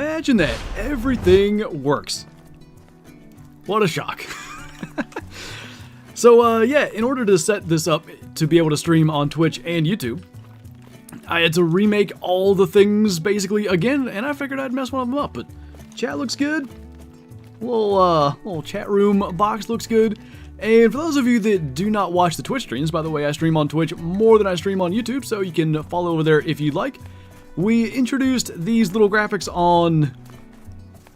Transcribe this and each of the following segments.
Imagine that. Everything works. What a shock. So, yeah, in order to set this up to be able to stream on Twitch and YouTube, I had to remake all the things basically again, and I figured I'd mess one of them up, but chat looks good. Little chat room box looks good. And for those of you that do not watch the Twitch streams, by the way, I stream on Twitch more than I stream on YouTube, so you can follow over there if you'd like. We introduced these little graphics on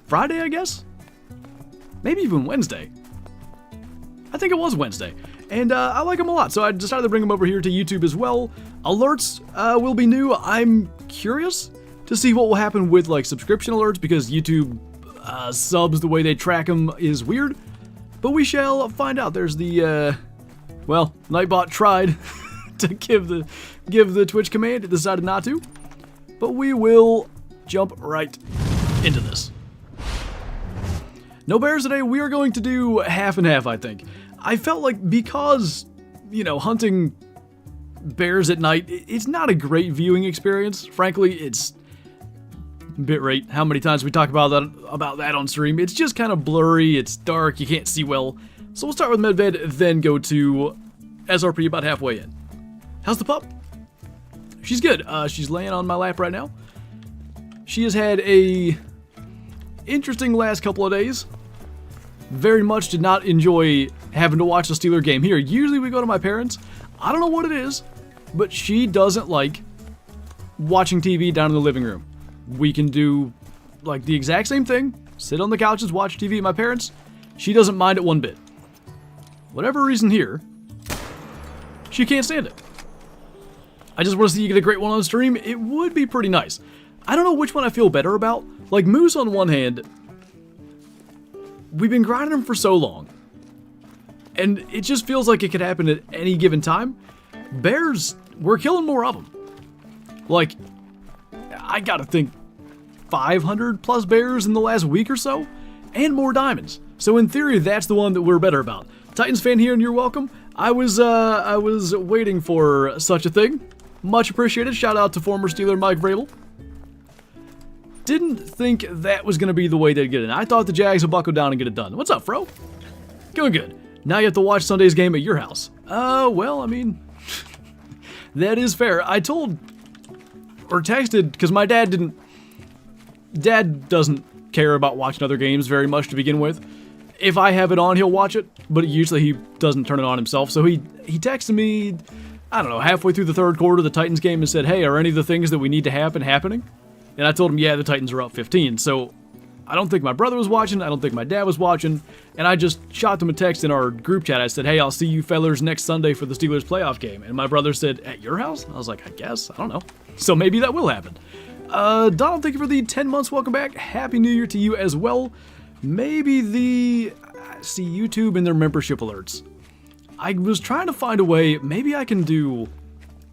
Friday, I guess? Maybe even Wednesday. I think it was Wednesday. And I like them a lot, so I decided to bring them over here to YouTube as well. Alerts will be new. I'm curious to see what will happen with like subscription alerts, because YouTube subs, the way they track them is weird. But we shall find out. There's the, well, Nightbot tried to give the Twitch command. It decided not to. But we will jump right into this. No bears today. We are going to do half and half, I think. I felt like because, you know, hunting bears at night, it's not a great viewing experience. Frankly, it's bitrate. How many times we talk about that on stream? It's just kind of blurry. It's dark. You can't see well. So we'll start with Medved, then go to SRP about halfway in. How's the pup? She's good. She's laying on my lap right now. She has had a interesting last couple of days. Very much did not enjoy having to watch the Steeler game here. Usually we go to my parents. I don't know what it is, but she doesn't like watching TV down in the living room. We can do like the exact same thing. Sit on the couches, watch TV at my parents. She doesn't mind it one bit. Whatever reason here, she can't stand it. I just want to see you get a great one on stream. It would be pretty nice. I don't know which one I feel better about. Like Moose on one hand, we've been grinding him for so long, and it just feels like it could happen at any given time. Bears, we're killing more of them. Like, I gotta think 500 plus bears in the last week or so, and more diamonds. So in theory, that's the one that we're better about. Titans fan here, and you're welcome. I was waiting for such a thing. Much appreciated. Shout out to former Steeler Mike Vrabel. Didn't think that was going to be the way they'd get it. I thought the Jags would buckle down and get it done. What's up, Fro? Going good. Now you have to watch Sunday's game at your house. Well, I mean, that is fair. I told, or texted, because my dad doesn't care about watching other games very much to begin with. If I have it on, he'll watch it, but usually he doesn't turn it on himself. So he texted me, I don't know, halfway through the third quarter of the Titans game and said, hey, are any of the things that we need to happen happening? And I told him, yeah, the Titans are up 15. So I don't think my brother was watching. I don't think my dad was watching. And I just shot them a text in our group chat. I said, hey, I'll see you fellers next Sunday for the Steelers playoff game. And my brother said, at your house? I was like, I guess. I don't know. So maybe that will happen. Donald, thank you for the 10 months. Welcome back. Happy New Year to you as well. Maybe see YouTube and their membership alerts. I was trying to find a way. Maybe I can do,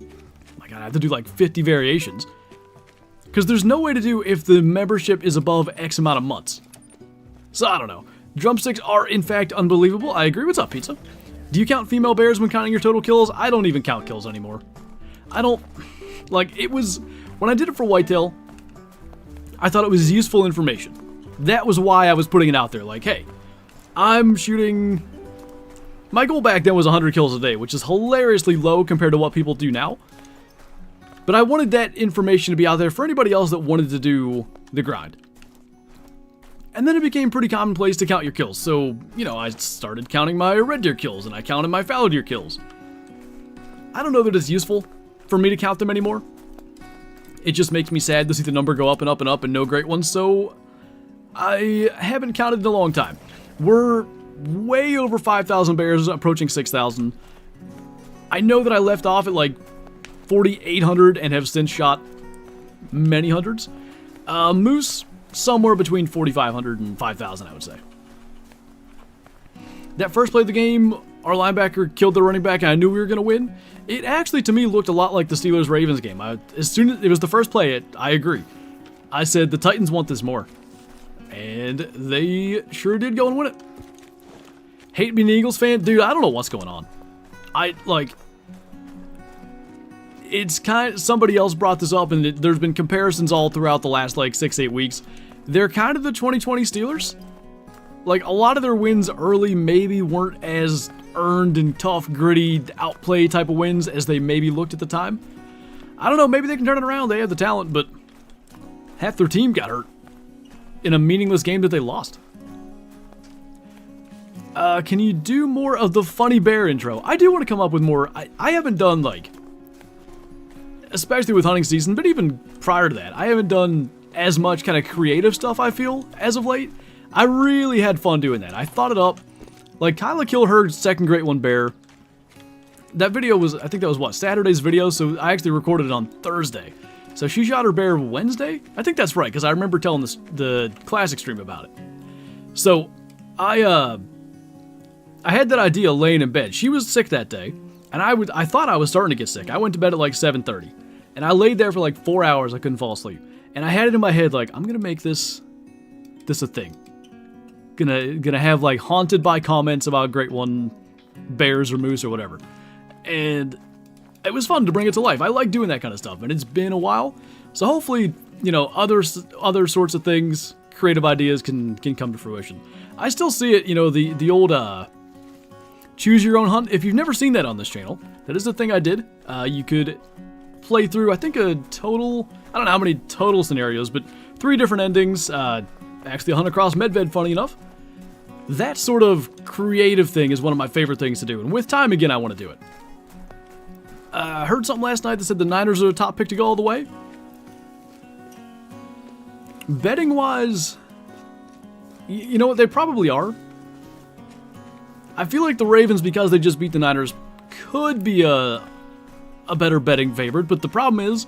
oh my God, I have to do like 50 variations. Because there's no way to do if the membership is above X amount of months. So I don't know. Drumsticks are in fact unbelievable. I agree. What's up, Pizza? Do you count female bears when counting your total kills? I don't even count kills anymore. I don't, like, it was, when I did it for Whitetail, I thought it was useful information. That was why I was putting it out there. Like, hey, I'm shooting, my goal back then was 100 kills a day, which is hilariously low compared to what people do now. But I wanted that information to be out there for anybody else that wanted to do the grind. And then it became pretty commonplace to count your kills. So, you know, I started counting my red deer kills, and I counted my fallow deer kills. I don't know that it's useful for me to count them anymore. It just makes me sad to see the number go up and up and up and no great ones, so I haven't counted in a long time. We're way over 5,000 bears, approaching 6,000. I know that I left off at like 4,800 and have since shot many hundreds. Moose, somewhere between 4,500 and 5,000, I would say. That first play of the game, our linebacker killed the running back, and I knew we were going to win. It actually, to me, looked a lot like the Steelers-Ravens game. As soon as it was the first play, I agree. I said, the Titans want this more. And they sure did go and win it. Hate being an Eagles fan? Dude, I don't know what's going on. It's kind of, somebody else brought this up, and there's been comparisons all throughout the last, like, 6-8 weeks. they're kind of the 2020 Steelers. Like, a lot of their wins early maybe weren't as earned and tough, gritty, outplay type of wins as they maybe looked at the time. I don't know, maybe they can turn it around. They have the talent, but half their team got hurt in a meaningless game that they lost. Can you do more of the funny bear intro? I do want to come up with more. I haven't done, like, especially with hunting season, but even prior to that, I haven't done as much kind of creative stuff, I feel, as of late. I really had fun doing that. I thought it up. Like, Kyla killed her second Great One bear. That video was, I think that was, what, Saturday's video? So I actually recorded it on Thursday. So she shot her bear Wednesday? I think that's right, because I remember telling the classic stream about it. So, I had that idea laying in bed. She was sick that day, and I thought I was starting to get sick. I went to bed at like 7:30, and I laid there for like 4 hours. I couldn't fall asleep. And I had it in my head, like, I'm gonna make this a thing. Gonna have, like, haunted by comments about Great One bears or moose or whatever. And it was fun to bring it to life. I like doing that kind of stuff, and it's been a while. So hopefully, you know, other sorts of things, creative ideas can come to fruition. I still see it, you know, the old choose your own hunt. If you've never seen that on this channel, that is the thing I did. You could play through, I think, a total, I don't know how many total scenarios, but 3 different endings. Actually, a hunt across Medved, funny enough. That sort of creative thing is one of my favorite things to do, and with time again, I want to do it. I heard something last night that said the Niners are the top pick to go all the way. Betting-wise, you know what, they probably are. I feel like the Ravens, because they just beat the Niners, could be a better betting favorite, but the problem is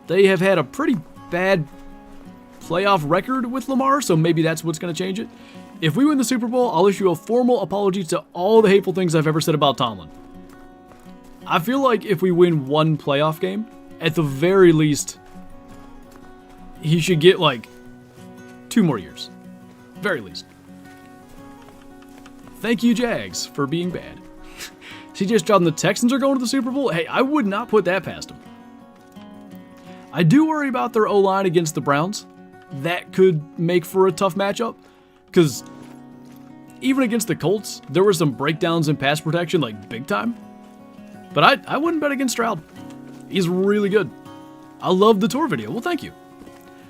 they have had a pretty bad playoff record with Lamar, so maybe that's what's going to change it. If we win the Super Bowl, I'll issue a formal apology to all the hateful things I've ever said about Tomlin. I feel like if we win one playoff game, at the very least, he should get, like, 2 more years. Very least. Thank you, Jags, for being bad. CJ Stroud and the Texans are going to the Super Bowl? Hey, I would not put that past them. I do worry about their O-line against the Browns. That could make for a tough matchup, because even against the Colts, there were some breakdowns in pass protection, like, big time. But I wouldn't bet against Stroud. He's really good. I love the tour video. Well, thank you.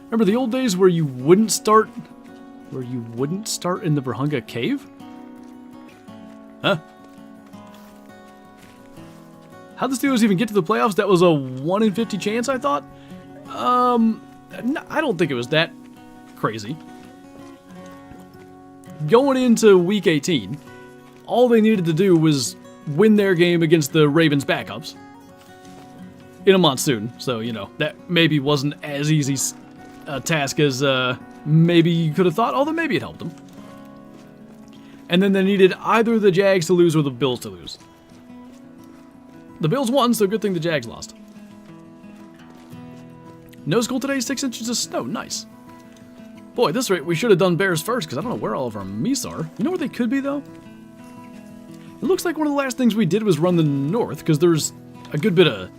Remember the old days where you wouldn't start in the Virunga cave? Huh? How'd the Steelers even get to the playoffs? That was a 1 in 50 chance, I thought. No, I don't think it was that crazy. Going into Week 18, all they needed to do was win their game against the Ravens backups in a monsoon. So, you know, that maybe wasn't as easy a task as maybe you could have thought, although maybe it helped them. And then they needed either the Jags to lose or the Bills to lose. The Bills won, so good thing the Jags lost. No school today, 6 inches of snow. Nice. Boy, at this rate, we should have done Bears first, because I don't know where all of our meese are. You know where they could be, though? It looks like one of the last things we did was run the north, because there's a good bit of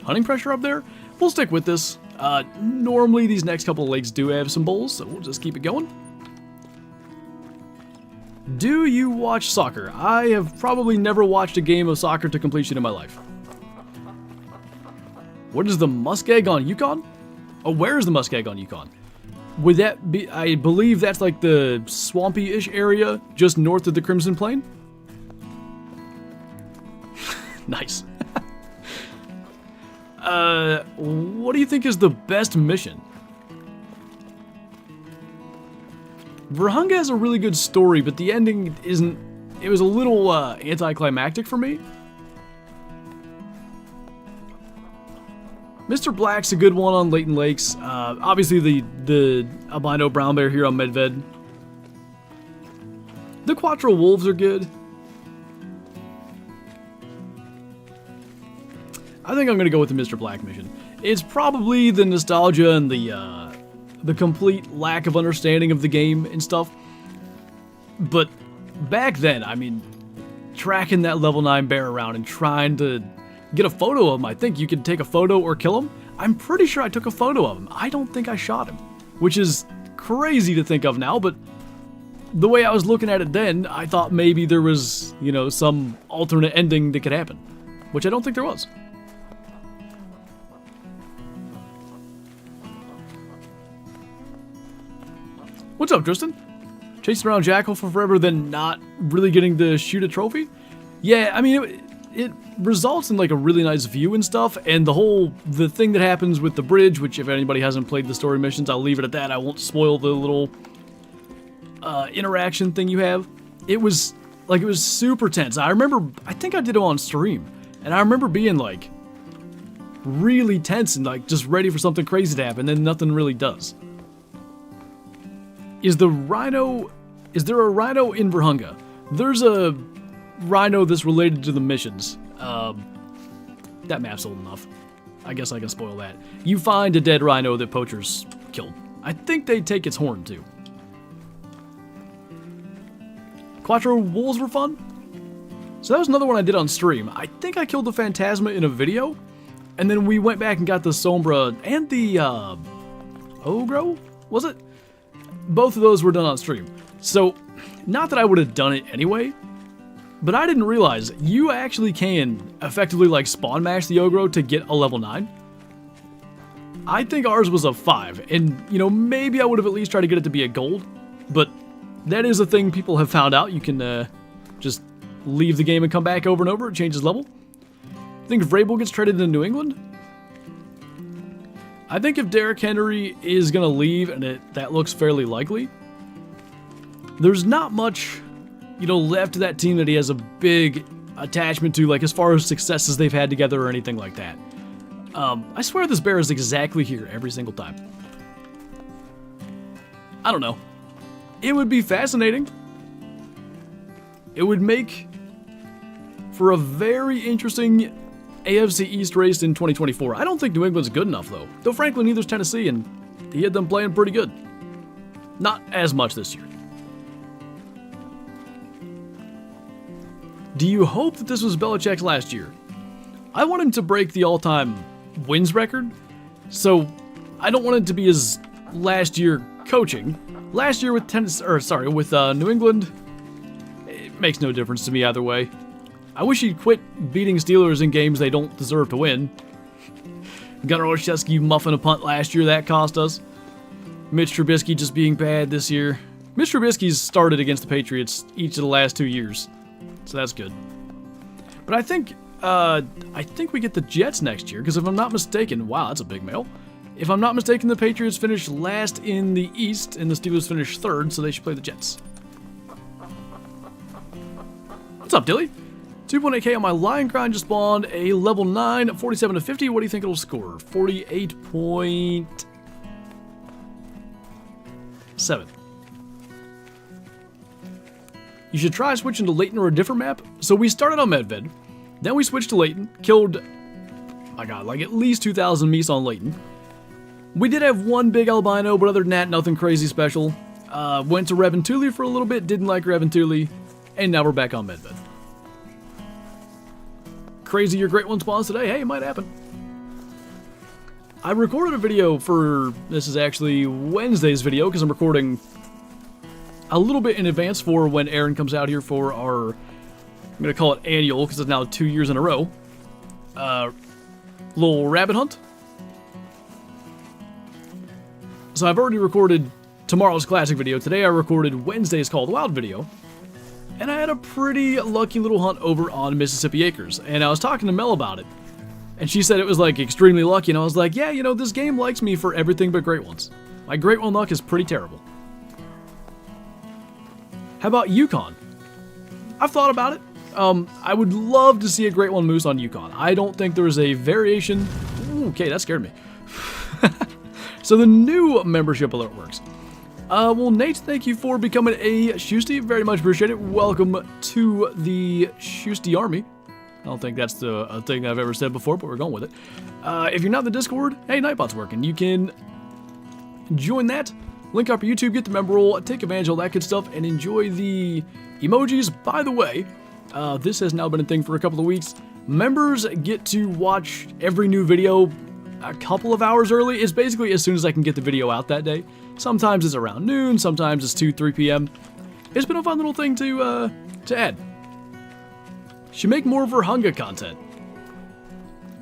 hunting pressure up there. We'll stick with this. Normally, these next couple of lakes do have some bowls, so we'll just keep it going. Do you watch soccer? I have probably never watched a game of soccer to completion in my life. What is the muskeg on Yukon? Oh, where is the muskeg on Yukon? Would that be, I believe that's like the swampy-ish area just north of the Crimson Plain? Nice. What do you think is the best mission? Virunga has a really good story, but the ending isn't, it was a little anticlimactic for me. Mr. Black's a good one on Leighton Lakes. Obviously the albino brown bear here on Medved. The Quattro Wolves are good. I think I'm going to go with the Mr. Black mission. It's probably the nostalgia and the complete lack of understanding of the game and stuff. But back then, I mean, tracking that level 9 bear around and trying to get a photo of him. I think you could take a photo or kill him. I'm pretty sure I took a photo of him. I don't think I shot him, which is crazy to think of now, but the way I was looking at it then, I thought maybe there was, you know, some alternate ending that could happen, which I don't think there was. What's up, Tristan? Chasing around Jackal for forever, then not really getting to shoot a trophy? Yeah, I mean, it results in like a really nice view and stuff, and the thing that happens with the bridge, which if anybody hasn't played the story missions, I'll leave it at that. I won't spoil the little interaction thing you have. It was super tense. I think I did it on stream, and I remember being like really tense and like just ready for something crazy to happen, and nothing really does. Is there a rhino in Verhunga? There's a rhino that's related to the missions. That map's old enough. I guess I can spoil that. You find a dead rhino that poachers killed. I think they take its horn too. Quattro wolves were fun. So that was another one I did on stream. I think I killed the Phantasma in a video, and then we went back and got the Sombra and the Ogro, was it? Both of those were done on stream. So, not that I would have done it anyway, but I didn't realize you actually can effectively like spawn mash the Ogro to get a level 9. I think ours was a 5, and you know, maybe I would have at least tried to get it to be a gold, but that is a thing people have found out. You can just leave the game and come back over and over. It changes level. I think if Vrabel gets traded to New England, I think if Derrick Henry is going to leave, and that looks fairly likely, there's not much, you know, left to that team that he has a big attachment to, like as far as successes they've had together or anything like that. I swear this bear is exactly here every single time. I don't know. It would be fascinating. It would make for a very interesting AFC East race in 2024. I don't think New England's good enough, though. Though, frankly, neither's Tennessee, and he had them playing pretty good. Not as much this year. Do you hope that this was Belichick's last year? I want him to break the all-time wins record, so I don't want it to be his last year coaching. Last year with New England, it makes no difference to me either way. I wish he'd quit beating Steelers in games they don't deserve to win. Gunnar Olszewski muffing a punt last year, that cost us. Mitch Trubisky just being bad this year. Mitch Trubisky's started against the Patriots each of the last 2 years, so that's good. But I think we get the Jets next year, because if I'm not mistaken, wow, that's a big mail. If I'm not mistaken, the Patriots finished last in the East, and the Steelers finished third, so they should play the Jets. What's up, Dilly? 2.8k on my Lion Grind just spawned a level 9, 47 to 50. What do you think it'll score? 48.7. You should try switching to Layton or a different map. So we started on Medved, then we switched to Layton, killed, my god, like at least 2,000 meese on Layton. We did have one big albino, but other than that, nothing crazy special. Went to Reventuli for a little bit, didn't like Reventuli, and now we're back on Medved. Crazy your Great One spawns today? Hey, it might happen. I recorded a video for, this is actually Wednesday's video, because I'm recording a little bit in advance for when Aaron comes out here for our, I'm going to call it annual, because it's now 2 years in a row, little rabbit hunt. So I've already recorded tomorrow's classic video. Today I recorded Wednesday's Call the Wild video. And I had a pretty lucky little hunt over on Mississippi Acres. And I was talking to Mel about it. And she said it was like extremely lucky. And I was like, yeah, you know, this game likes me for everything but Great Ones. My Great One luck is pretty terrible. How about Yukon? I've thought about it. I would love to see a Great One Moose on Yukon. I don't think there is a variation. Ooh, okay, that scared me. So the new membership alert works. Well, Nate, thank you for becoming a Shusty. Very much appreciate it. Welcome to the Shusty Army. I don't think that's a thing I've ever said before, but we're going with it. If you're not in the Discord, hey, Nightbot's working. You can join that, link up your YouTube, get the member roll, take advantage of all that good stuff, and enjoy the emojis. By the way, this has now been a thing for a couple of weeks. Members get to watch every new video a couple of hours early. It's basically as soon as I can get the video out that day. Sometimes it's around noon, sometimes it's 2, 3 p.m. It's been a fun little thing to add. Should make more Virhunga content.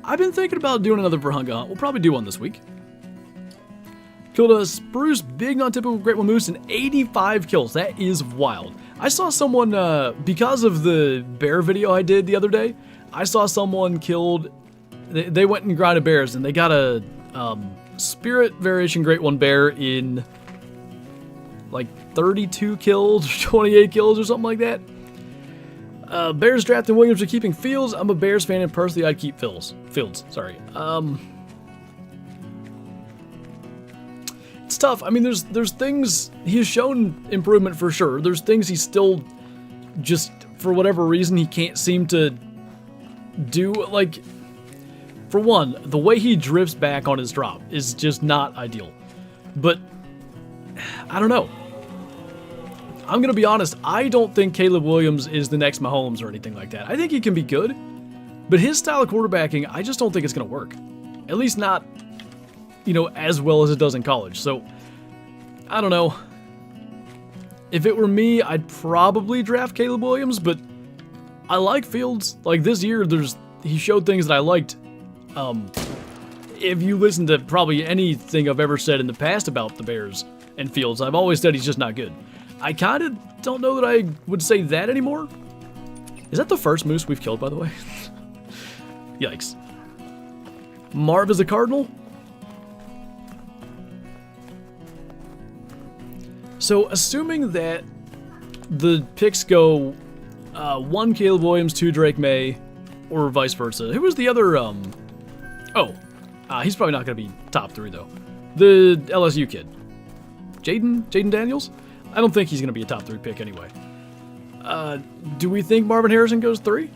I've been thinking about doing another Virhunga hunt. We'll probably do one this week. Killed a spruce, big, non-typical Great One Moose and 85 kills. That is wild. I saw someone, because of the bear video I did the other day, I saw someone killed, they went and grinded bears, and they got a Spirit Variation Great One bear in, like, 32 kills, 28 kills, or something like that. Bears drafting Williams are keeping Fields. I'm a Bears fan, and personally, I'd keep Fields. Sorry. It's tough. I mean, there's things, he has shown improvement for sure. There's things he still, just, for whatever reason, he can't seem to do. Like, for one, the way he drifts back on his drop is just not ideal. But, I don't know. I'm going to be honest, I don't think Caleb Williams is the next Mahomes or anything like that. I think he can be good, but his style of quarterbacking, I just don't think it's going to work. At least not, you know, as well as it does in college. So, I don't know. If it were me, I'd probably draft Caleb Williams, but I like Fields. Like, this year, he showed things that I liked. If you listen to probably anything I've ever said in the past about the Bears and Fields, I've always said he's just not good. I kind of don't know that I would say that anymore. Is that the first moose we've killed, by the way? Yikes. Marv is a Cardinal? So, assuming that the picks go 1 Caleb Williams, 2 Drake May, or vice versa. Who was the other, he's probably not going to be top 3, though. The LSU kid. Jaden Daniels? I don't think he's going to be a top 3 pick anyway. Do we think Marvin Harrison goes 3?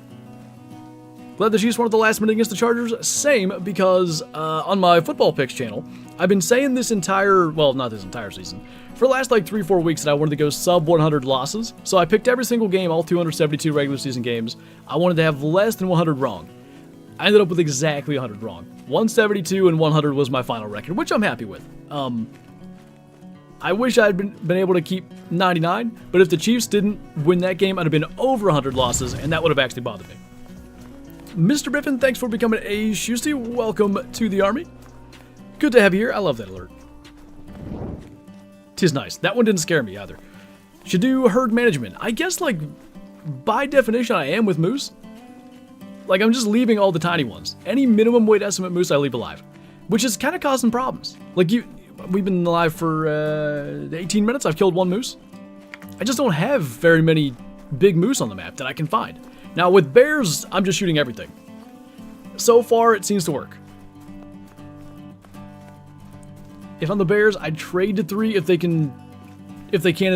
Glad the Chiefs won at the last minute against the Chargers. Same, because on my Football Picks channel, I've been saying this not this entire season, for the last like 3-4 weeks that I wanted to go sub 100 losses. So I picked every single game, all 272 regular season games. I wanted to have less than 100 wrong. I ended up with exactly 100 wrong. 172 and 100 was my final record, which I'm happy with. I wish I'd been able to keep 99, but if the Chiefs didn't win that game, I'd have been over 100 losses, and that would have actually bothered me. Mr. Biffin, thanks for becoming a Shusty. Welcome to the army. Good to have you here. I love that alert. 'Tis nice. That one didn't scare me either. Should do herd management. I guess, like, by definition, I am with moose. Like, I'm just leaving all the tiny ones. Any minimum weight estimate moose I leave alive, which is kind of causing problems. Like, we've been alive for 18 minutes. I've killed 1 moose. I just don't have very many big moose on the map that I can find. Now, with bears, I'm just shooting everything. So far, it seems to work. If I'm the Bears, I'd trade to 3 if they can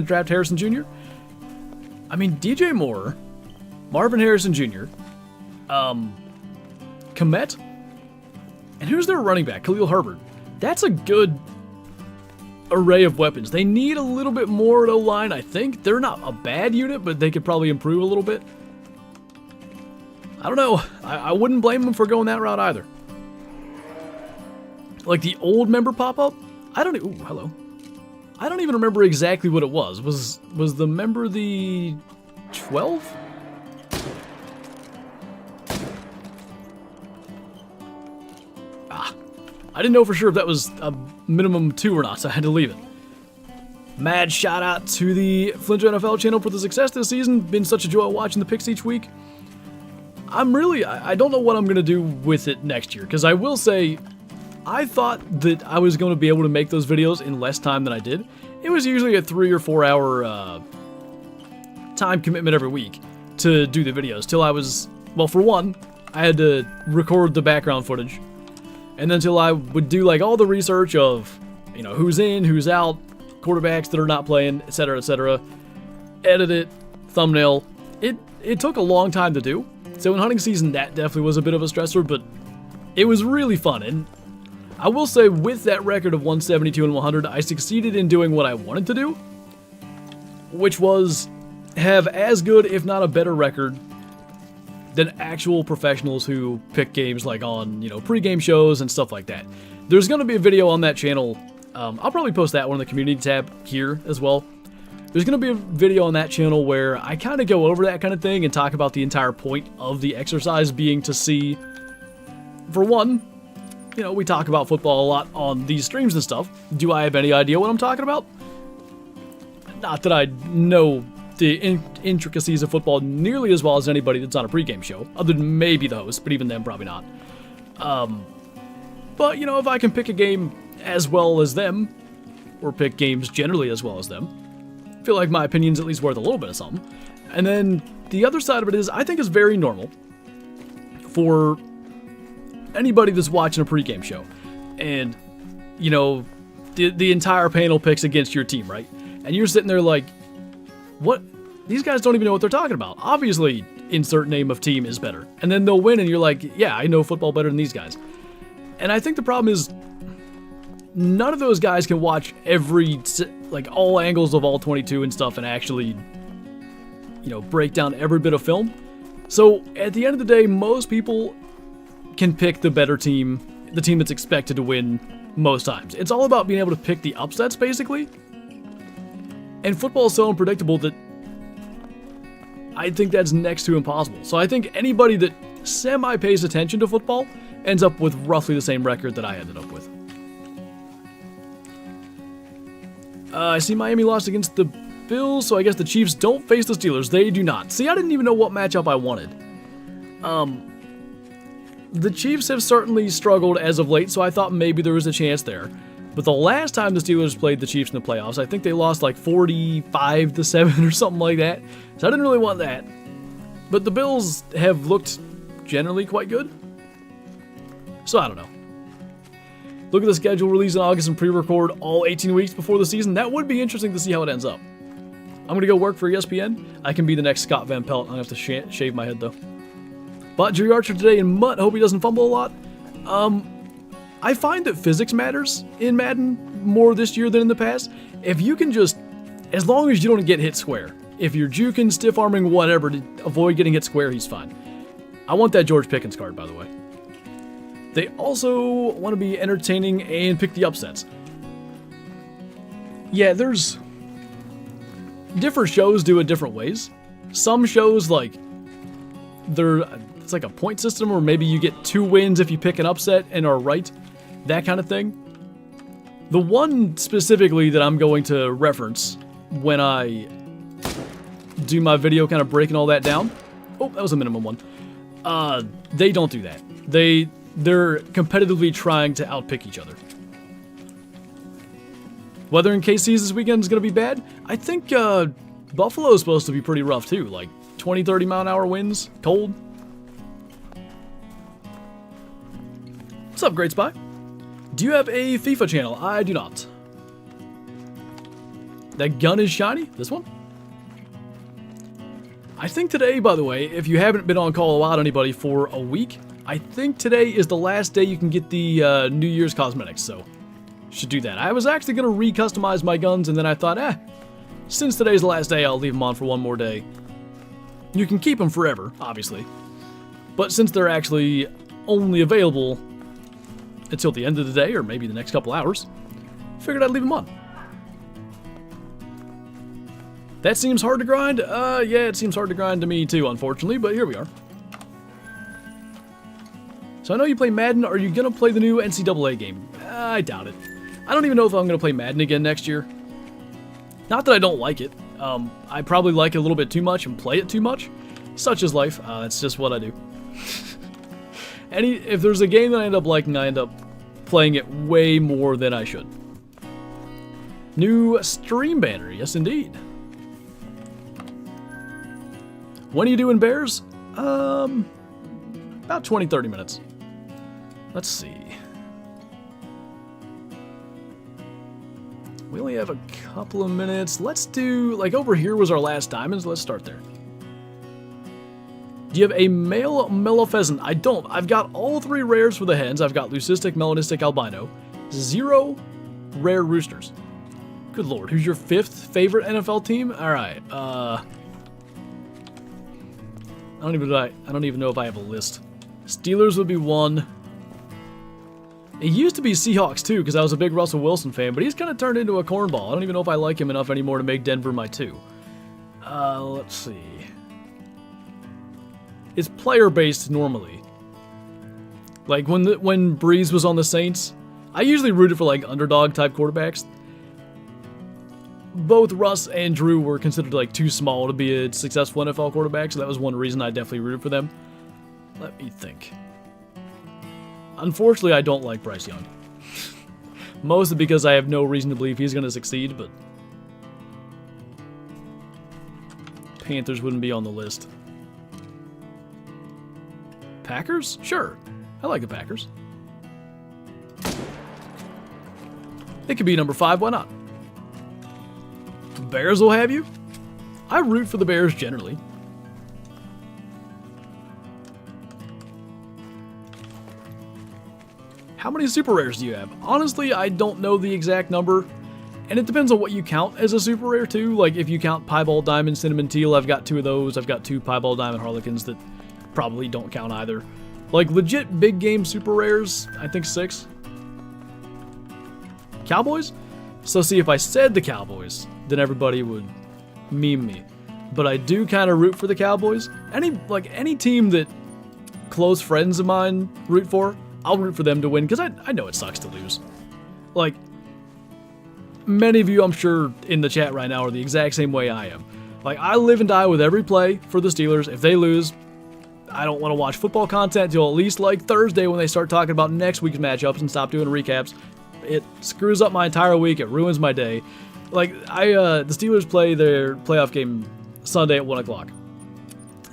draft Harrison Jr. I mean, DJ Moore, Marvin Harrison Jr., Komet, and who's their running back? Khalil Herbert. That's a good array of weapons. They need a little bit more at O-line, I think. They're not a bad unit, but they could probably improve a little bit. I don't know. I wouldn't blame them for going that route either. Like the old member pop-up? Ooh, hello. I don't even remember exactly what it was. Was the member the 12? I didn't know for sure if that was a minimum 2 or not, so I had to leave it. Mad shout out to the Flinter NFL channel for the success this season. Been such a joy watching the picks each week. I don't know what I'm going to do with it next year, because I will say, I thought that I was going to be able to make those videos in less time than I did. It was usually a 3 or 4 hour time commitment every week to do the videos, till I was, well, for one, I had to record the background footage, and then till I would do like all the research of, you know, who's in, who's out, quarterbacks that are not playing, etc., etc., edit it, thumbnail. It took a long time to do. So in hunting season, that definitely was a bit of a stressor, but it was really fun. And I will say, with that record of 172 and 100, I succeeded in doing what I wanted to do, which was have as good, if not a better record than actual professionals who pick games like on, pregame shows and stuff like that. There's going to be a video on that channel. I'll probably post that one in the community tab here as well. There's going to be a video on that channel where I kind of go over that kind of thing and talk about the entire point of the exercise being to see, for one, we talk about football a lot on these streams and stuff. Do I have any idea what I'm talking about? Not that I know the intricacies of football nearly as well as anybody that's on a pregame show, other than maybe the host, but even them, probably not. But, if I can pick a game as well as them, or pick games generally as well as them, I feel like my opinion's at least worth a little bit of something. And then the other side of it is, I think it's very normal for anybody that's watching a pregame show, and, the entire panel picks against your team, right? And you're sitting there like, what? These guys don't even know what they're talking about. Obviously, insert name of team is better. And then they'll win, and you're like, yeah, I know football better than these guys. And I think the problem is, none of those guys can watch all angles of all 22 and stuff and actually, break down every bit of film. So, at the end of the day, most people can pick the better team, the team that's expected to win most times. It's all about being able to pick the upsets, basically. And football is so unpredictable that I think that's next to impossible. So I think anybody that semi-pays attention to football ends up with roughly the same record that I ended up with. I see Miami lost against the Bills, so I guess the Chiefs don't face the Steelers. They do not. See, I didn't even know what matchup I wanted. The Chiefs have certainly struggled as of late, so I thought maybe there was a chance there. But the last time the Steelers played the Chiefs in the playoffs, I think they lost like 45-7 or something like that. So I didn't really want that. But the Bills have looked generally quite good. So I don't know. Look at the schedule, release in August and pre-record all 18 weeks before the season. That would be interesting to see how it ends up. I'm going to go work for ESPN. I can be the next Scott Van Pelt. I'm going to have to shave my head though. Bought Jerry Archer today in Mutt. Hope he doesn't fumble a lot. I find that physics matters in Madden more this year than in the past. If you can just, as long as you don't get hit square, if you're juking, stiff arming, whatever, to avoid getting hit square, he's fine. I want that George Pickens card, by the way. They also want to be entertaining and pick the upsets. Yeah, there's different shows do it different ways. Some shows, it's like a point system, or maybe you get 2 wins if you pick an upset and are right. That kind of thing. The one specifically that I'm going to reference when I do my video kind of breaking all that down. Oh, that was a minimum one. They don't do that. They're competitively trying to outpick each other. Weather in KC's this weekend is going to be bad. I think Buffalo is supposed to be pretty rough too. Like 20, 30 mile an hour winds, cold. What's up, Great Spy? Do you have a FIFA channel? I do not. That gun is shiny? This one? I think today, by the way, if you haven't been on Call Out anybody for a week, I think today is the last day you can get the New Year's cosmetics, so should do that. I was actually going to re-customize my guns, and then I thought, since today's the last day, I'll leave them on for one more day. You can keep them forever, obviously. But since they're actually only available until the end of the day, or maybe the next couple hours, figured I'd leave them on. That seems hard to grind? Yeah, it seems hard to grind to me too, unfortunately, but here we are. So I know you play Madden. Are you going to play the new NCAA game? I doubt it. I don't even know if I'm going to play Madden again next year. Not that I don't like it. I probably like it a little bit too much and play it too much. Such is life. That's just what I do. If there's a game that I end up liking, I end up playing it way more than I should. New stream banner. Yes, indeed. When are you doing Bears? About 20-30 minutes. Let's see. We only have a couple of minutes. Let's do, over here was our last diamonds. Let's start there. Do you have a male mellow pheasant? I don't. I've got all 3 rares for the hens. I've got leucistic, melanistic, albino. 0 rare roosters. Good lord. Who's your 5th favorite NFL team? All right. I don't even know if I have a list. Steelers would be 1. It used to be Seahawks too, because I was a big Russell Wilson fan, but he's kind of turned into a cornball. I don't even know if I like him enough anymore to make Denver my 2. Let's see. It's player-based normally. Like when Breeze was on the Saints, I usually rooted for like underdog-type quarterbacks. Both Russ and Drew were considered like too small to be a successful NFL quarterback, so that was one reason I definitely rooted for them. Let me think. Unfortunately, I don't like Bryce Young. Mostly because I have no reason to believe he's going to succeed, but Panthers wouldn't be on the list. Packers? Sure. I like the Packers. It could be number 5, why not? Bears will have you? I root for the Bears generally. How many super rares do you have? Honestly, I don't know the exact number, and it depends on what you count as a super rare too. Like if you count Piebald Diamond, Cinnamon Teal, I've got 2 of those. I've got 2 Piebald Diamond Harlequins that probably don't count either. Like legit big game super rares, I think 6. Cowboys? So see, if I said the Cowboys, then everybody would meme me. But I do kind of root for the Cowboys. Any team that close friends of mine root for, I'll root for them to win, because I know it sucks to lose. Like, many of you, I'm sure, in the chat right now are the exact same way I am. Like, I live and die with every play for the Steelers. If they lose, I don't want to watch football content until at least, like, Thursday when they start talking about next week's matchups and stop doing recaps. It screws up my entire week. It ruins my day. Like, the Steelers play their playoff game Sunday at 1 o'clock.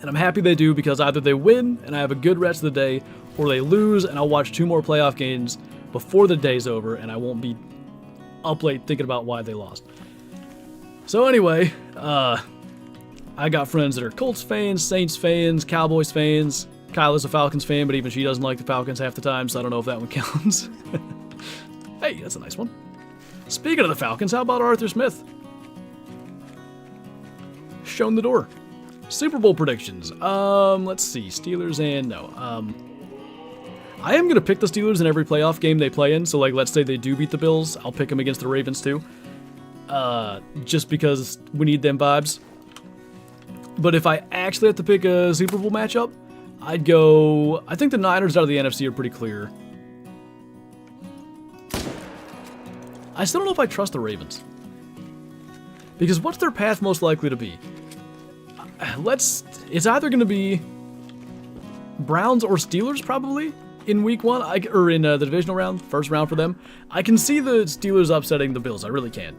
And I'm happy they do, because either they win and I have a good rest of the day, or they lose and I'll watch 2 more playoff games before the day's over and I won't be up late thinking about why they lost. So anyway, I got friends that are Colts fans, Saints fans, Cowboys fans. Kyle is a Falcons fan, but even she doesn't like the Falcons half the time, so I don't know if that one counts. Hey, that's a nice one. Speaking of the Falcons, how about Arthur Smith? Shown the door. Super Bowl predictions. Let's see. Steelers and no. I am going to pick the Steelers in every playoff game they play in. So, like, let's say they do beat the Bills. I'll pick them against the Ravens, too. Just because we need them vibes. But if I actually have to pick a Super Bowl matchup, I'd go... I think the Niners out of the NFC are pretty clear. I still don't know if I trust the Ravens. Because what's their path most likely to be? It's either going to be Browns or Steelers, probably, in week 1, or in the divisional round, first round for them. I can see the Steelers upsetting the Bills, I really can.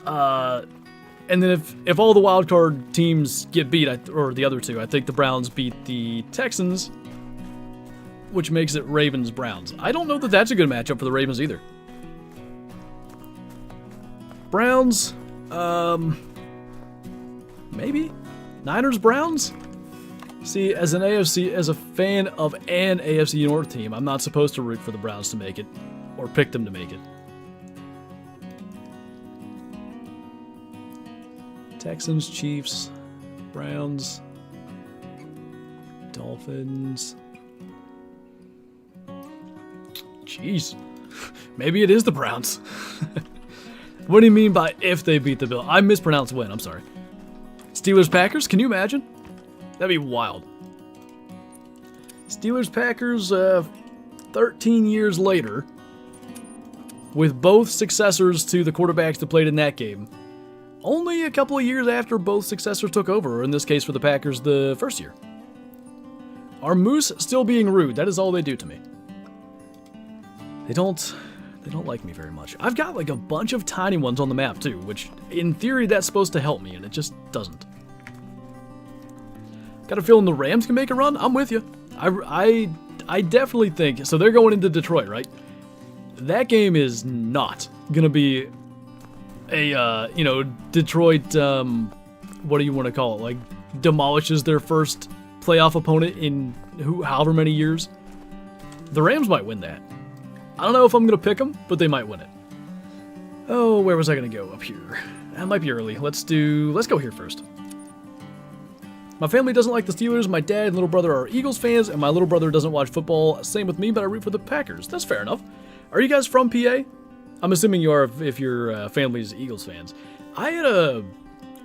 And then if all the wildcard teams get beat, or the other 2, I think the Browns beat the Texans, which makes it Ravens-Browns. I don't know that that's a good matchup for the Ravens either. Browns, maybe? Niners-Browns? See, as a fan of an AFC North team, I'm not supposed to root for the Browns to make it, or pick them to make it. Texans, Chiefs, Browns, Dolphins. Jeez. Maybe it is the Browns. What do you mean by if they beat the Bills? I mispronounced win, I'm sorry. Steelers-Packers, can you imagine? That'd be wild. Steelers-Packers, 13 years later, with both successors to the quarterbacks that played in that game. Only a couple of years after both successors took over, or in this case for the Packers, the first year. Are Moose still being rude? That is all they do to me. They don't like me very much. I've got like a bunch of tiny ones on the map too, which in theory that's supposed to help me, and it just doesn't. Got a feeling the Rams can make a run? I'm with you. I definitely think, so they're going into Detroit, right? That game is not going to be a, Detroit, what do you want to call it? Like, demolishes their first playoff opponent in however many years. The Rams might win that. I don't know if I'm going to pick them, but they might win it. Oh, where was I going to go? Up here. That might be early. Let's go here first. My family doesn't like the Steelers. My dad and little brother are Eagles fans, and my little brother doesn't watch football. Same with me, but I root for the Packers. That's fair enough. Are you guys from PA? I'm assuming you are if your family's Eagles fans.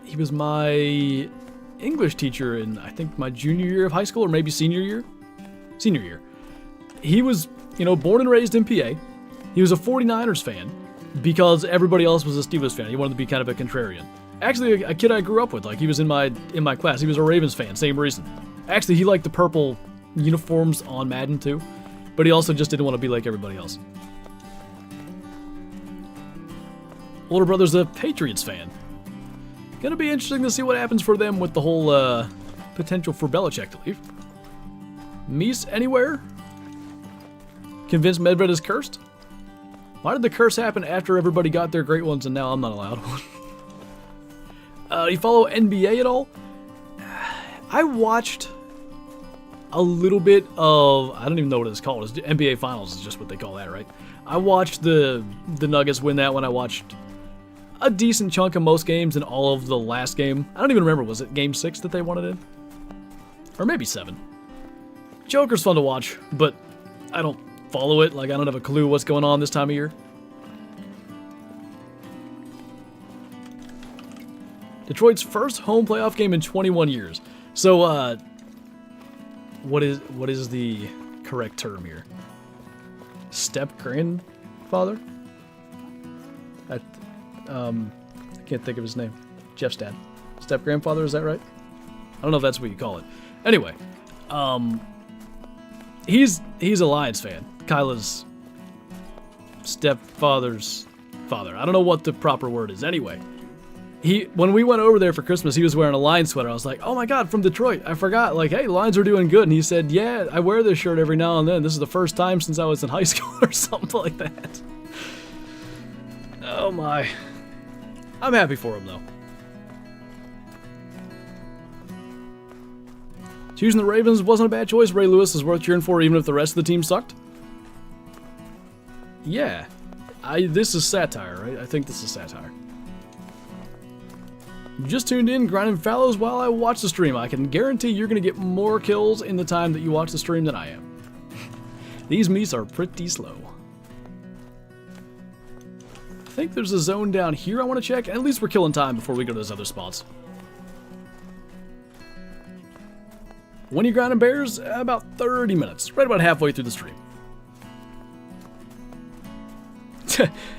He was my English teacher in, I think, my junior year of high school, or maybe senior year. Senior year. He was, born and raised in PA. He was a 49ers fan because everybody else was a Steelers fan. He wanted to be kind of a contrarian. Actually, a kid I grew up with, like, he was in my class. He was a Ravens fan, same reason. Actually, he liked the purple uniforms on Madden too, but he also just didn't want to be like everybody else. Older brother's a Patriots fan. Gonna be interesting to see what happens for them with the whole potential for Belichick to leave. Mies anywhere? Convinced Medved is cursed? Why did the curse happen after everybody got their great ones and now I'm not allowed one? You follow NBA at all? I watched a little bit of, I don't even know what it's called. It's NBA Finals is just what they call that, right? I watched the Nuggets win that one. I watched a decent chunk of most games and all of the last game. I don't even remember. Was it game 6 that they won it in? Or maybe 7. Joker's fun to watch, but I don't follow it. Like, I don't have a clue what's going on this time of year. Detroit's first home playoff game in 21 years. So, what is the correct term here? Step-grandfather? I can't think of his name. Jeff's dad. Step-grandfather, is that right? I don't know if that's what you call it. Anyway, he's a Lions fan. Kyla's stepfather's father. I don't know what the proper word is. Anyway, when we went over there for Christmas, he was wearing a Lions sweater. I was like, oh my God, from Detroit. I forgot. Like, hey, Lions are doing good. And he said, yeah, I wear this shirt every now and then. This is the first time since I was in high school or something like that. Oh my. I'm happy for him, though. Choosing the Ravens wasn't a bad choice. Ray Lewis is worth cheering for even if the rest of the team sucked. Yeah. This is satire, right? I think this is satire. You just tuned in, grinding fallows while I watch the stream. I can guarantee you're going to get more kills in the time that you watch the stream than I am. These meats are pretty slow. I think there's a zone down here I want to check. At least we're killing time before we go to those other spots. When you grinding bears? About 30 minutes. Right about halfway through the stream.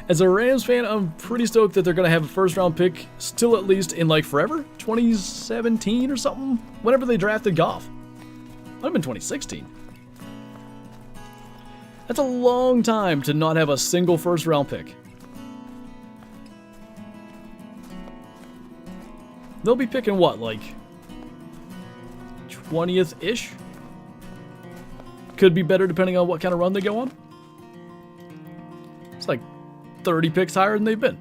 As a Rams fan, I'm pretty stoked that they're going to have a first-round pick still at least in, like, forever? 2017 or something? Whenever they drafted Goff. Might have been 2016. That's a long time to not have a single first-round pick. They'll be picking what, like 20th-ish? Could be better depending on what kind of run they go on. It's like 30 picks higher than they've been.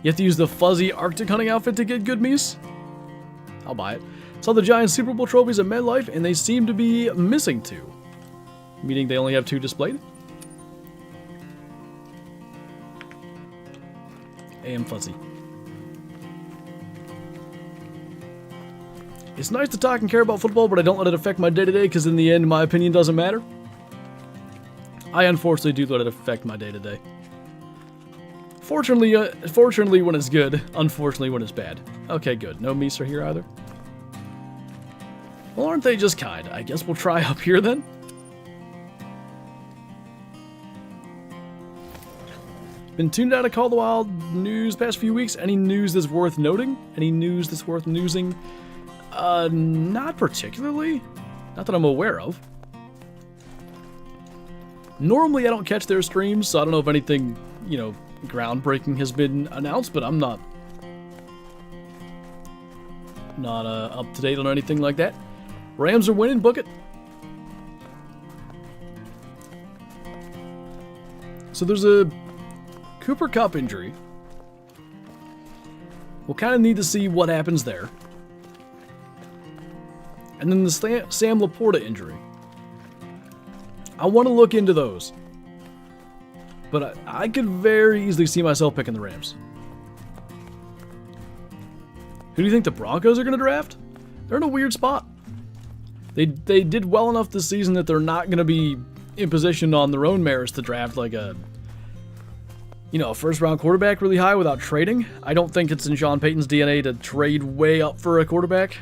You have to use the fuzzy Arctic hunting outfit to get good meat? I'll buy it. Saw the giant Super Bowl trophies at MetLife, and they seem to be missing 2. Meaning they only have 2 displayed? AM fuzzy. It's nice to talk and care about football, but I don't let it affect my day-to-day because in the end, my opinion doesn't matter. I unfortunately do let it affect my day-to-day. Fortunately when it's good, unfortunately when it's bad. Okay, good. No meats are here either. Well, aren't they just kind? I guess we'll try up here then. Been tuned out of Call the Wild news past few weeks. Any news that's worth noting? Any news that's worth newsing? Not particularly. Not that I'm aware of. Normally I don't catch their streams, so I don't know if anything, groundbreaking has been announced, but I'm not up to date on anything like that. Rams are winning, book it. So there's a Cooper Kupp injury. We'll kind of need to see what happens there. And then the Sam Laporta injury. I want to look into those. But I could very easily see myself picking the Rams. Who do you think the Broncos are going to draft? They're in a weird spot. They did well enough this season that they're not going to be in position on their own merits to draft like a first-round quarterback really high without trading. I don't think it's in Sean Payton's DNA to trade way up for a quarterback.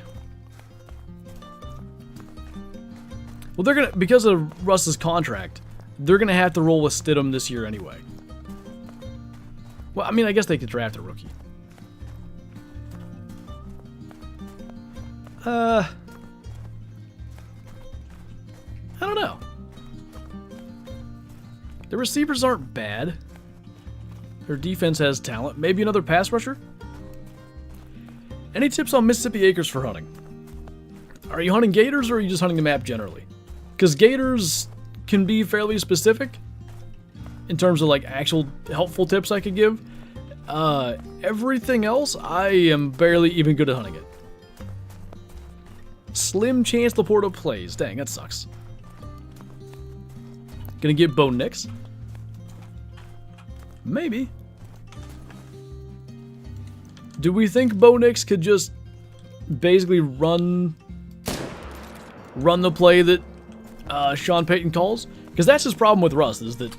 Well, they're going to, because of Russ's contract, they're going to have to roll with Stidham this year anyway. Well, I mean, I guess they could draft a rookie. I don't know. The receivers aren't bad. Their defense has talent. Maybe another pass rusher? Any tips on Mississippi acres for hunting? Are you hunting gators or are you just hunting the map generally? Because gators can be fairly specific in terms of like actual helpful tips I could give. Everything else, I am barely even good at hunting it. Slim chance Laporta plays. Dang, that sucks. Gonna get Bo Nix? Maybe. Do we think Bo Nix could just basically run the play that Sean Payton calls? Because that's his problem with Russ, is that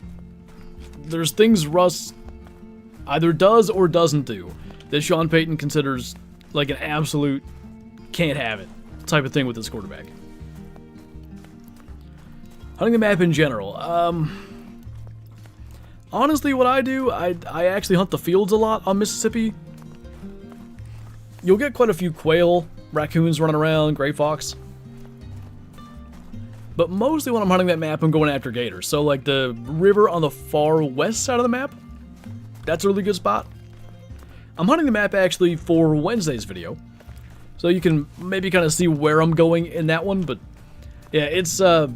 there's things Russ either does or doesn't do that Sean Payton considers like an absolute can't have it type of thing with this quarterback. Hunting the map in general. Honestly, what I do, I actually hunt the fields a lot on Mississippi. You'll get quite a few quail, raccoons running around, gray fox. But mostly when I'm hunting that map, I'm going after gators. So like the river on the far west side of the map, that's a really good spot. I'm hunting the map actually for Wednesday's video. So you can maybe kind of see where I'm going in that one, but yeah, it's not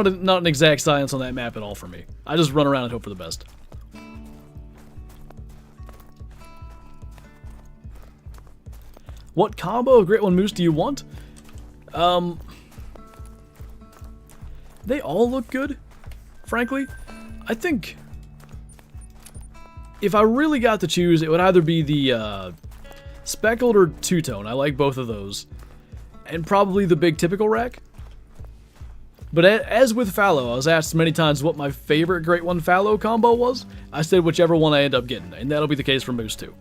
an exact science on that map at all for me. I just run around and hope for the best. What combo of Great One Moose do you want? They all look good, frankly. I think if I really got to choose, it would either be the speckled or two-tone. I like both of those. And probably the big typical rack. But as with fallow, I was asked many times what my favorite Great One fallow combo was. I said whichever one I end up getting, and that'll be the case for Moose too.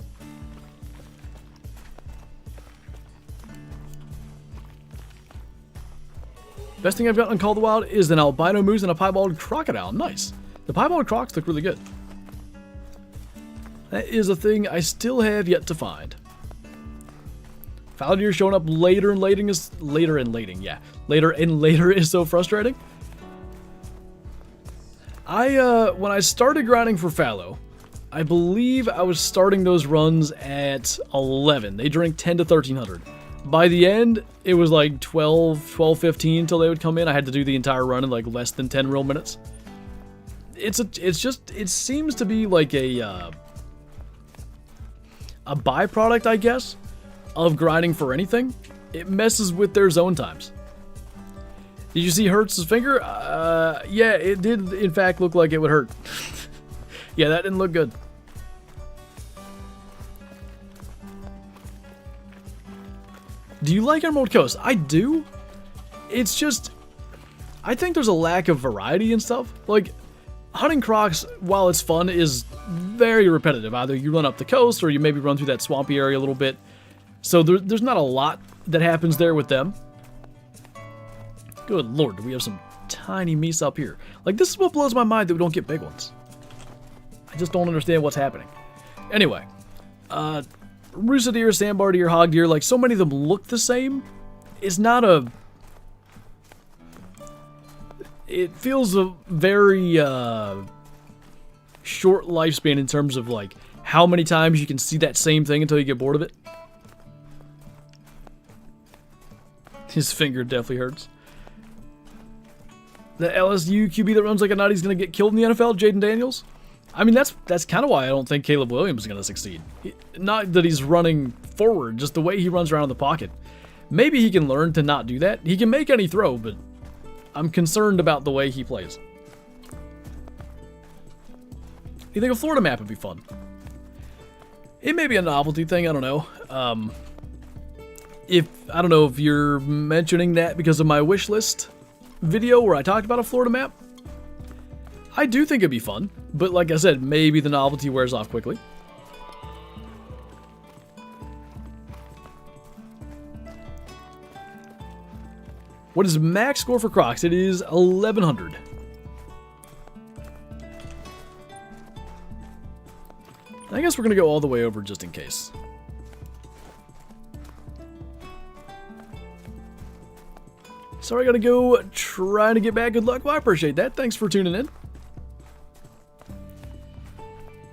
Best thing I've gotten on Call of the Wild is an albino moose and a piebald crocodile. Nice. The piebald crocs look really good. That is a thing I still have yet to find. Fallow deer showing up later and later is so frustrating. When I started grinding for fallow, I believe I was starting those runs at 11. They drink 10 to 1300. By the end, it was like 12, 15 until they would come in. I had to do the entire run in like less than 10 real minutes. It seems to be like a byproduct, I guess, of grinding for anything. It messes with their zone times. Did you see Hertz's finger? Yeah, it did in fact look like it would hurt. Yeah, that didn't look good. Do you like Emerald Coast? I do. It's just, I think there's a lack of variety and stuff. Like, hunting crocs, while it's fun, is very repetitive. Either you run up the coast or you maybe run through that swampy area a little bit. So there's not a lot that happens there with them. Good lord, do we have some tiny meese up here. Like, this is what blows my mind that we don't get big ones. I just don't understand what's happening. Anyway, rooster deer, sandbar deer, hog deer, like so many of them look the same. It's not a... It feels a very short lifespan in terms of like how many times you can see that same thing until you get bored of it. His finger definitely hurts. The LSU QB that runs like a nut, he's going to get killed in the NFL, Jaden Daniels. I mean, that's kind of why I don't think Caleb Williams is going to succeed. Not that he's running forward, just the way he runs around in the pocket. Maybe he can learn to not do that. He can make any throw, but I'm concerned about the way he plays. You think a Florida map would be fun? It may be a novelty thing, I don't know. I don't know if you're mentioning that because of my wish list video where I talked about a Florida map. I do think it'd be fun, but like I said, maybe the novelty wears off quickly. What is max score for Crocs? It is 1100. I guess we're going to go all the way over just in case. Sorry, I got to go trying to get back. Good luck. Well, I appreciate that. Thanks for tuning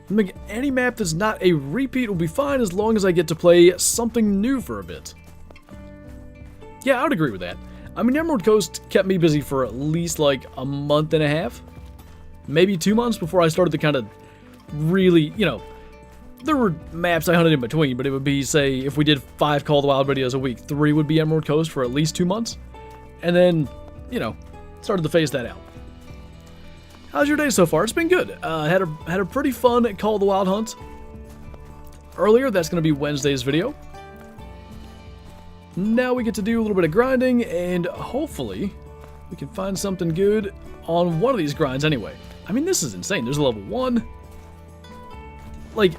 in. Any map that's not a repeat will be fine as long as I get to play something new for a bit. Yeah, I would agree with that. I mean, Emerald Coast kept me busy for at least like a month and a half. Maybe 2 months before I started to kind of really, you know, there were maps I hunted in between, but it would be, say, if we did 5 Call of the Wild videos a week, 3 would be Emerald Coast for at least 2 months. And then, you know, started to phase that out. How's your day so far? It's been good. Had a pretty fun Call of the Wild hunt earlier. That's going to be Wednesday's video. Now we get to do a little bit of grinding, and hopefully we can find something good on one of these grinds anyway. I mean, this is insane. There's a level 1. Like,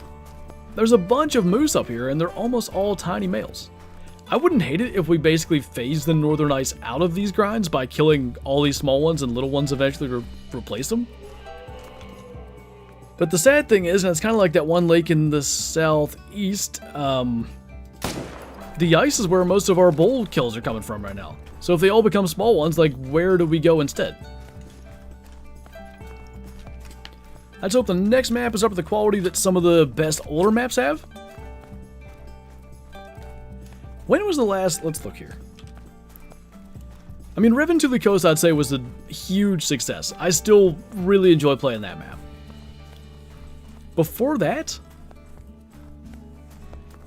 there's a bunch of moose up here, and they're almost all tiny males. I wouldn't hate it if we basically phased the northern ice out of these grinds by killing all these small ones and little ones eventually replace them. But the sad thing is, and it's kind of like that one lake in the southeast, the ice is where most of our bull kills are coming from right now. So if they all become small ones, like, where do we go instead? Let's hope the next map is up to the quality that some of the best older maps have. When was the last... Let's look here. I mean, Riven to the Coast, I'd say, was a huge success. I still really enjoy playing that map. Before that,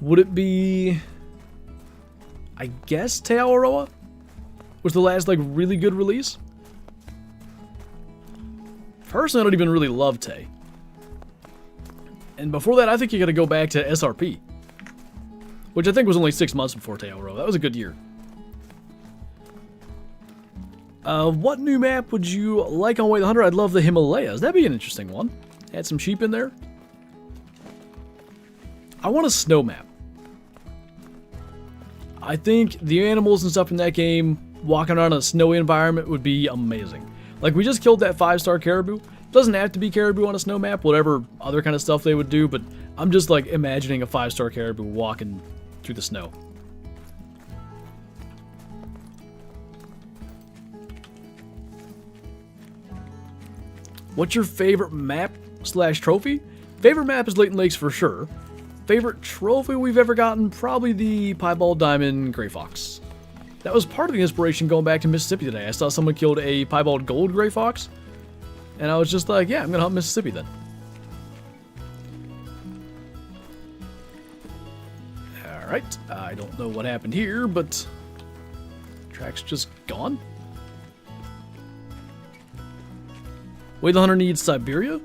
would it be... I guess Te Awaroa was the last, like, really good release. Personally, I don't even really love Te. And before that, I think you gotta go back to SRP. Which I think was only 6 months before Te Awaroa. That was a good year. What new map would you like on Way the Hunter? I'd love the Himalayas. That'd be an interesting one. Add some sheep in there. I want a snow map. I think the animals and stuff in that game, walking around in a snowy environment, would be amazing. Like, we just killed that 5-star caribou. Doesn't have to be caribou on a snow map, whatever other kind of stuff they would do, but I'm just, like, imagining a 5-star caribou walking through the snow. What's your favorite map / trophy? Favorite map is Leighton Lakes for sure. Favorite trophy we've ever gotten? Probably the Piebald Diamond Gray Fox. That was part of the inspiration going back to Mississippi today. I saw someone killed a Piebald Gold Gray Fox, and I was just like, yeah, I'm gonna hunt Mississippi then. Alright, I don't know what happened here, but track's just gone. Way the Hunter needs Siberia?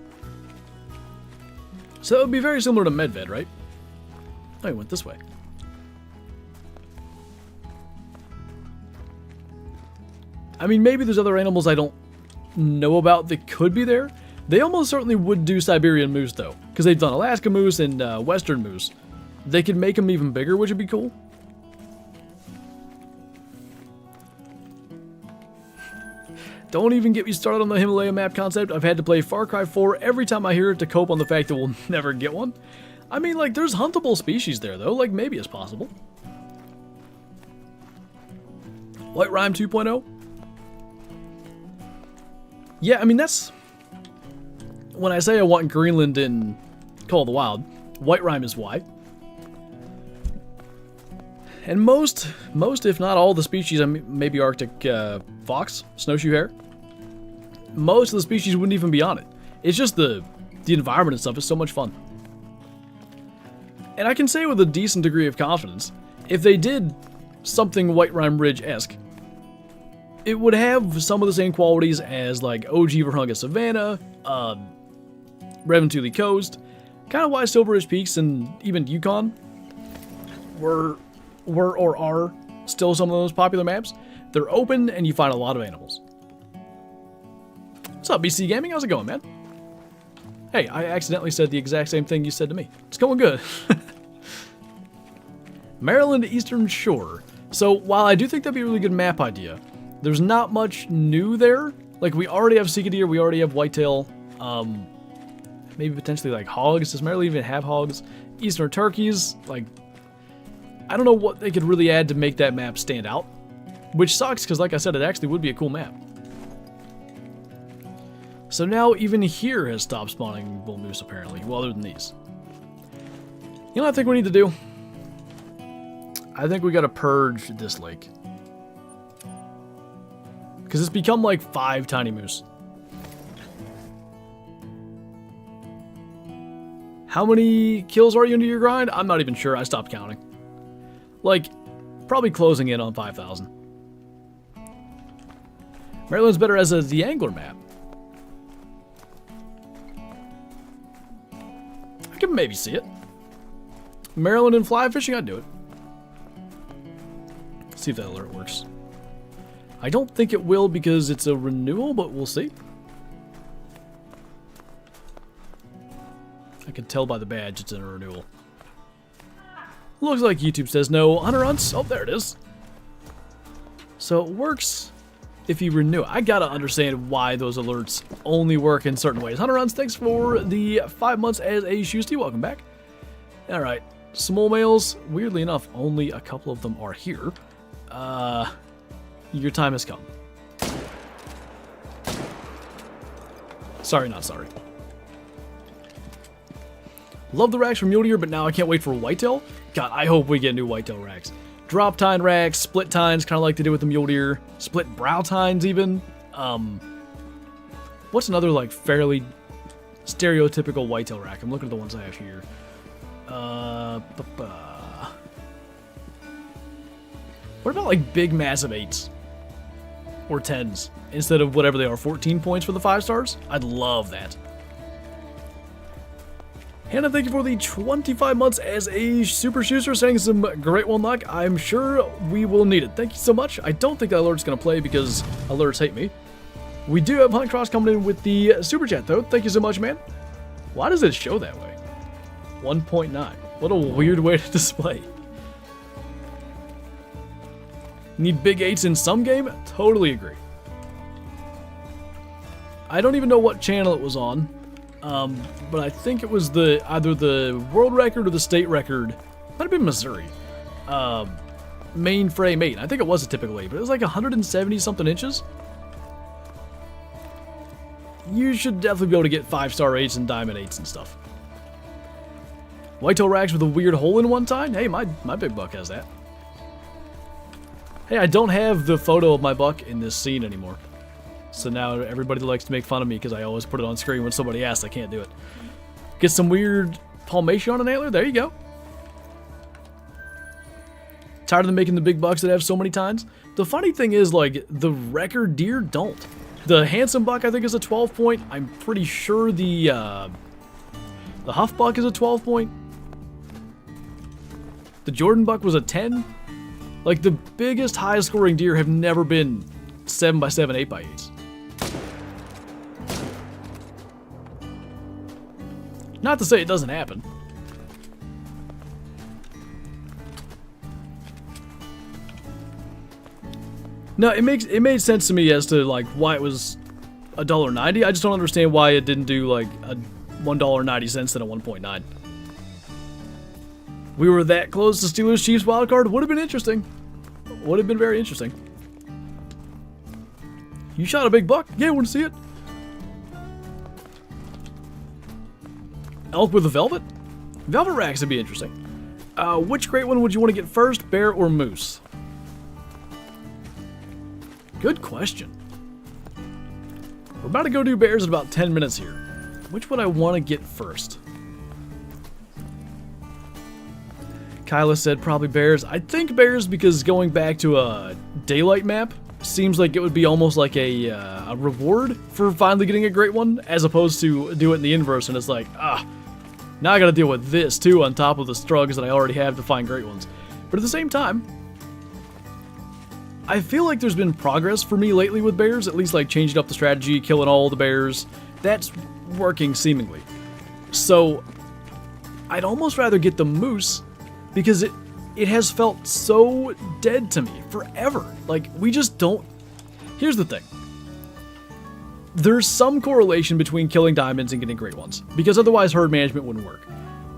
So it would be very similar to Medved, right? Oh, he went this way. I mean, maybe there's other animals I don't know about that could be there. They almost certainly would do Siberian moose, though, because they've done Alaska moose and Western moose. They could make them even bigger, which would be cool. Don't even get me started on the Himalaya map concept. I've had to play Far Cry 4 every time I hear it to cope on the fact that we'll never get one. I mean, like, there's huntable species there, though. Like, maybe it's possible. White Rime 2.0? Yeah, I mean, that's... When I say I want Greenland in Call of the Wild, White Rime is why. And most, if not all, the species, I mean, maybe Arctic fox, snowshoe hare, most of the species wouldn't even be on it. It's just the environment and stuff is so much fun. And I can say with a decent degree of confidence, if they did something White Rime Ridge-esque, it would have some of the same qualities as, like, OG Virunga Savannah, Revan to the Coast, kind of why Silver Ridge Peaks and even Yukon were were or are still some of those popular maps. They're open and you find a lot of animals. What's up, BC Gaming? How's it going, man? Hey, I accidentally said the exact same thing you said to me. It's going good. Maryland Eastern Shore. So while I do think that'd be a really good map idea, there's not much new there. Like, we already have Sika Deer, we already have Whitetail, maybe potentially like hogs. Does Maryland even have hogs? Eastern turkeys, like, I don't know what they could really add to make that map stand out. Which sucks, because like I said, it actually would be a cool map. So now even here has stopped spawning bull moose, apparently. Well, other than these. You know what I think we need to do? I think we gotta purge this lake. Because it's become like 5 tiny moose. How many kills are you into your grind? I'm not even sure. I stopped counting. Like, probably closing in on 5,000. Maryland's better as the angler map. I can maybe see it. Maryland and fly fishing, I'd do it. Let's see if that alert works. I don't think it will because it's a renewal, but we'll see. I can tell by the badge it's in a renewal. Looks like YouTube says no. Hunter hunts. Oh, there it is. So it works if you renew. I gotta understand why those alerts only work in certain ways. Hunter hunts, thanks for the 5 months as a Shoesty. Welcome back. Alright. Small males. Weirdly enough, only a couple of them are here. Your time has come. Sorry, not sorry. Love the racks from mule deer, but now I can't wait for whitetail. God, I hope we get new whitetail racks. Drop tine racks, split tines, kind of like they did with the mule deer. Split brow tines, even. What's another, like, fairly stereotypical whitetail rack? I'm looking at the ones I have here. What about, like, big, massive 8s? Or 10s? Instead of whatever they are, 14 points for the 5 stars? I'd love that. Hannah, thank you for the 25 months as a Super Shoester, saying some great one luck. I'm sure we will need it. Thank you so much. I don't think that alert's going to play because alerts hate me. We do have Hunt Cross coming in with the Super Chat, though. Thank you so much, man. Why does it show that way? 1.9. What a weird way to display. Need big 8s in some game? Totally agree. I don't even know what channel it was on. But I think it was either the world record or the state record. Might have been Missouri. Mainframe 8. I think it was a typical 8, but it was like 170 something inches. You should definitely be able to get 5-star 8s and diamond 8s and stuff. Whitetail racks with a weird hole in one tine? Hey, my big buck has that. Hey, I don't have the photo of my buck in this scene anymore. So now everybody likes to make fun of me because I always put it on screen when somebody asks. I can't do it. Get some weird palmation on an antler? There you go. Tired of them making the big bucks that have so many tines? The funny thing is, like, the record deer don't. The handsome buck, I think, is a 12 point. I'm pretty sure the huff buck is a 12 point. The Jordan buck was a 10. Like, the biggest, highest scoring deer have never been 7x7, 8x8s. Not to say it doesn't happen. No, it made sense to me as to, like, why it was $1.90. I just don't understand why it didn't do, like, a $1.90 instead of 1.9. We were that close to Steelers Chiefs wildcard. Would have been interesting. Would have been very interesting. You shot a big buck? Yeah, I want to see it. Elk with a velvet? Velvet racks would be interesting. Which great one would you want to get first, bear or moose? Good question. We're about to go do bears in about 10 minutes here. Which would I want to get first? Kyla said probably bears. I think bears because going back to a daylight map seems like it would be almost like a reward for finally getting a great one, as opposed to do it in the inverse and it's like, now I gotta deal with this too on top of the struggles that I already have to find great ones. But at the same time, I feel like there's been progress for me lately with bears, at least like changing up the strategy, killing all the bears. That's working seemingly. So I'd almost rather get the moose because it has felt so dead to me forever. Like, we just don't... Here's the thing. There's some correlation between killing diamonds and getting great ones, because otherwise herd management wouldn't work.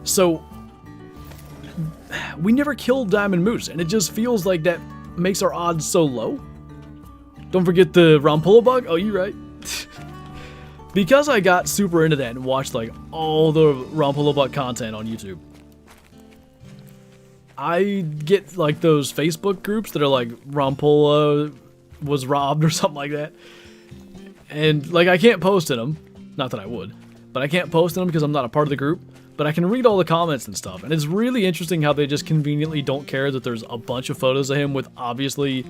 So we never killed diamond moose, and it just feels like that makes our odds so low. Don't forget the Rampolla bug. Oh, you're right. Because I got super into that and watched like all the Rampolla bug content on YouTube, I get like those Facebook groups that are like Rampolla was robbed or something like that. And like I can't post in them. Not that I would. But I can't post in them because I'm not a part of the group. But I can read all the comments and stuff. And it's really interesting how they just conveniently don't care that there's a bunch of photos of him with obviously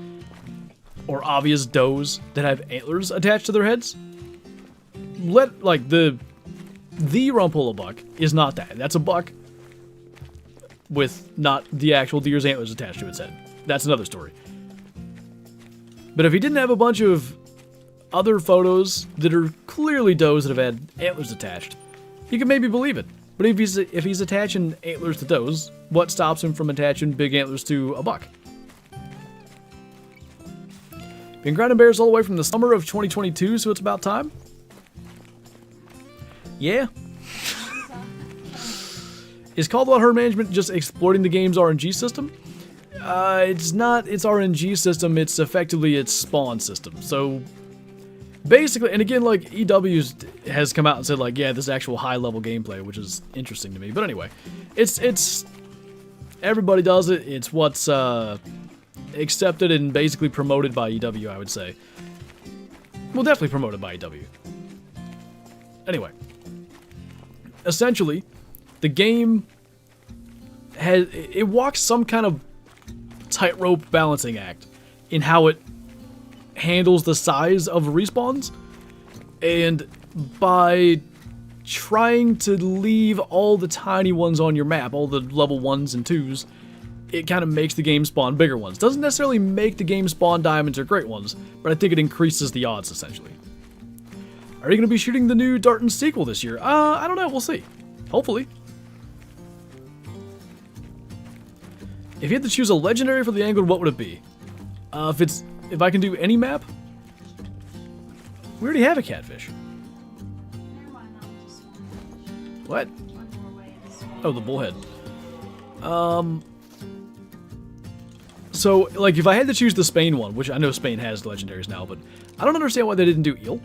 or obvious does that have antlers attached to their heads. Like the Rampolla buck is not that. That's a buck with not the actual deer's antlers attached to its head. That's another story. But if he didn't have a bunch of other photos that are clearly does that have had antlers attached, you can maybe believe it. But if he's attaching antlers to does, what stops him from attaching big antlers to a buck? Been grinding bears all the way from the summer of 2022, so it's about time. Yeah. Is Called Out Herd Management just exploiting the game's RNG system? It's not its RNG system, it's effectively its spawn system. So basically, and again, like EW has come out and said like, yeah, this is actual high level gameplay, which is interesting to me. But anyway, it's everybody does it. It's what's accepted and basically promoted by EW, I would say. Well, definitely promoted by EW. Anyway, essentially, the game walks some kind of tightrope balancing act in how it handles the size of respawns, and by trying to leave all the tiny ones on your map, all the level 1s and 2s, it kind of makes the game spawn bigger ones. Doesn't necessarily make the game spawn diamonds or great ones, but I think it increases the odds, essentially. Are you going to be shooting the new Darton sequel this year? I don't know, we'll see. Hopefully. If you had to choose a legendary for the angled, what would it be? If I can do any map? We already have a catfish. What? Oh, the bullhead. So, like, if I had to choose the Spain one, which I know Spain has legendaries now, but I don't understand why they didn't do eel.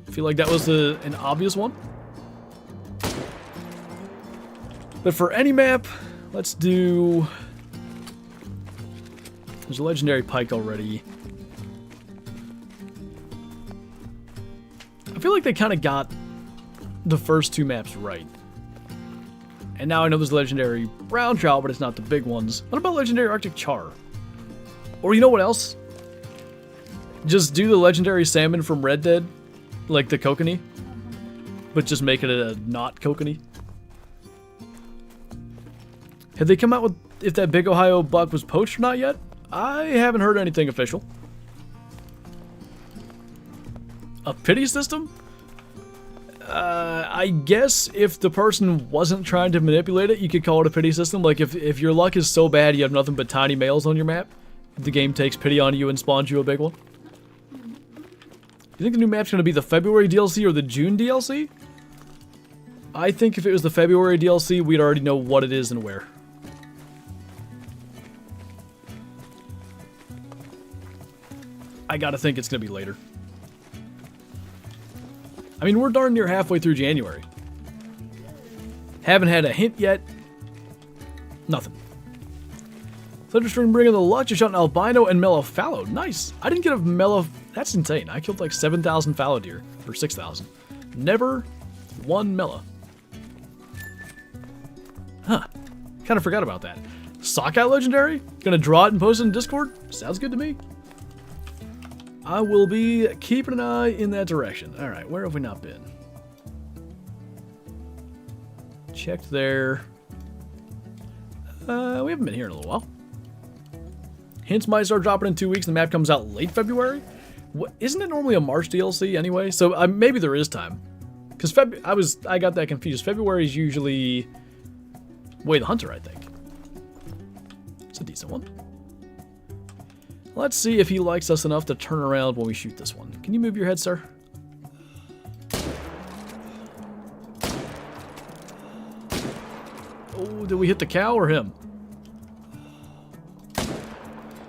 I feel like that was an obvious one. But for any map, let's do... There's a legendary pike already. I feel like they kind of got the first two maps right. And now I know there's legendary brown trout, but it's not the big ones. What about legendary Arctic char? Or you know what else? Just do the legendary salmon from Red Dead, like the kokanee, but just make it a not kokanee. Have they come out with if that big Ohio buck was poached or not yet? I haven't heard anything official. A pity system? I guess if the person wasn't trying to manipulate it, you could call it a pity system. Like if your luck is so bad you have nothing but tiny males on your map, the game takes pity on you and spawns you a big one. You think the new map's going to be the February DLC or the June DLC? I think if it was the February DLC, we'd already know what it is and where. I gotta think it's gonna be later. I mean, we're darn near halfway through January. Haven't had a hint yet. Nothing. Thunderstream bringing the luck, just shot an albino and mellow fallow. Nice. I didn't get a mellow. That's insane. I killed like 7,000 fallow deer. Or 6,000. Never one mellow. Huh. Kind of forgot about that. Sockeye legendary? Gonna draw it and post it in Discord? Sounds good to me. I will be keeping an eye in that direction. Alright, where have we not been? Checked there. We haven't been here in a little while. Hints might start dropping in 2 weeks, and the map comes out late February. What, isn't it normally a March DLC anyway? So maybe there is time. Because I got that confused. February is usually Way the Hunter, I think. It's a decent one. Let's see if he likes us enough to turn around when we shoot this one. Can you move your head, sir? Oh, did we hit the cow or him?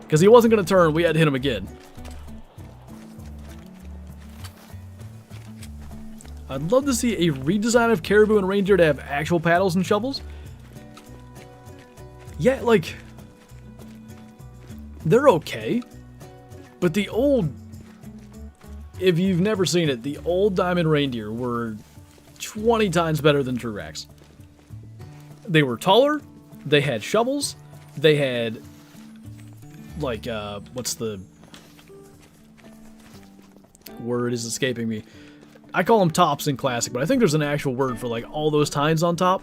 Because he wasn't going to turn, we had to hit him again. I'd love to see a redesign of Caribou and Reindeer to have actual paddles and shovels. Yeah, like, they're okay. But the old, if you've never seen it, the old Diamond Reindeer were 20 times better than Truax. They were taller, they had shovels, they had, like, what's the word is escaping me? I call them tops in Classic, but I think there's an actual word for, like, all those tines on top.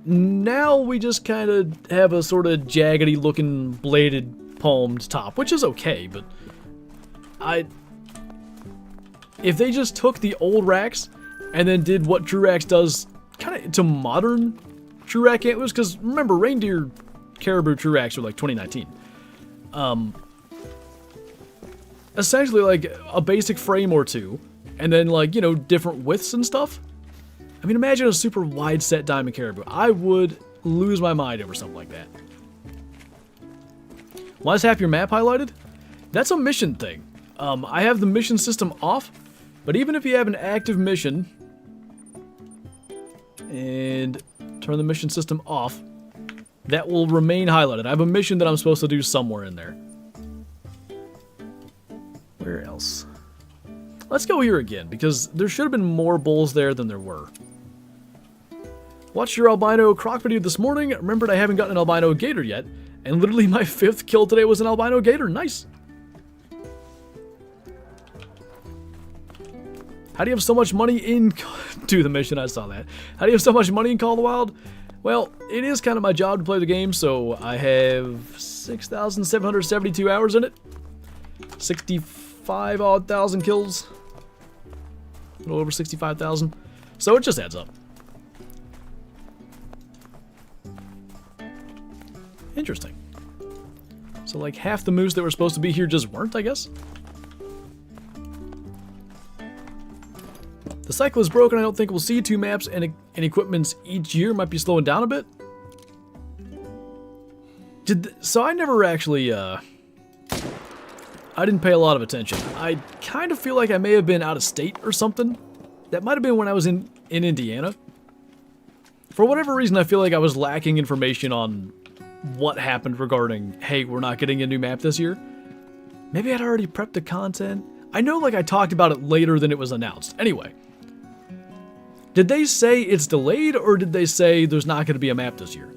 Now we just kind of have a sort of jaggedy looking bladed palmed top, which is okay, but if they just took the old racks and then did what Truax does kind of to modern Truax antlers, because remember, Reindeer, Caribou, Truax are like 2019. Essentially like a basic frame or two, and then like, you know, different widths and stuff. I mean, imagine a super wide set Diamond Caribou. I would lose my mind over something like that. Why is half your map highlighted? That's a mission thing. I have the mission system off, but even if you have an active mission and turn the mission system off, that will remain highlighted. I have a mission that I'm supposed to do somewhere in there. Where else? Let's go here again, because there should have been more bulls there than there were. Watched your albino croc video this morning. Remembered I haven't gotten an albino gator yet. And literally my 5th kill today was an albino gator. Nice. How do you have so much money in... Do the mission, I saw that. How do you have so much money in Call of the Wild? Well, it is kind of my job to play the game, so I have 6,772 hours in it. 65-odd thousand kills. A little over 65,000. So it just adds up. Interesting. So like half the moose that were supposed to be here just weren't, I guess? The cycle is broken. I don't think we'll see 2 maps and equipments each year. Might be slowing down a bit. So I never actually, I didn't pay a lot of attention. I kind of feel like I may have been out of state or something. That might have been when I was in Indiana. For whatever reason, I feel like I was lacking information on what happened regarding, hey, we're not getting a new map this year. Maybe I'd already prepped the content. I know, like, I talked about it later than it was announced. Anyway. Did they say it's delayed, or did they say there's not going to be a map this year?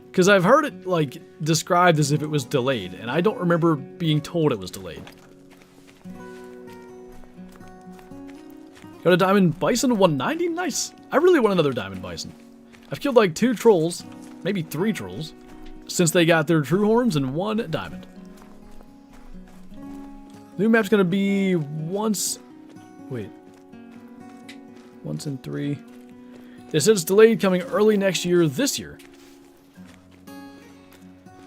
Because I've heard it, like, described as if it was delayed, and I don't remember being told it was delayed. Got a Diamond Bison 190? Nice. I really want another Diamond Bison. I've killed, like, 2 trolls, maybe 3 trolls, since they got their true horns, and 1 diamond. New map's going to be once in 3. They said it's delayed, coming early next year, this year.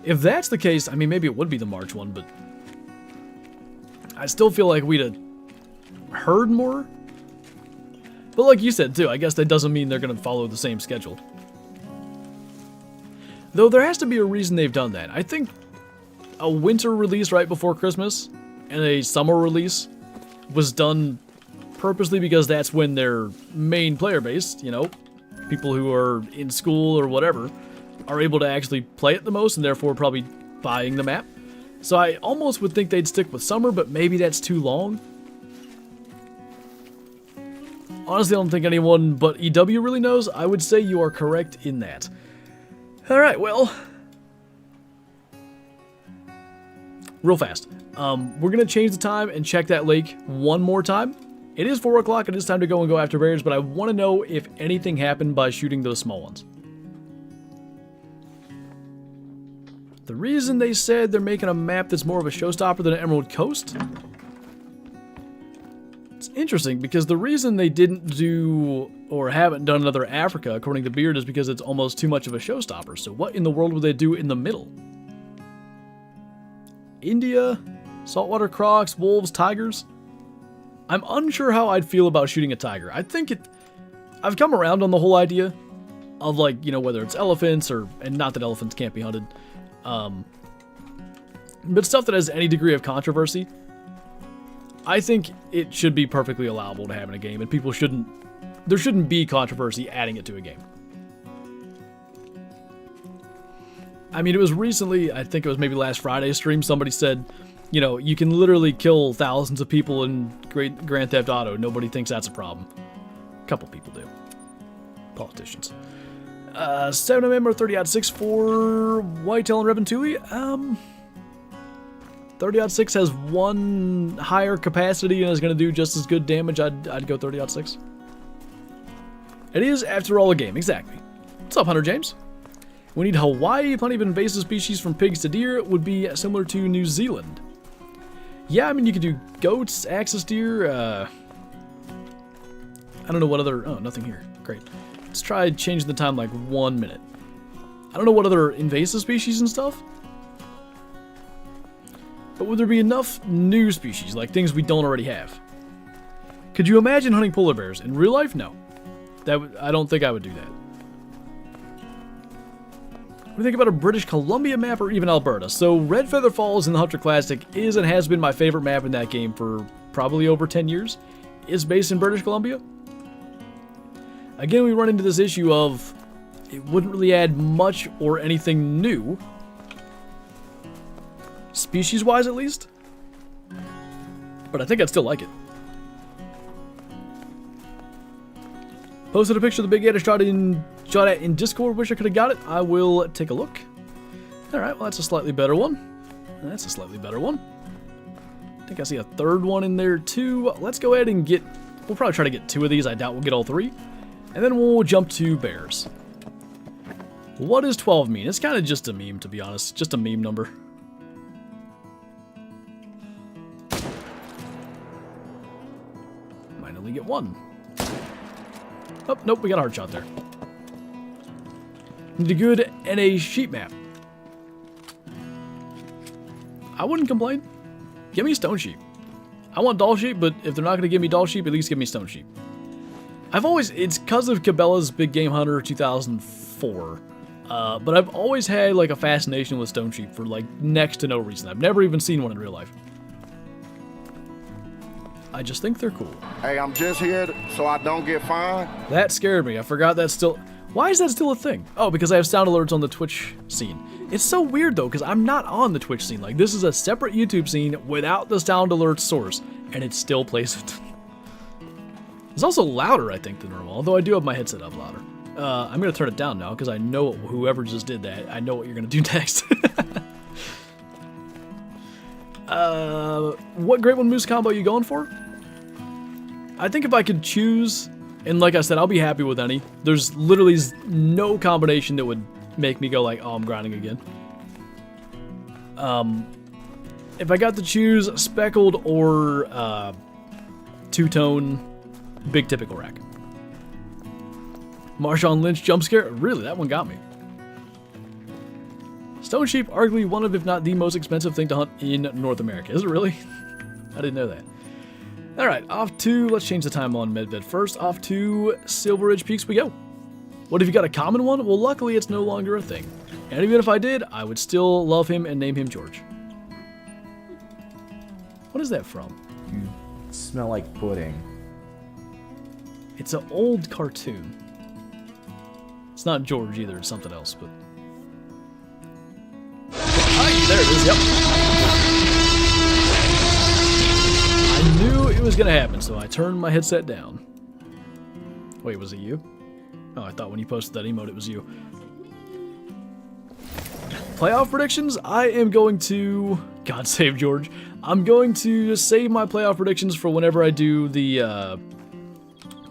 If that's the case, I mean, maybe it would be the March one, but I still feel like we'd have heard more. But like you said, too, I guess that doesn't mean they're going to follow the same schedule. Though there has to be a reason they've done that. I think a winter release right before Christmas and a summer release was done purposely because that's when their main player base, you know, people who are in school or whatever, are able to actually play it the most and therefore probably buying the map. So I almost would think they'd stick with summer, but maybe that's too long. Honestly, I don't think anyone but EW really knows. I would say you are correct in that. Alright, well, real fast. We're going to change the time and check that lake one more time. It is 4 o'clock and it's time to go and go after bears, but I want to know if anything happened by shooting those small ones. The reason they said they're making a map that's more of a showstopper than Emerald Coast? It's interesting, because the reason they didn't do, or haven't done another Africa, according to Beard, is because it's almost too much of a showstopper. So what in the world would they do in the middle? India? Saltwater crocs, wolves, tigers? I'm unsure how I'd feel about shooting a tiger. I think I've come around on the whole idea of, like, you know, whether it's elephants or, and not that elephants can't be hunted, but stuff that has any degree of controversy. I think it should be perfectly allowable to have in a game, and people there shouldn't be controversy adding it to a game. I mean, it was recently, I think it was maybe last Friday's stream, somebody said, you know, you can literally kill thousands of people in Grand Theft Auto. Nobody thinks that's a problem. A couple people do. Politicians. 7mm or 30-06 for Whitetail and Rebentuli. 30-06 has one higher capacity and is going to do just as good damage. I'd go 30-06. It is, after all, a game. Exactly. What's up, Hunter James? We need Hawaii. Plenty of invasive species from pigs to deer. It would be similar to New Zealand. Yeah, I mean, you could do goats, axis deer. I don't know what other... Oh, nothing here. Great. Let's try changing the time like 1 minute. I don't know what other invasive species and stuff. But would there be enough new species, like things we don't already have? Could you imagine hunting polar bears? In real life? No. I don't think I would do that. What do you think about a British Columbia map or even Alberta? So Red Feather Falls in the Hunter Classic is and has been my favorite map in that game for probably over 10 years. It's based in British Columbia. Again, we run into this issue of it wouldn't really add much or anything new. Species-wise, at least. But I think I'd still like it. Posted a picture of the big gator shot at in Discord. Wish I could have got it. I will take a look. Alright, well, that's a slightly better one. That's a slightly better one. I think I see a third one in there, too. Let's go ahead and get... We'll probably try to get 2 of these. I doubt we'll get all 3. And then we'll jump to bears. What does 12 mean? It's kind of just a meme, to be honest. Just a meme number. Might only get 1. Oh, nope, we got a hard shot there. Need a good NA sheep map. I wouldn't complain. Give me stone sheep. I want doll sheep, but if they're not going to give me doll sheep, at least give me stone sheep. It's because of Cabela's Big Game Hunter 2004, but I've always had, like, a fascination with stone sheep for, like, next to no reason. I've never even seen one in real life. I just think they're cool. Hey, I'm just here so I don't get fined. That scared me. I forgot that's still... Why is that still a thing? Oh, because I have sound alerts on the Twitch scene. It's so weird, though, because I'm not on the Twitch scene. Like, this is a separate YouTube scene without the sound alert source, and it still plays it. It's also louder, I think, than normal, although I do have my headset up louder. I'm going to turn it down now, because I know whoever just did that, I know what you're going to do next. What Great One Moose combo are you going for? I think if I could choose, and like I said, I'll be happy with any. There's literally no combination that would make me go like, oh, I'm grinding again. If I got to choose speckled or two-tone big typical rack. Marshawn Lynch jump scare? Really, that one got me. Stone sheep, arguably one of, if not the most expensive thing to hunt in North America. Is it really? I didn't know that. Alright, off to, let's change the time on Medved first. Off to Silver Ridge Peaks we go. What if you got a common one? Well, luckily it's no longer a thing. And even if I did, I would still love him and name him George. What is that from? You smell like pudding. It's an old cartoon. It's not George either, it's something else, but... Hi, there it is, yep. I knew it was gonna happen, so I turned my headset down. Wait, was it you? Oh, I thought when you posted that emote it was you. Playoff predictions? I am going to... God save George. I'm going to just save my playoff predictions for whenever I do the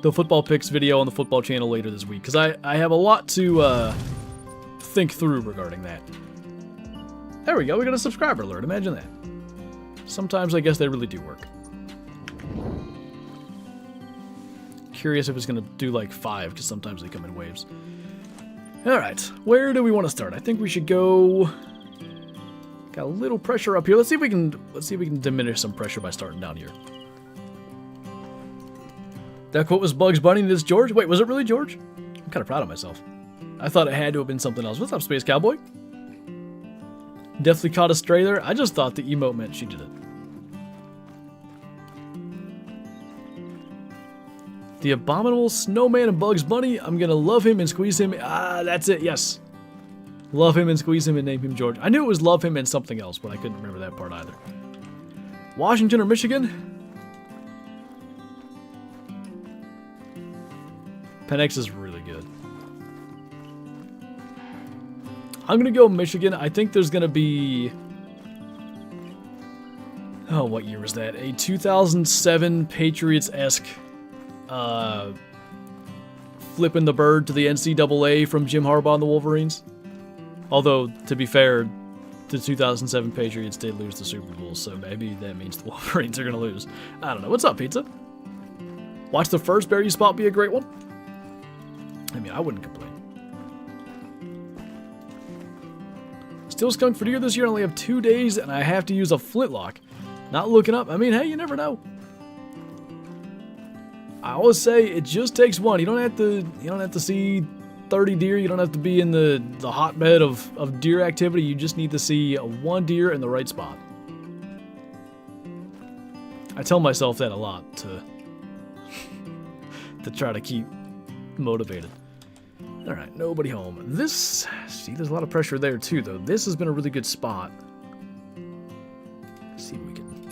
football picks video on the football channel later this week, because I have a lot to think through regarding that. There we go, we got a subscriber alert, imagine that. Sometimes I guess they really do work. Curious if it's going to do like 5, because sometimes they come in waves. Alright, where do we want to start? I think we should go... Got a little pressure up here. Let's see if we can diminish some pressure by starting down here. That quote was Bugs Bunny and it's George? Wait, was it really George? I'm kind of proud of myself. I thought it had to have been something else. What's up, Space Cowboy? Definitely caught a stray there. I just thought the emote meant she did it. The Abominable Snowman and Bugs Bunny. I'm gonna love him and squeeze him. Ah, that's it, yes. Love him and squeeze him and name him George. I knew it was love him and something else, but I couldn't remember that part either. Washington or Michigan? Penix is really good. I'm gonna go Michigan. I think there's gonna be... Oh, what year was that? A 2007 Patriots-esque flipping the bird to the NCAA from Jim Harbaugh and the Wolverines. Although, to be fair, the 2007 Patriots did lose the Super Bowl, so maybe that means the Wolverines are going to lose. I don't know. What's up, Pizza? Watch the first Bear You Spot be a great one? I mean, I wouldn't complain. Still skunked for deer this year. I only have 2 days, and I have to use a flintlock. Not looking up. I mean, hey, you never know. I always say it just takes one. You don't have to see 30 deer. You don't have to be in the hotbed of deer activity. You just need to see one deer in the right spot. I tell myself that a lot to try to keep motivated. All right, nobody home. This, see, there's a lot of pressure there too, though. This has been a really good spot. Let's see if we can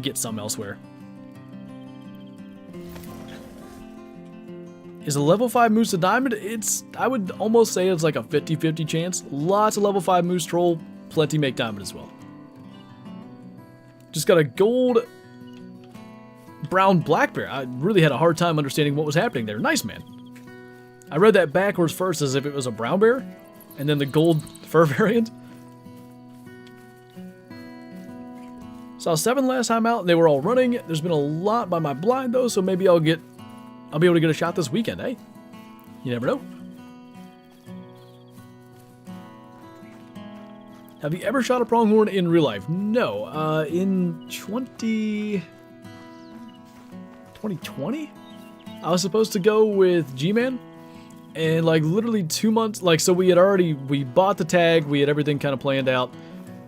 get some elsewhere. Is a level 5 moose a diamond? I would almost say it's like a 50-50 chance. Lots of level 5 moose troll, plenty make diamond as well. Just got a gold brown black bear. I really had a hard time understanding what was happening there. Nice, man. I read that backwards first as if it was a brown bear, and then the gold fur variant. Saw 7 last time out, and they were all running. There's been a lot by my blind, though, so maybe I'll be able to get a shot this weekend, eh? You never know. Have you ever shot a pronghorn in real life? No. In 2020? I was supposed to go with G-Man, and like literally 2 months, like, so we bought the tag, we had everything kind of planned out.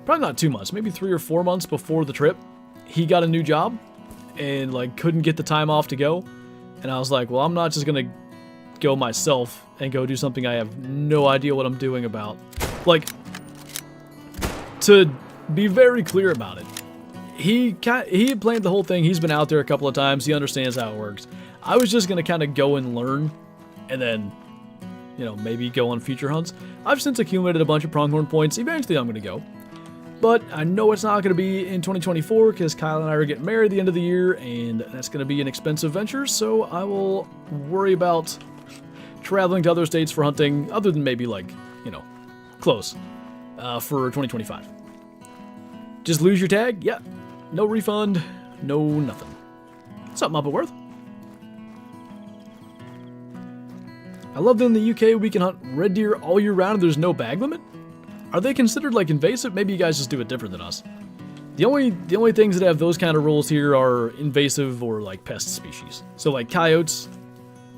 Probably not 2 months, maybe 3 or 4 months before the trip. He got a new job, and like couldn't get the time off to go. And I was like, well, I'm not just going to go myself and go do something I have no idea what I'm doing about. Like, to be very clear about it, he had planned the whole thing. He's been out there a couple of times. He understands how it works. I was just going to kind of go and learn and then, you know, maybe go on future hunts. I've since accumulated a bunch of pronghorn points. Eventually I'm going to go. But I know it's not going to be in 2024 because Kyle and I are getting married at the end of the year, and that's going to be an expensive venture, so I will worry about traveling to other states for hunting, other than maybe, like, you know, close, for 2025. Just lose your tag? Yeah. No refund, no nothing. Something up at Worth. I love that in the UK we can hunt red deer all year round and there's no bag limit. Are they considered like invasive? Maybe you guys just do it different than us. The only things that have those kind of rules here are invasive or like pest species. So like coyotes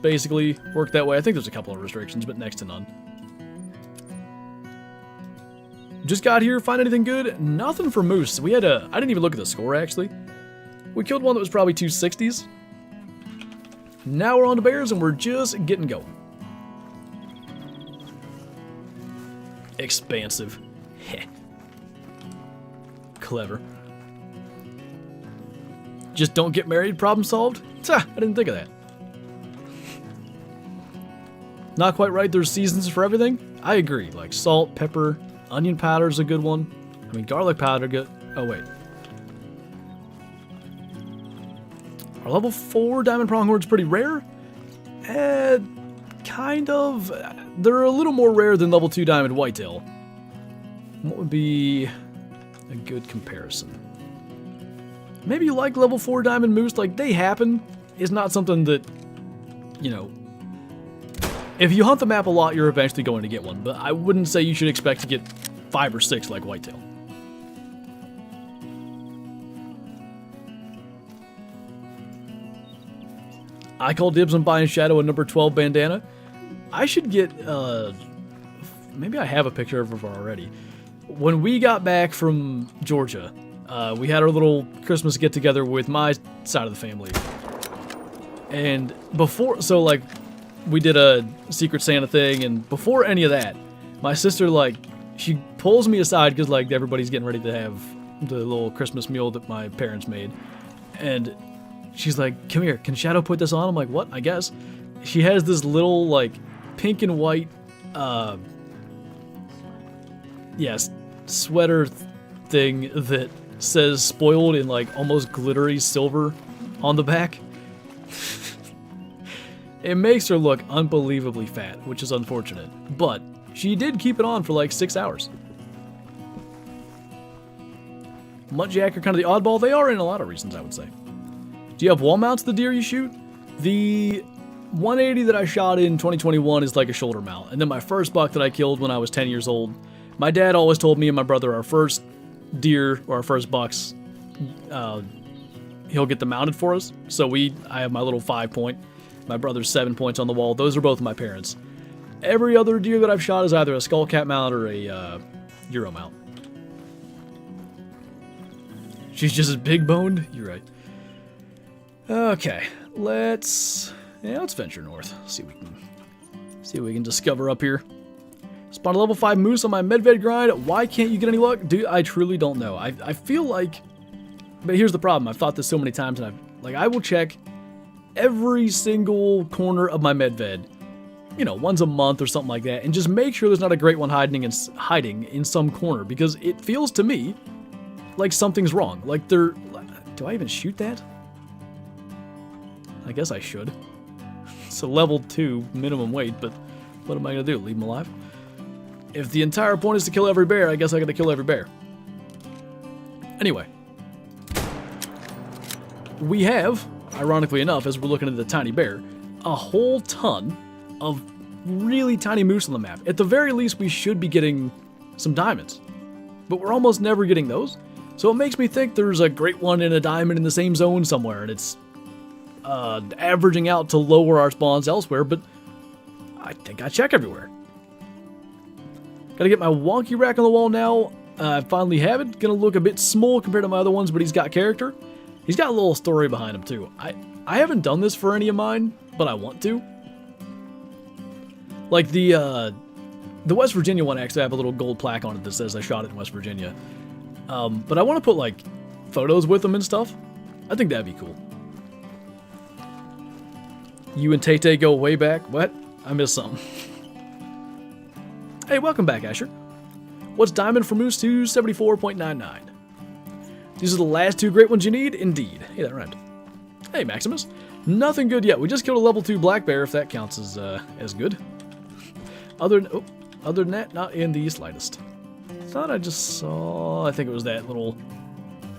basically work that way. I think there's a couple of restrictions, but next to none. Just got here, find anything good? Nothing for moose. I didn't even look at the score actually. We killed one that was probably 260s. Now we're on to bears and we're just getting going. Expansive. Heh. Clever. Just don't get married, problem solved? I didn't think of that. Not quite right, there's seasons for everything? I agree, like salt, pepper, onion powder is a good one. I mean, garlic powder good. Oh, wait. Are level 4 diamond pronghorns pretty rare? Kind of. They're a little more rare than level 2 diamond whitetail. What would be a good comparison? Maybe you like level 4 diamond moose, like they happen. It's not something that, you know, if you hunt the map a lot, you're eventually going to get one, but I wouldn't say you should expect to get 5 or 6 like whitetail. I call dibs on buying Shadow a number 12 bandana. I should get, maybe I have a picture of her already. When we got back from Georgia, we had our little Christmas get-together with my side of the family. And before, so like, we did a Secret Santa thing, and before any of that, my sister, like, she pulls me aside because, like, everybody's getting ready to have the little Christmas meal that my parents made. And she's like, come here, can Shadow put this on? I'm like, what? I guess. She has this little, like, pink and white, sweater thing that says spoiled in, like, almost glittery silver on the back. It makes her look unbelievably fat, which is unfortunate. But she did keep it on for, like, 6 hours. Muntjac are kind of the oddball. They are in a lot of reasons, I would say. Do you have wall mounts the deer you shoot? The 180 that I shot in 2021 is like a shoulder mount. And then my first buck that I killed when I was 10 years old, my dad always told me and my brother our first deer or our first bucks, he'll get them mounted for us. So I have my little 5-point, my brother's 7 points on the wall. Those are both my parents. Every other deer that I've shot is either a skull cap mount or a Euro mount. She's just as big boned? You're right. Okay, let's venture north. See what we can discover up here. Spawn a level 5 moose on my medved grind. Why can't you get any luck? Dude, I truly don't know. I feel like, but here's the problem. I've thought this so many times, and I will check every single corner of my medved, you know, once a month or something like that, and just make sure there's not a great one hiding in some corner, because it feels to me like something's wrong. Like do I even shoot that? I guess I should. It's a level 2 minimum weight, but what am I gonna do? Leave him alive? If the entire point is to kill every bear, I guess I gotta kill every bear. Anyway. We have, ironically enough, as we're looking at the tiny bear, a whole ton of really tiny moose on the map. At the very least, we should be getting some diamonds. But we're almost never getting those. So it makes me think there's a great one and a diamond in the same zone somewhere, and it's averaging out to lower our spawns elsewhere, but I think I check everywhere. Gotta get my wonky rack on the wall now. I finally have it. Gonna look a bit small compared to my other ones, but he's got character. He's got a little story behind him too. I haven't done this for any of mine, but I want to. Like the West Virginia one actually, I have a little gold plaque on it that says I shot it in West Virginia. But I want to put like photos with them and stuff. I think that'd be cool. You and Tay-Tay go way back? What? I missed something. Hey, welcome back, Asher. What's diamond for moose 274.99? These are the last 2 great ones you need? Indeed. Hey, that rhymed. Hey, Maximus. Nothing good yet. We just killed a level 2 black bear, if that counts as good. Other than that, not in the slightest. Thought I just saw, I think it was that little,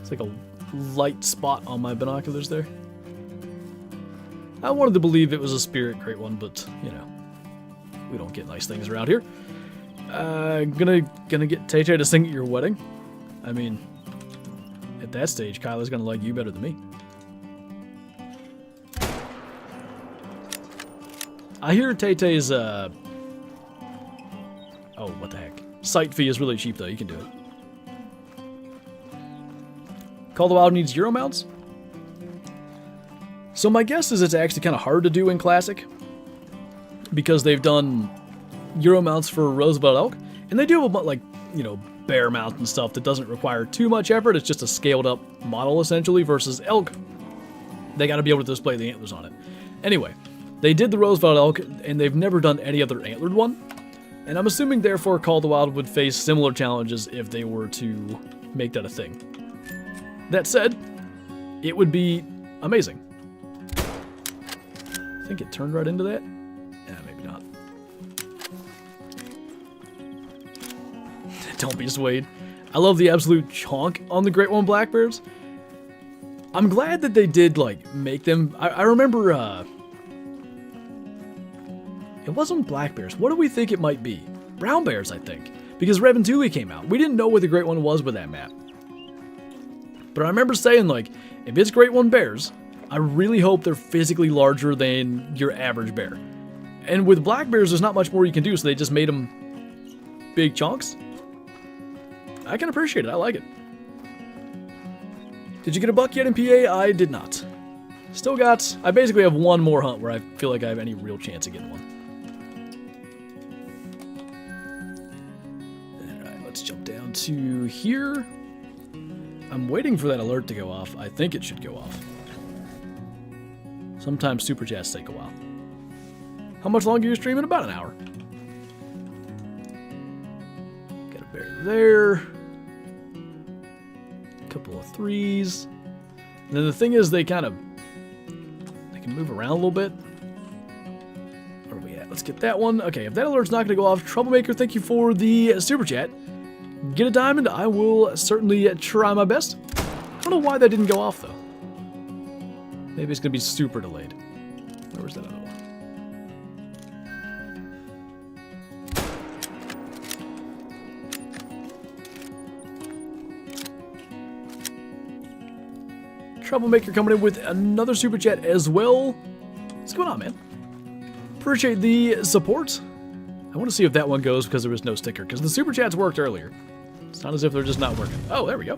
it's like a light spot on my binoculars there. I wanted to believe it was a spirit great one, but, you know, we don't get nice things around here. Gonna get Tay-Tay to sing at your wedding. I mean, at that stage, Kyla's gonna like you better than me. I hear Tay-Tay's, oh, what the heck. Site fee is really cheap, though. You can do it. Call the Wild needs Euro mounts? So my guess is it's actually kind of hard to do in Classic, because they've done Euro mounts for Roosevelt elk, and they do have a, like, you know, bear mount and stuff that doesn't require too much effort. It's just a scaled up model, essentially, versus elk. They got to be able to display the antlers on it. Anyway, they did the Roosevelt elk, and they've never done any other antlered one. And I'm assuming, therefore, Call the Wild would face similar challenges if they were to make that a thing. That said, it would be amazing. I think it turned right into that. Yeah, maybe not. don't be swayed. I love the absolute chonk on the Great One Black Bears. I'm glad that they did, like, make them... I remember, it wasn't black bears. What do we think it might be? Brown bears, I think. Because Red and Thule came out. We didn't know what the Great One was with that map. But I remember saying, like, if it's Great One bears, I really hope they're physically larger than your average bear. And with black bears, there's not much more you can do, so they just made them big chunks. I can appreciate it. I like it. Did you get a buck yet in PA? I did not. Still got... I basically have one more hunt where I feel like I have any real chance of getting one. Alright, let's jump down to here. I'm waiting for that alert to go off. I think it should go off. Sometimes super chats take a while. How much longer are you streaming? About an hour. Got a bear there. Couple of threes. And then the thing is, they can move around a little bit. Where are we at? Let's get that one. Okay, if that alert's not going to go off, Troublemaker, thank you for the super chat. Get a diamond. I will certainly try my best. I don't know why that didn't go off, though. Maybe it's going to be super delayed. Where was that other one? Troublemaker coming in with another super chat as well. What's going on, man? Appreciate the support. I want to see if that one goes because there was no sticker, because the super chats worked earlier. It's not as if they're just not working. Oh, there we go.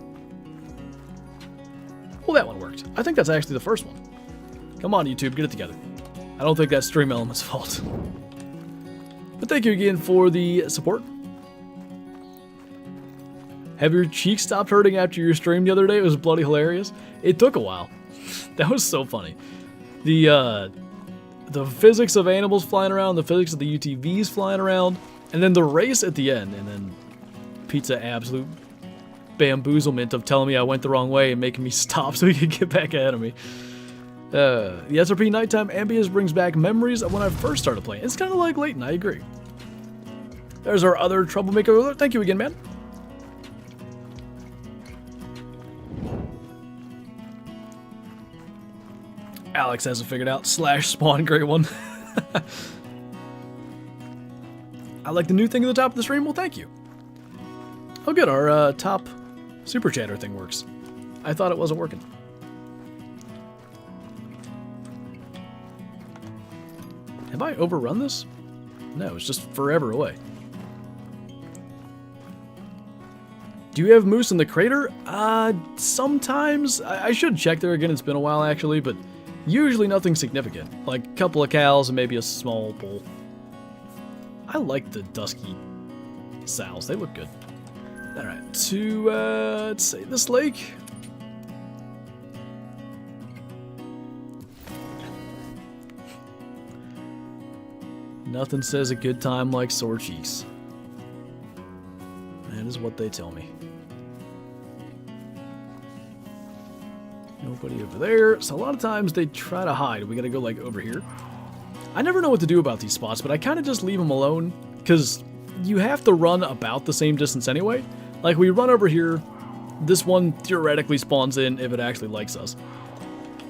Well, that one worked. I think that's actually the first one. Come on, YouTube, get it together. I don't think that's Stream Element's fault. But thank you again for the support. Have your cheeks stopped hurting after your stream the other day? It was bloody hilarious. It took a while. That was so funny. The physics of animals flying around, the physics of the UTVs flying around, and then the race at the end, and then Pizza absolute bamboozlement of telling me I went the wrong way and making me stop so he could get back ahead of me. The SRP Nighttime Ambience brings back memories of when I first started playing. It's kind of like Leighton, I agree. There's our other Troublemaker alert. Thank you again, man. Alex hasn't figured out /spawn Great One. I like the new thing at the top of the stream. Well, thank you. Oh, good. Our top super chatter thing works. I thought it wasn't working. Have I overrun this? No, it's just forever away. Do you have moose in the crater? Sometimes. I should check there again. It's been a while, actually, but usually nothing significant. Like a couple of cows and maybe a small bull. I like the dusky sows. They look good. Alright, to, let's say this lake. Nothing says a good time like sore cheeks. That is what they tell me. Nobody over there. So a lot of times they try to hide. We gotta go like over here. I never know what to do about these spots, but I kind of just leave them alone because you have to run about the same distance anyway. Like we run over here, this one theoretically spawns in if it actually likes us.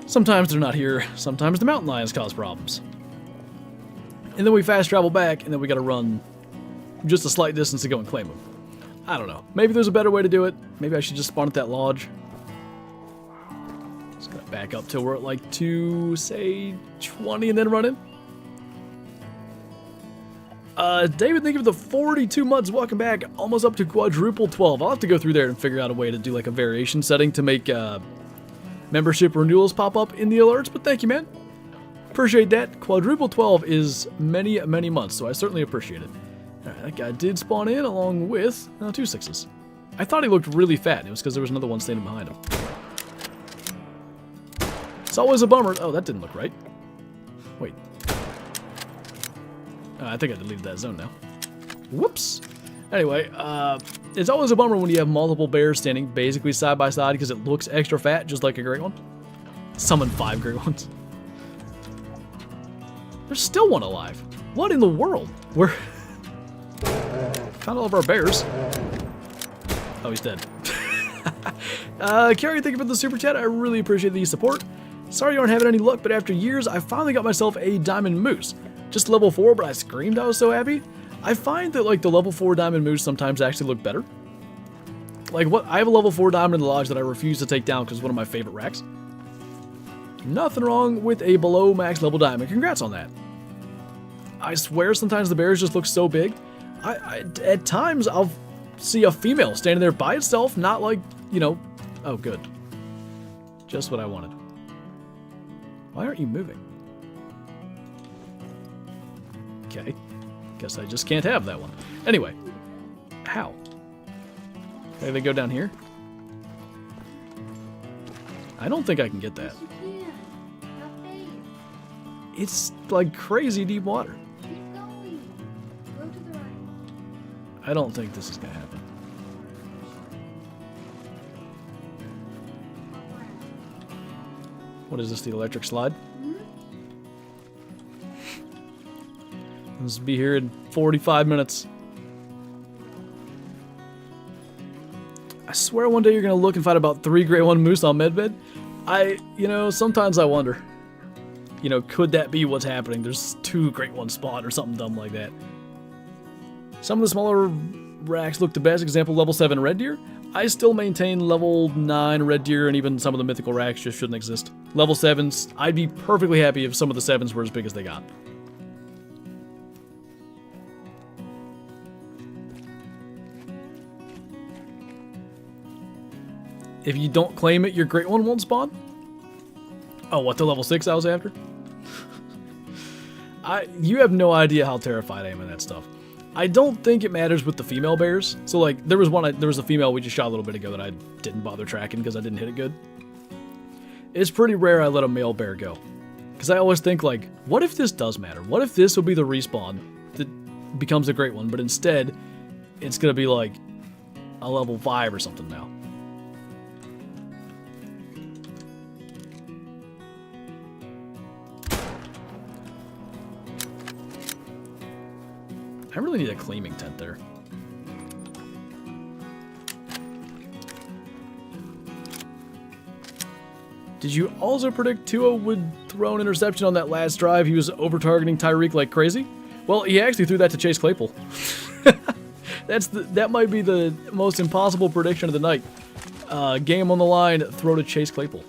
Sometimes they're not here. Sometimes the mountain lions cause problems. And then we fast travel back, and then we gotta run just a slight distance to go and claim them. I don't know. Maybe there's a better way to do it. Maybe I should just spawn at that lodge. Just gotta back up till we're at like 220 and then run in. David, thank you for the 42 months. Welcome back. Almost up to quadruple 12. I'll have to go through there and figure out a way to do like a variation setting to make membership renewals pop up in the alerts. But thank you, man. Appreciate that. Quadruple 12 is many, many months, so I certainly appreciate it. Alright, that guy did spawn in along with 2 6s. I thought he looked really fat. It was because there was another one standing behind him. It's always a bummer. Oh, that didn't look right. Wait. I think I deleted that zone now. Whoops. Anyway, it's always a bummer when you have multiple bears standing basically side by side because it looks extra fat, just like a great one. Summon 5 great ones. There's still one alive. What in the world? We're found all of our bears. Oh, he's dead. Carrie, thank you for the super chat. I really appreciate the support. Sorry you aren't having any luck, but after years, I finally got myself a diamond moose. Just level 4, but I screamed I was so happy. I find that like the level 4 diamond moose sometimes actually look better. Like what? I have a level 4 diamond in the lodge that I refuse to take down because it's one of my favorite racks. Nothing wrong with a below max level diamond. Congrats on that. I swear sometimes the bears just look so big. At times I'll see a female standing there by itself, not like, you know, oh good. Just what I wanted. Why aren't you moving? Okay. Guess I just can't have that one. Anyway. How? Okay, they go down here? I don't think I can get that. Yes, you can. Have faith. It's like crazy deep water. Keep going. Go to the right. I don't think this is gonna happen. What is this, the electric slide? This will be here in 45 minutes. I swear one day you're gonna look and find about 3 Grey 1 moose on medbed. You know, sometimes I wonder. You know, could that be what's happening? There's 2 Great 1 spawn or something dumb like that. Some of the smaller racks look the best. Example, level 7 red deer. I still maintain level 9 red deer, and even some of the mythical racks just shouldn't exist. Level 7s, I'd be perfectly happy if some of the 7s were as big as they got. If you don't claim it, your Great 1 won't spawn? Oh, what, the level 6 I was after? You have no idea how terrified I am of that stuff. I don't think it matters with the female bears. So, like, there was a female we just shot a little bit ago that I didn't bother tracking because I didn't hit it good. It's pretty rare I let a male bear go. Because I always think, like, what if this does matter? What if this will be the respawn that becomes a Great 1, but instead, it's going to be, like, a level 5 or something now. I really need a claiming tent there. Did you also predict Tua would throw an interception on that last drive? He was over-targeting Tyreek like crazy? Well, he actually threw that to Chase Claypool. That might be the most impossible prediction of the night. Game on the line, throw to Chase Claypool.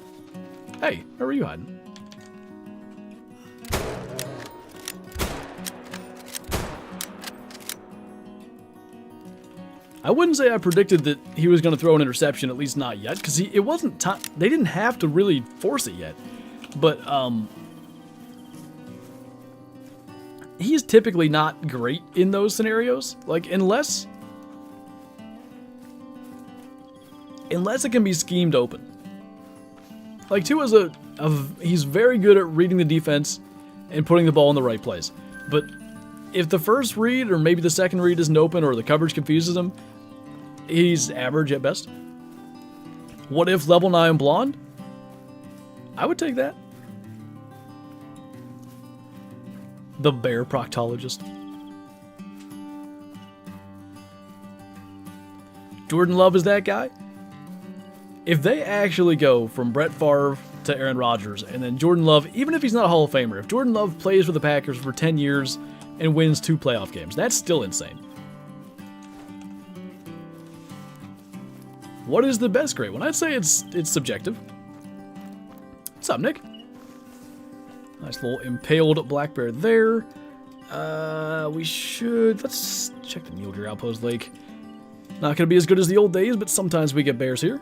Hey, where were you hiding? I wouldn't say I predicted that he was going to throw an interception, at least not yet, because it wasn't time. They didn't have to really force it yet. But he's typically not great in those scenarios. Like, unless it can be schemed open. Like, Tua's he's very good at reading the defense and putting the ball in the right place. But if the first read or maybe the second read isn't open or the coverage confuses him, he's average at best. What if level 9 blonde? I would take that. The bear proctologist. Jordan Love is that guy? If they actually go from Brett Favre to Aaron Rodgers, and then Jordan Love, even if he's not a Hall of Famer, if Jordan Love plays for the Packers for 10 years and wins 2 playoff games, that's still insane. What is the best Great 1? I'd say it's subjective. What's up, Nick? Nice little impaled black bear there. Let's check the Mule Deer Outpost Lake. Not gonna be as good as the old days, but sometimes we get bears here.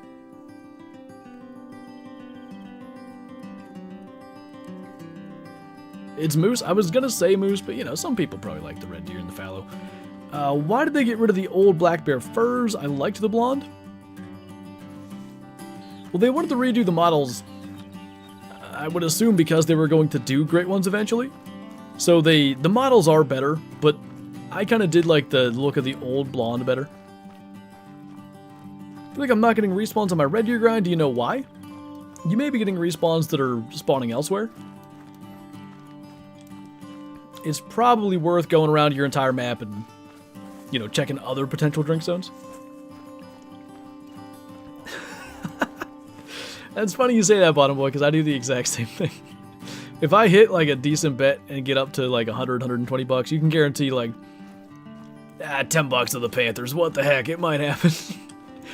It's moose. I was gonna say moose, but you know, some people probably like the red deer and the fallow. Why did they get rid of the old black bear furs? I liked the blonde. Well, they wanted to redo the models, I would assume because they were going to do Great 1s eventually. So the models are better, but I kind of did like the look of the old blonde better. I feel like I'm not getting respawns on my red deer grind. Do you know why? You may be getting respawns that are spawning elsewhere. It's probably worth going around your entire map and, you know, checking other potential drink zones. That's funny you say that, Bottom Boy, because I do the exact same thing. If I hit like a decent bet and get up to like 100, 120 bucks, you can guarantee like 10 bucks to the Panthers. What the heck? It might happen.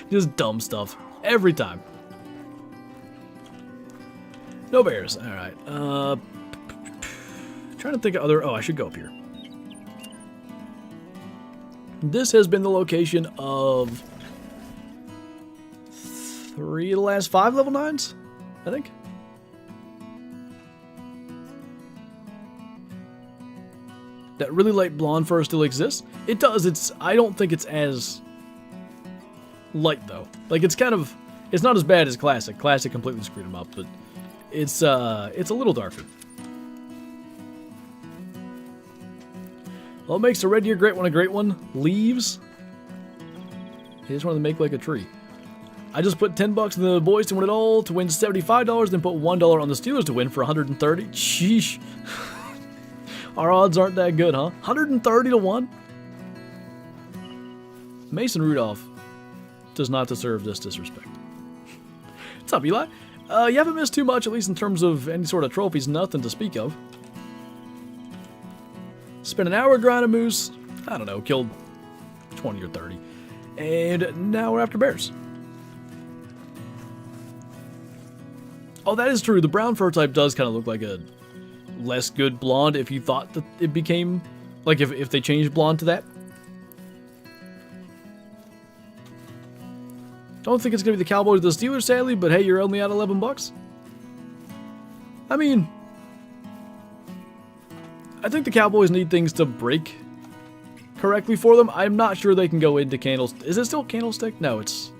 Just dumb stuff every time. No Bears. All right. Trying to think of other. Oh, I should go up here. This has been the location of 3 of the last 5 level 9s, I think. That really light blonde fur still exists. It does. I don't think it's as light though. Like it's not as bad as Classic. Classic completely screwed him up, but it's a little darker. What makes a red deer great one a great one? Leaves. He just wanted to make like a tree. I just put 10 bucks in the boys to win it all to win $75, then put $1 on the Steelers to win for 130. Sheesh. Our odds aren't that good, huh? 130 to 1? Mason Rudolph does not deserve this disrespect. What's up, Eli? You haven't missed too much, at least in terms of any sort of trophies. Nothing to speak of. Spent an hour grinding moose. I don't know, killed 20 or 30. And now we're after bears. Oh, that is true. The brown fur type does kind of look like a less good blonde if you thought that it became, like if they changed blonde to that. Don't think it's going to be the Cowboys or the Steelers, sadly, but hey, you're only at 11 bucks. I mean, I think the Cowboys need things to break correctly for them. I'm not sure they can go into Candlestick. Is it still Candlestick? No, it's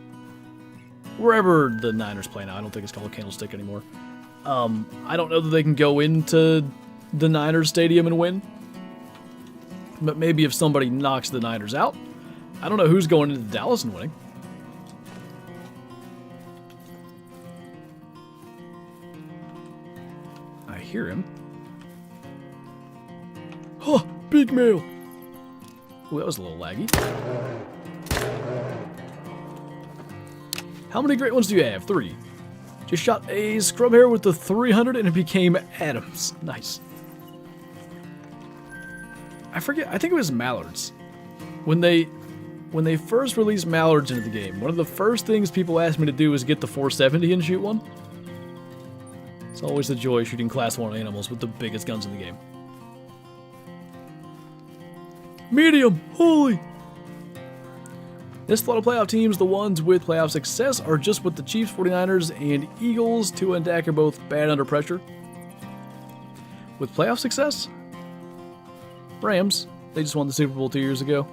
wherever the Niners play now. I don't think it's called Candlestick anymore. I don't know that they can go into the Niners stadium and win. But maybe if somebody knocks the Niners out. I don't know who's going into Dallas and winning. I hear him. Huh, big male. Ooh, that was a little laggy. How many great ones do you have? 3. Just shot a scrub hair with the 300 and it became Adams. Nice. I forget, I think it was Mallards. When they first released Mallards into the game, one of the first things people asked me to do was get the 470 and shoot one. It's always a joy shooting class 1 animals with the biggest guns in the game. Medium! Holy! This lot of playoff teams, the ones with playoff success, are just what the Chiefs, 49ers, and Eagles. Tua and Dak are both bad under pressure. With playoff success? Rams. They just won the Super Bowl 2 years ago.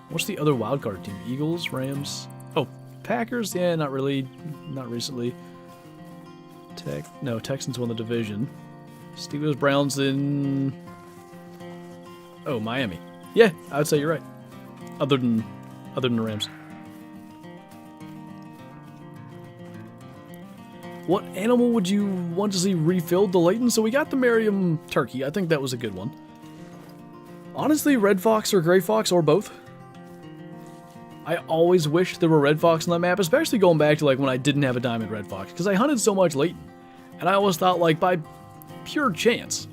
What's the other wildcard team? Eagles, Rams. Oh, Packers? Yeah, not really. Not recently. Texans won the division. Steelers, Browns, and... Oh, Miami. Yeah, I would say you're right. Other than the Rams. What animal would you want to see refilled the Leighton? So we got the Merriam turkey. I think that was a good one. Honestly, red fox or gray fox or both. I always wished there were red fox on that map, especially going back to like when I didn't have a diamond red fox, because I hunted so much Leighton, and I always thought like by pure chance,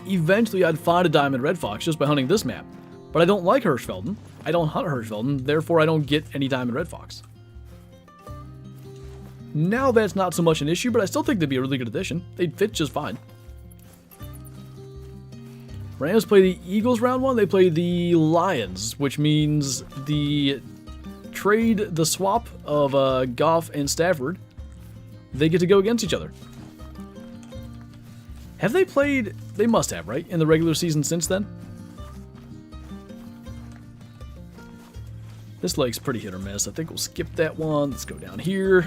eventually I'd find a diamond red fox just by hunting this map. But I don't like Hirschfelden. I don't hunt Hirschfelden, therefore I don't get any diamond red fox. Now that's not so much an issue, but I still think they'd be a really good addition. They'd fit just fine. Rams play the Eagles round 1. They play the Lions, which means the swap of Goff and Stafford, they get to go against each other. Have they played? They must have, right? In the regular season since then? This lake's pretty hit or miss. I think we'll skip that one. Let's go down here.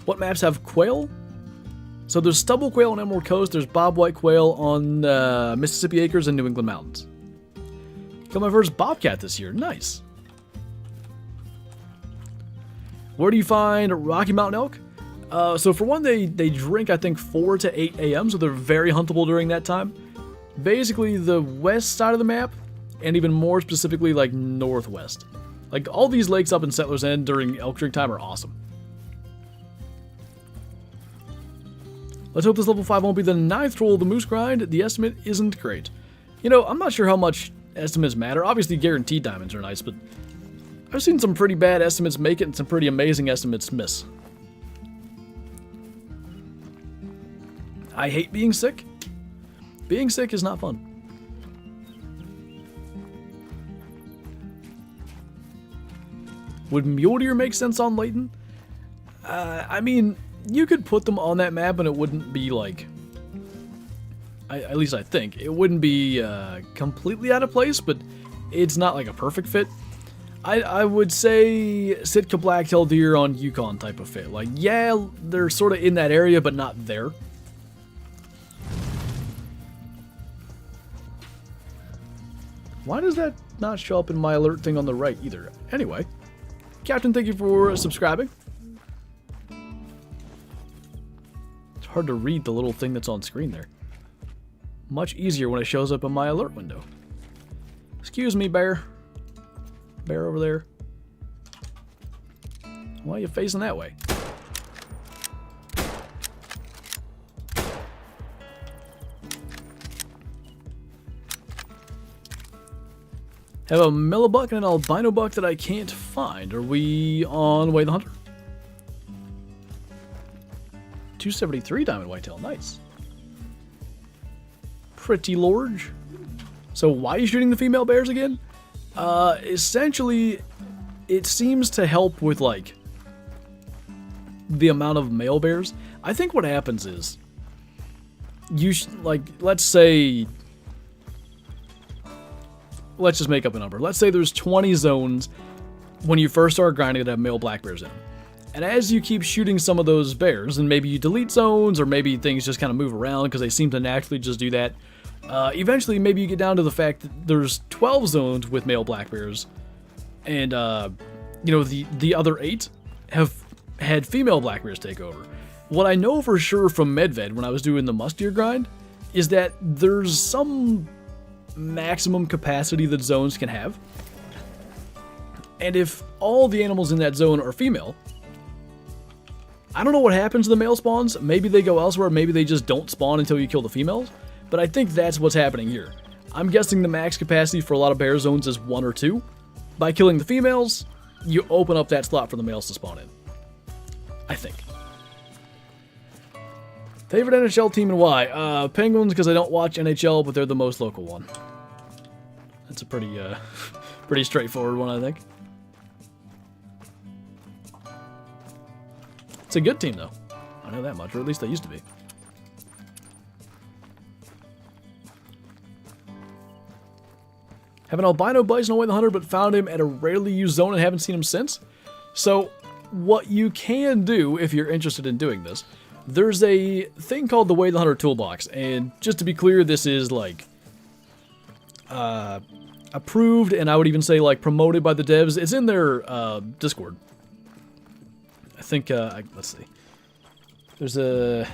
What maps have quail? So there's stubble quail on Emerald Coast. There's bobwhite quail on Mississippi Acres and New England Mountains. Got my first bobcat this year. Nice. Where do you find Rocky Mountain elk? So for one, they drink, I think, 4 to 8 a.m., so they're very huntable during that time. Basically, the west side of the map and even more specifically, like, northwest. Like, all these lakes up in Settlers End during elk drink time are awesome. Let's hope this level 5 won't be the 9th troll of the moose grind. The estimate isn't great. You know, I'm not sure how much estimates matter. Obviously, guaranteed diamonds are nice, but I've seen some pretty bad estimates make it and some pretty amazing estimates miss. I hate being sick. Being sick is not fun. Would mule deer make sense on Layton? I mean, you could put them on that map and it wouldn't be like... at least I think. It wouldn't be completely out of place, but it's not like a perfect fit. I would say Sitka blacktail deer on Yukon type of fit. Like, yeah, they're sort of in that area, but not there. Why does that not show up in my alert thing on the right either? Anyway, Captain, thank you for subscribing. It's hard to read the little thing that's on screen there. Much easier when it shows up in my alert window. Excuse me, bear. Bear over there. Why are you facing that way? Have a Millibuck and an albino buck that I can't find. Are we on Way the Hunter? 273 diamond whitetail, nice. Pretty large. So why are you shooting the female bears again? Essentially, it seems to help with, like, the amount of male bears. I think what happens is, like, let's say... Let's just make up a number. Let's say there's 20 zones when you first start grinding that have male black bears in them. And as you keep shooting some of those bears, and maybe you delete zones, or maybe things just kind of move around because they seem to naturally just do that, eventually maybe you get down to the fact that there's 12 zones with male black bears, and you know, the other 8 have had female black bears take over. What I know for sure from Medved when I was doing the musk deer grind is that there's some maximum capacity that zones can have, and if all the animals in that zone are female, I don't know what happens to the male spawns. Maybe they go elsewhere, maybe they just don't spawn until you kill the females, but I think that's what's happening here. I'm guessing the max capacity for a lot of bear zones is 1 or 2. By killing the females, you open up that slot for the males to spawn in, I think. Favorite NHL team and why? Penguins, because I don't watch NHL, but they're the most local one. That's a pretty, pretty straightforward one, I think. It's a good team, though. I know that much, or at least they used to be. Have an albino bison away the hunter, but found him at a rarely used zone and haven't seen him since. So, what you can do, if you're interested in doing this, there's a thing called the Way the Hunter Toolbox, and just to be clear, this is like approved, and I would even say like promoted by the devs. It's in their Discord. I think, let's see. There's a...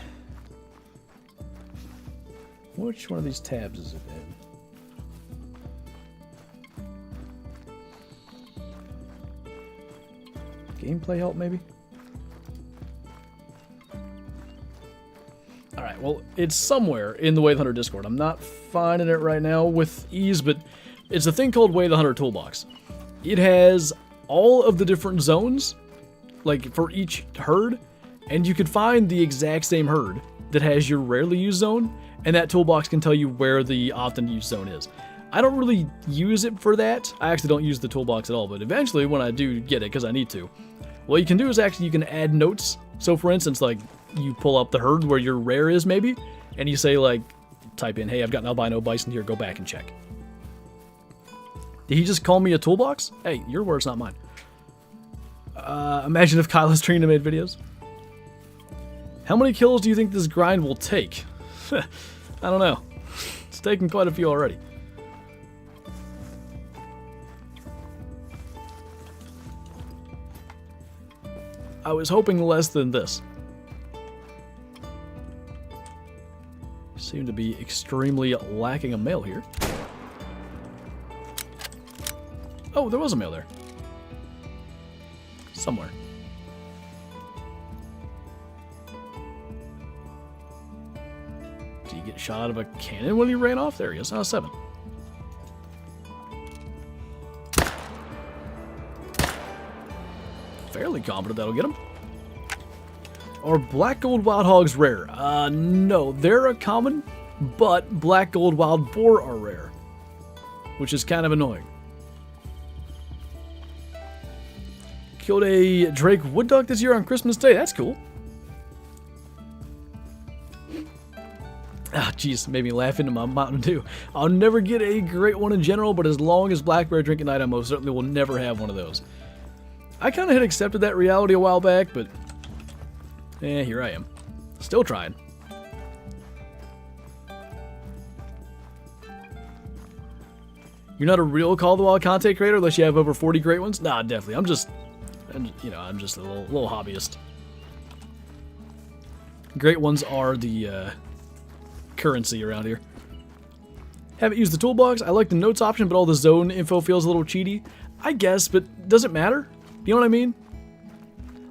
Which one of these tabs is it in? Gameplay help, maybe? Alright, well, it's somewhere in the Way the Hunter Discord. I'm not finding it right now with ease, but it's a thing called Way the Hunter Toolbox. It has all of the different zones, like, for each herd, and you can find the exact same herd that has your rarely used zone, and that toolbox can tell you where the often used zone is. I don't really use it for that. I actually don't use the toolbox at all, but eventually when I do get it, because I need to, what you can do is actually you can add notes. So for instance, like, you pull up the herd where your rare is maybe, and you say like, type in, hey, I've got an albino bison here, go back and check. Did he just call me a toolbox? Hey, your word's not mine. Imagine if Kyla's trained made videos. How many kills do you think this grind will take? I don't know. It's taken quite a few already. I was hoping less than this. Seem to be extremely lacking a male here. Oh, there was a male there. Somewhere. Did he get shot out of a cannon when he ran off? There he is. 7. Fairly confident that'll get him. Are black gold wild hogs rare? No, they're a common, but black gold wild boar are rare, which is kind of annoying. Killed a Drake wood duck this year on Christmas Day. That's cool. Ah, jeez, made me laugh into my Mountain Dew. I'll never get a great one in general, but as long as black bear drink at night, I most certainly will never have one of those. I kind of had accepted that reality a while back, but here I am. Still trying. You're not a real Call of the Wild content creator unless you have over 40 great ones? Nah, definitely. I'm just a little hobbyist. Great ones are the currency around here. Haven't used the toolbox. I like the notes option, but all the zone info feels a little cheaty. I guess, but does it matter? You know what I mean?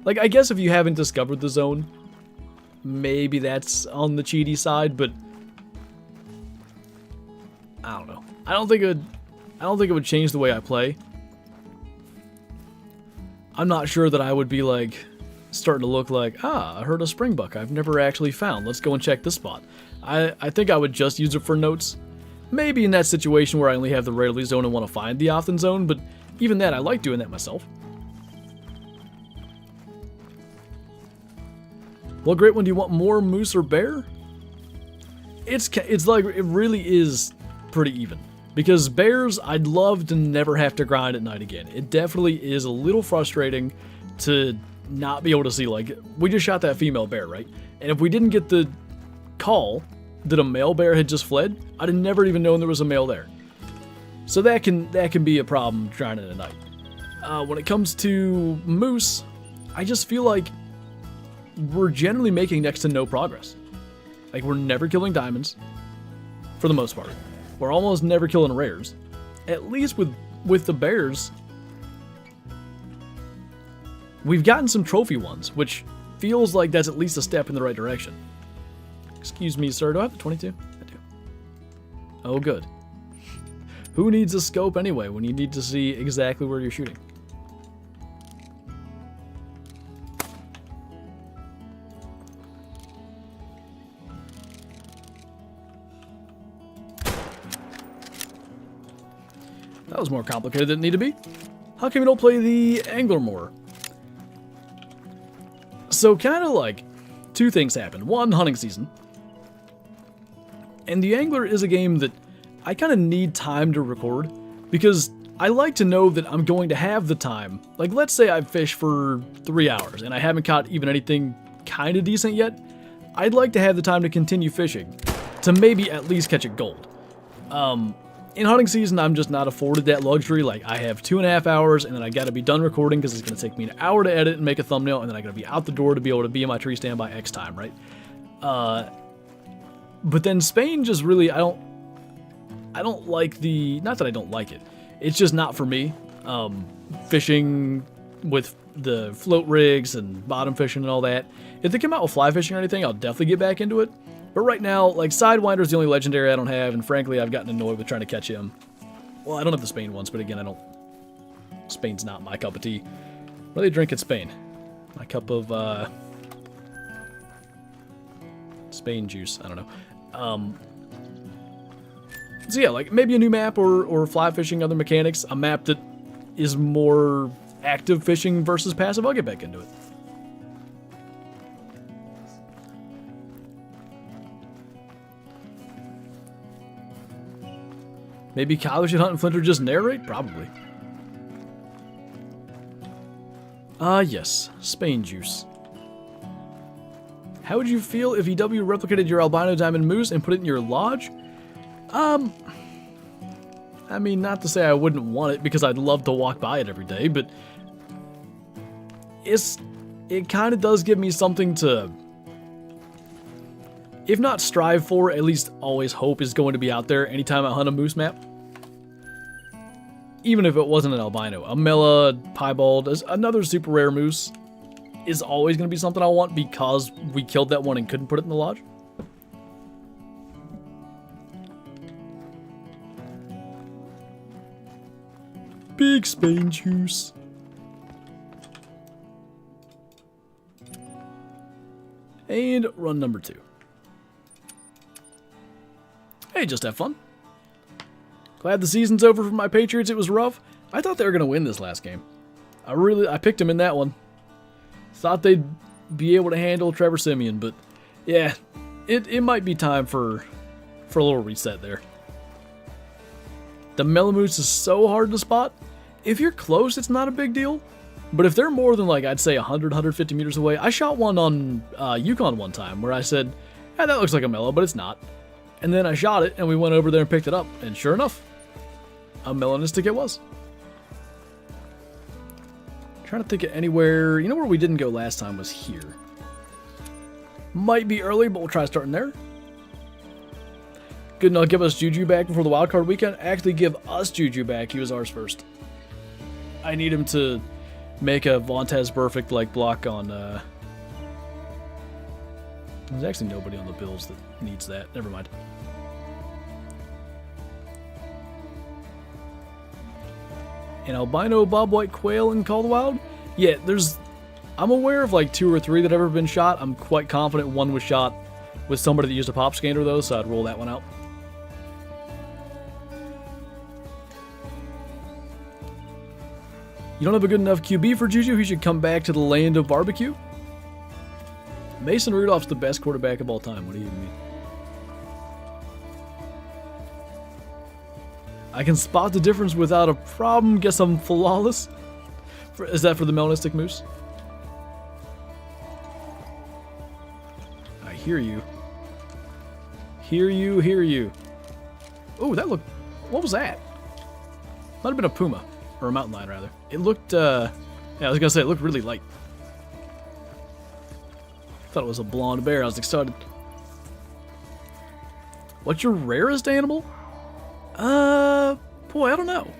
Like, I guess if you haven't discovered the zone, maybe that's on the cheaty side, but I don't know. I don't think it would change the way I play. I'm not sure that I would be like starting to look like, I heard a springbuck I've never actually found. Let's go and check this spot. I think I would just use it for notes. Maybe in that situation where I only have the rarely zone and want to find the often zone, but even that, I like doing that myself. What great one do you want more, moose or bear? It's like, it really is pretty even. Because bears, I'd love to never have to grind at night again. It definitely is a little frustrating to not be able to see, like, we just shot that female bear, right? And if we didn't get the call that a male bear had just fled, I'd have never even known there was a male there. So that can be a problem grinding at night. When it comes to moose, I just feel like we're generally making next to no progress. Like, we're never killing diamonds, for the most part. We're almost never killing rares. At least with the bears, we've gotten some trophy ones, which feels like that's at least a step in the right direction. Excuse me, sir, do I have the 22? I do. Oh, good. Who needs a scope anyway when you need to see exactly where you're shooting? That was more complicated than it needed to be. How come you don't play the Angler more? So kind of like, two things happened. One, hunting season. And the Angler is a game that I kind of need time to record, because I like to know that I'm going to have the time. Like, let's say I've fished for 3 hours and I haven't caught even anything kind of decent yet. I'd like to have the time to continue fishing, to maybe at least catch a gold. In hunting season, I'm just not afforded that luxury. Like, I have 2.5 hours, and then I gotta be done recording because it's gonna take me an hour to edit and make a thumbnail, and then I gotta be out the door to be able to be in my tree stand by X time, right? But then Spain just really, I don't like the, not that I don't like it, it's just not for me. Fishing with the float rigs and bottom fishing and all that. If they come out with fly fishing or anything, I'll definitely get back into it. But right now, like, Sidewinder's the only legendary I don't have, and frankly, I've gotten annoyed with trying to catch him. Well, I don't have the Spain ones, but again, Spain's not my cup of tea. What do they drink at Spain? My cup of, Spain juice, I don't know. So yeah, like, maybe a new map or fly fishing, other mechanics, a map that is more active fishing versus passive, I'll get back into it. Maybe Kyler should hunt and Flinter just narrate? Probably. Yes. Spain juice. How would you feel if EW replicated your albino diamond moose and put it in your lodge? I mean, not to say I wouldn't want it, because I'd love to walk by it every day, but it kind of does give me something to, if not strive for, at least always hope is going to be out there anytime I hunt a moose map. even if it wasn't an albino, a Mela, piebald, another super rare moose is always going to be something I want because we killed that one and couldn't put it in the lodge. Big Spain juice. And run number 2. Hey, just have fun. Glad the season's over for my Patriots. It was rough. I thought they were going to win this last game. I picked them in that one. Thought they'd be able to handle Trevor Siemian, but yeah, it might be time for a little reset there. The Melamoose is so hard to spot. If you're close, it's not a big deal. But if they're more than, like, I'd say 100, 150 meters away, I shot one on Yukon one time where I said, yeah, that looks like a Mela, but it's not. And then I shot it, and we went over there and picked it up. And sure enough, a melanistic it was. Trying to think of anywhere. You know where we didn't go last time was here. Might be early, but we'll try starting there. Good enough, give us Juju back before the wildcard weekend. Actually, give us Juju back. He was ours first. I need him to make a Vontez perfect like block on. There's actually nobody on the Bills that needs that. Never mind. An albino bobwhite quail in Call the Wild? Yeah, I'm aware of like 2 or 3 that have ever been shot. I'm quite confident one was shot with somebody that used a pop scanner though, so I'd roll that one out. You don't have a good enough QB for Juju? He should come back to the land of barbecue? Mason Rudolph's the best quarterback of all time. What do you mean? I can spot the difference without a problem. Guess I'm flawless. Is that for the melanistic moose? I hear you. Hear you, hear you. Oh, that looked... What was that? Might have been a puma. Or a mountain lion, rather. It looked, yeah, I was gonna say, it looked really light. Thought it was a blonde bear. I was excited. What's your rarest animal? Boy, I don't know.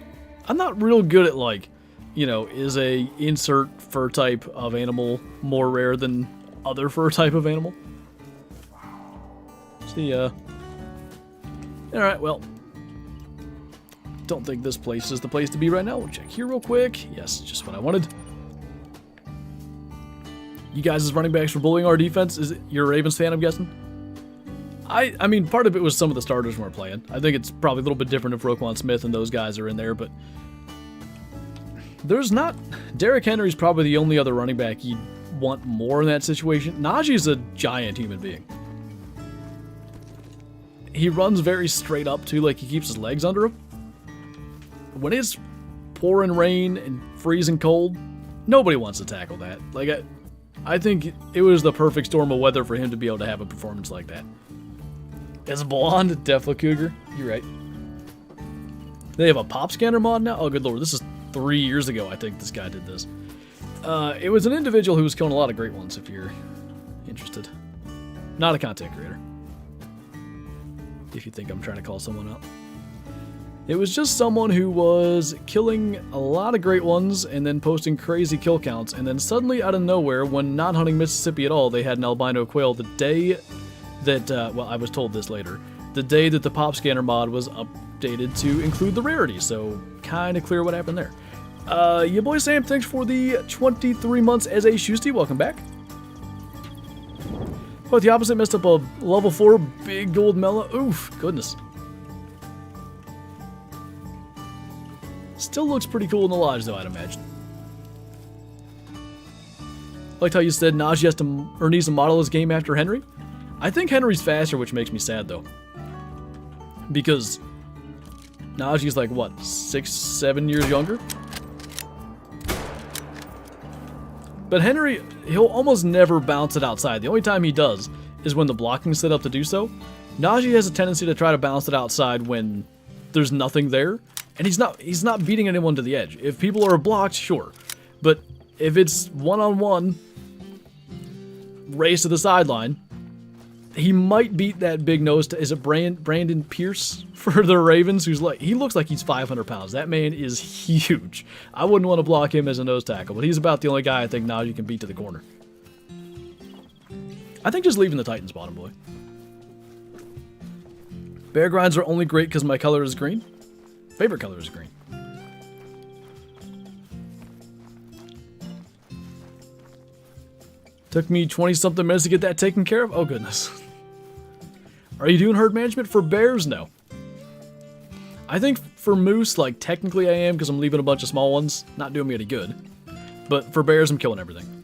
I'm not real good at, like, you know, is a insert fur type of animal more rare than other fur type of animal? See ya. Alright, well. Don't think this place is the place to be right now. We'll check here real quick. Yes, just what I wanted. You guys as running backs for bullying our defense? Is it, you're a Ravens fan, I'm guessing? I mean, part of it was some of the starters weren't playing. I think it's probably a little bit different if Roquan Smith and those guys are in there, but there's not... Derrick Henry's probably the only other running back you'd want more in that situation. Najee's a giant human being. He runs very straight up, too, like he keeps his legs under him. When it's pouring rain and freezing cold, nobody wants to tackle that. Like, I think it was the perfect storm of weather for him to be able to have a performance like that. As a blonde Defla Cougar, you're right. They have a pop scanner mod now? Oh, good lord, this is 3 years ago, I think this guy did this. It was an individual who was killing a lot of great ones, if you're interested. Not a content creator. If you think I'm trying to call someone out. It was just someone who was killing a lot of great ones and then posting crazy kill counts, and then suddenly out of nowhere, when not hunting Mississippi at all, they had an albino quail the day that, well, I was told this later, the day that the pop scanner mod was updated to include the rarity, so kind of clear what happened there. Your boy Sam, thanks for the 23 months as a Shusty, welcome back. But the opposite messed up a level 4 big gold Mela, oof, goodness. Still looks pretty cool in the lodge, though, I'd imagine. Liked how you said Najee has to, or needs to model his game after Henry. I think Henry's faster, which makes me sad, though. Because Najee's like, what, 6, 7 years younger? But Henry, he'll almost never bounce it outside. The only time he does is when the blocking's set up to do so. Najee has a tendency to try to bounce it outside when there's nothing there. And he's not beating anyone to the edge. If people are blocked, sure. But if it's one-on-one, race to the sideline, He might beat that big nose. Is it Brandon Pierce for the Ravens? Who's like, he looks like he's 500 pounds. That man is huge. I wouldn't want to block him as a nose tackle, but he's about the only guy I think now you can beat to the corner. I think just leaving the Titans bottom, boy. Bear grinds are only great because my color is green. Favorite color is green. Took me 20-something minutes to get that taken care of. Oh, goodness. Are you doing herd management for bears? No. I think for moose, like, technically I am because I'm leaving a bunch of small ones. Not doing me any good. But for bears, I'm killing everything.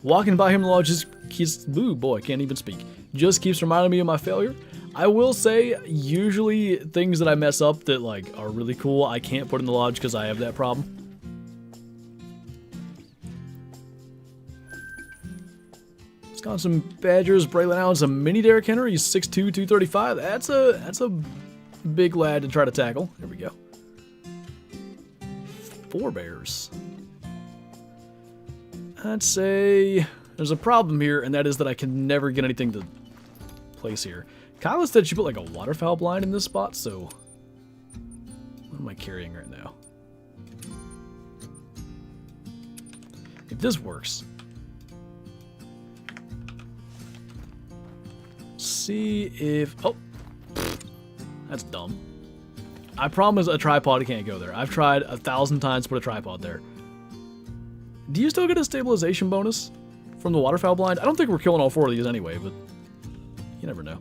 Walking by him in the lodge just keeps... Ooh, boy, I can't even speak. Just keeps reminding me of my failure. I will say, usually things that I mess up that, like, are really cool, I can't put in the lodge because I have that problem. Wisconsin Badgers, Braylon Allen's a mini Derrick Henry. He's 6'2", 235. That's a big lad to try to tackle. There we go. 4 bears. I'd say there's a problem here, and that is that I can never get anything to place here. Kyla said she put like a waterfowl blind in this spot, so what am I carrying right now? If this works. See if... Oh! That's dumb. I promise a tripod can't go there. I've tried 1,000 times to put a tripod there. Do you still get a stabilization bonus from the waterfowl blind? I don't think we're killing all 4 of these anyway, but you never know.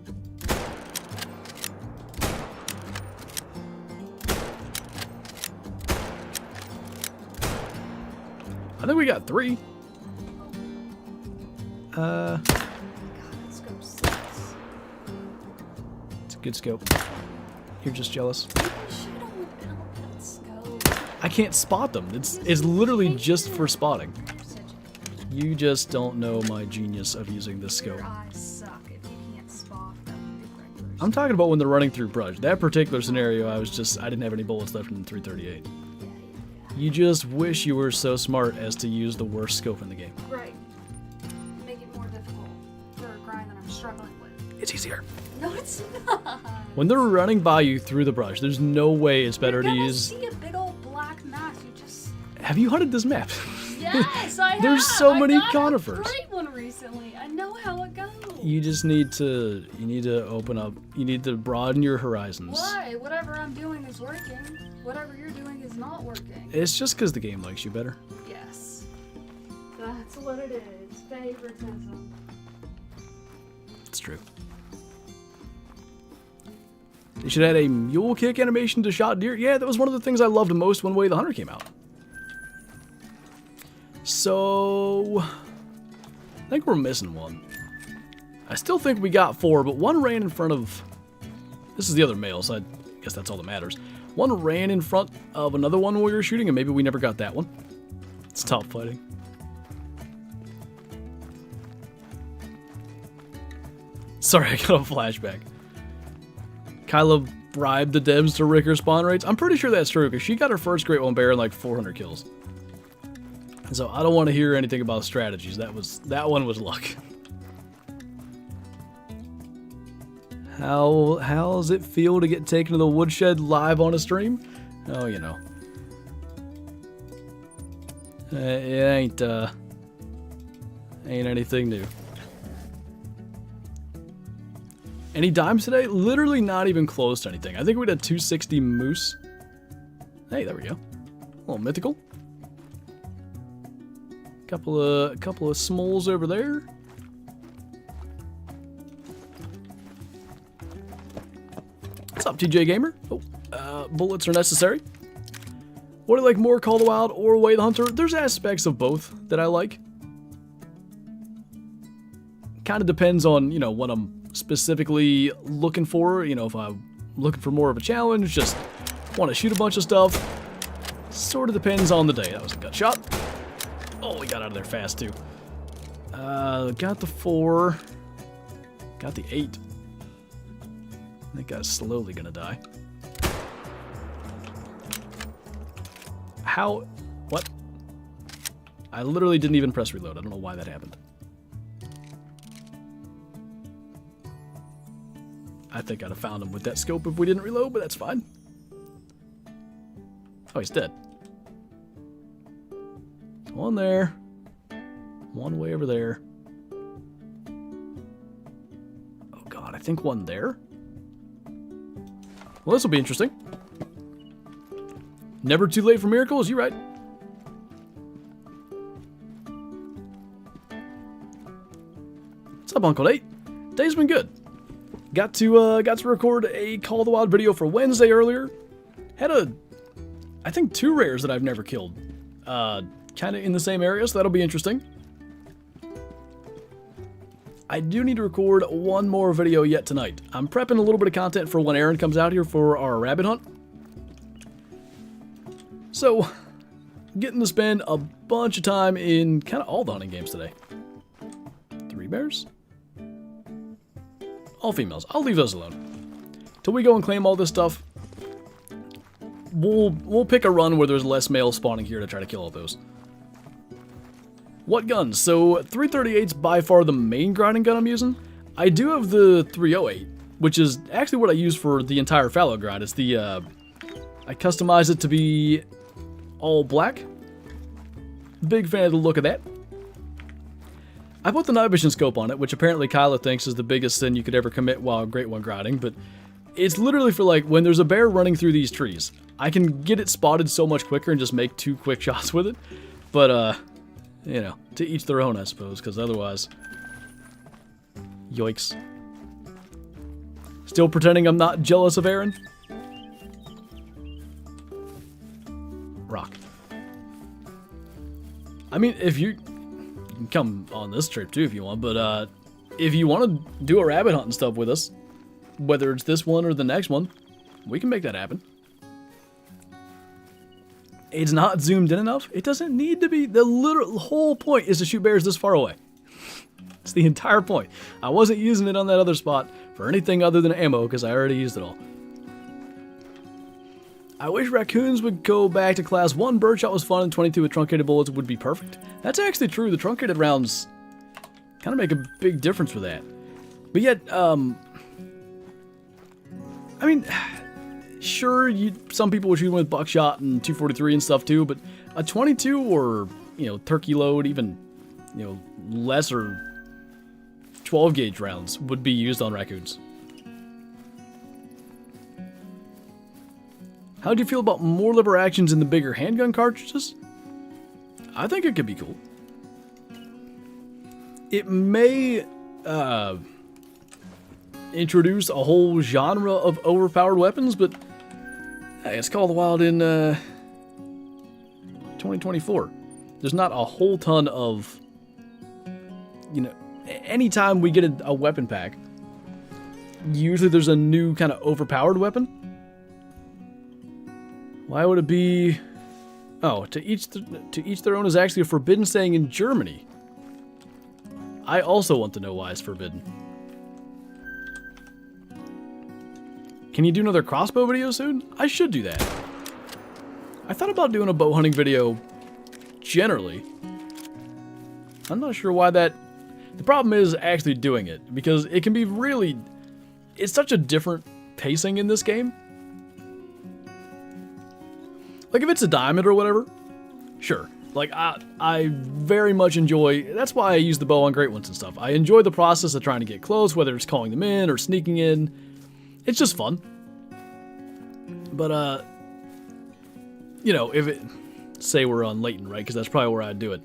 I think we got 3. It's a good scope. You're just jealous. I can't spot them. It's literally just for spotting. You just don't know my genius of using this scope. I'm talking about when they're running through brush. That particular scenario, I didn't have any bullets left in the 338. You just wish you were so smart as to use the worst scope in the game. Right. Make it more difficult for a grind that I'm struggling with. It's easier. No, it's not. When they're running by you through the brush, there's no way it's better to use... See a big old black mass. You just... Have you hunted this map? Yes, I have. There's so many I got conifers. a great one recently. I know how it goes. You just need to... You need to open up... You need to broaden your horizons. Why? Whatever I'm doing is working. Whatever you're doing is not working. It's just because the game likes you better. Yes. That's what it is. Favoritism. It's true. They should add a mule kick animation to shot deer. Yeah, that was one of the things I loved most when Way the Hunter came out. So... I think we're missing one. I still think we got 4, but one ran in front of... This is the other male, so I guess that's all that matters. One ran in front of another one when we were shooting, and maybe we never got that one. It's top fighting. Sorry, I got a flashback. Kyla bribed the devs to rig her spawn rates. I'm pretty sure that's true, because she got her first Great One Bear in like 400 kills. And so I don't want to hear anything about strategies. That one was luck. How does it feel to get taken to the woodshed live on a stream? Oh, you know. It ain't anything new. Any dimes today? Literally not even close to anything. I think we did 260 moose. Hey, there we go. A little mythical. Couple of smalls over there. What's up, TJ Gamer? Oh, bullets are necessary. What do you like more, Call the Wild or Way the Hunter? There's aspects of both that I like. Kind of depends on, you know, what I'm specifically looking for. You know, if I'm looking for more of a challenge, just want to shoot a bunch of stuff. Sort of depends on the day. That was a gut shot. Oh, we got out of there fast, too. Got the 4. Got the 8. That guy's slowly gonna die. How? What? I literally didn't even press reload. I don't know why that happened. I think I'd have found him with that scope if we didn't reload, but that's fine. Oh, he's dead. One there. One way over there. Oh god, I think one there. Well, this will be interesting. Never too late for miracles, you're right. What's up, Uncle Nate? Day's been good. Got to record a Call of the Wild video for Wednesday earlier. Had I think 2 rares that I've never killed. Kind of in the same area, so that'll be interesting. I do need to record one more video yet tonight. I'm prepping a little bit of content for when Aaron comes out here for our rabbit hunt. So, getting to spend a bunch of time in kind of all the hunting games today. 3 bears? All females. I'll leave those alone. Till we go and claim all this stuff, we'll pick a run where there's less males spawning here to try to kill all those. What guns? So 338's by far the main grinding gun I'm using. I do have the 308, which is actually what I use for the entire fallow grind. It's the I customize it to be all black. Big fan of the look of that. I put the night vision scope on it, which apparently Kyla thinks is the biggest sin you could ever commit while Great One grinding, but it's literally for like when there's a bear running through these trees. I can get it spotted so much quicker and just make 2 quick shots with it. But you know, to each their own, I suppose, because otherwise, yoicks. Still pretending I'm not jealous of Aaron? Rock. I mean, if you can come on this trip too if you want, but if you want to do a rabbit hunt and stuff with us, whether it's this one or the next one, we can make that happen. It's not zoomed in enough. It doesn't need to be. The whole point is to shoot bears this far away. It's the entire point. I wasn't using it on that other spot for anything other than ammo because I already used it all. I wish raccoons would go back to class 1. Birdshot was fun and 22 with truncated bullets would be perfect. That's actually true. The truncated rounds kind of make a big difference with that. But yet, I mean, sure, some people were shooting with buckshot and 243 and stuff too, but a 22 or, you know, turkey load, even, you know, lesser 12 gauge rounds would be used on raccoons. How do you feel about more lever actions in the bigger handgun cartridges? I think it could be cool. It may introduce a whole genre of overpowered weapons, but hey, it's Call of the Wild in 2024. There's not a whole ton of, you know, anytime we get a weapon pack, usually there's a new kind of overpowered weapon. Why would it be? Oh, to each their own is actually a forbidden saying in Germany. I also want to know why it's forbidden. Can you do another crossbow video soon? I should do that. I thought about doing a bow hunting video generally. I'm not sure why that... The problem is actually doing it, because it can be really... It's such a different pacing in this game. Like, if it's a diamond or whatever, sure. Like, I very much enjoy... That's why I use the bow on Great Ones and stuff. I enjoy the process of trying to get close, whether it's calling them in or sneaking in. It's just fun. But, you know, if it... Say we're on Layton, right? Because that's probably where I'd do it.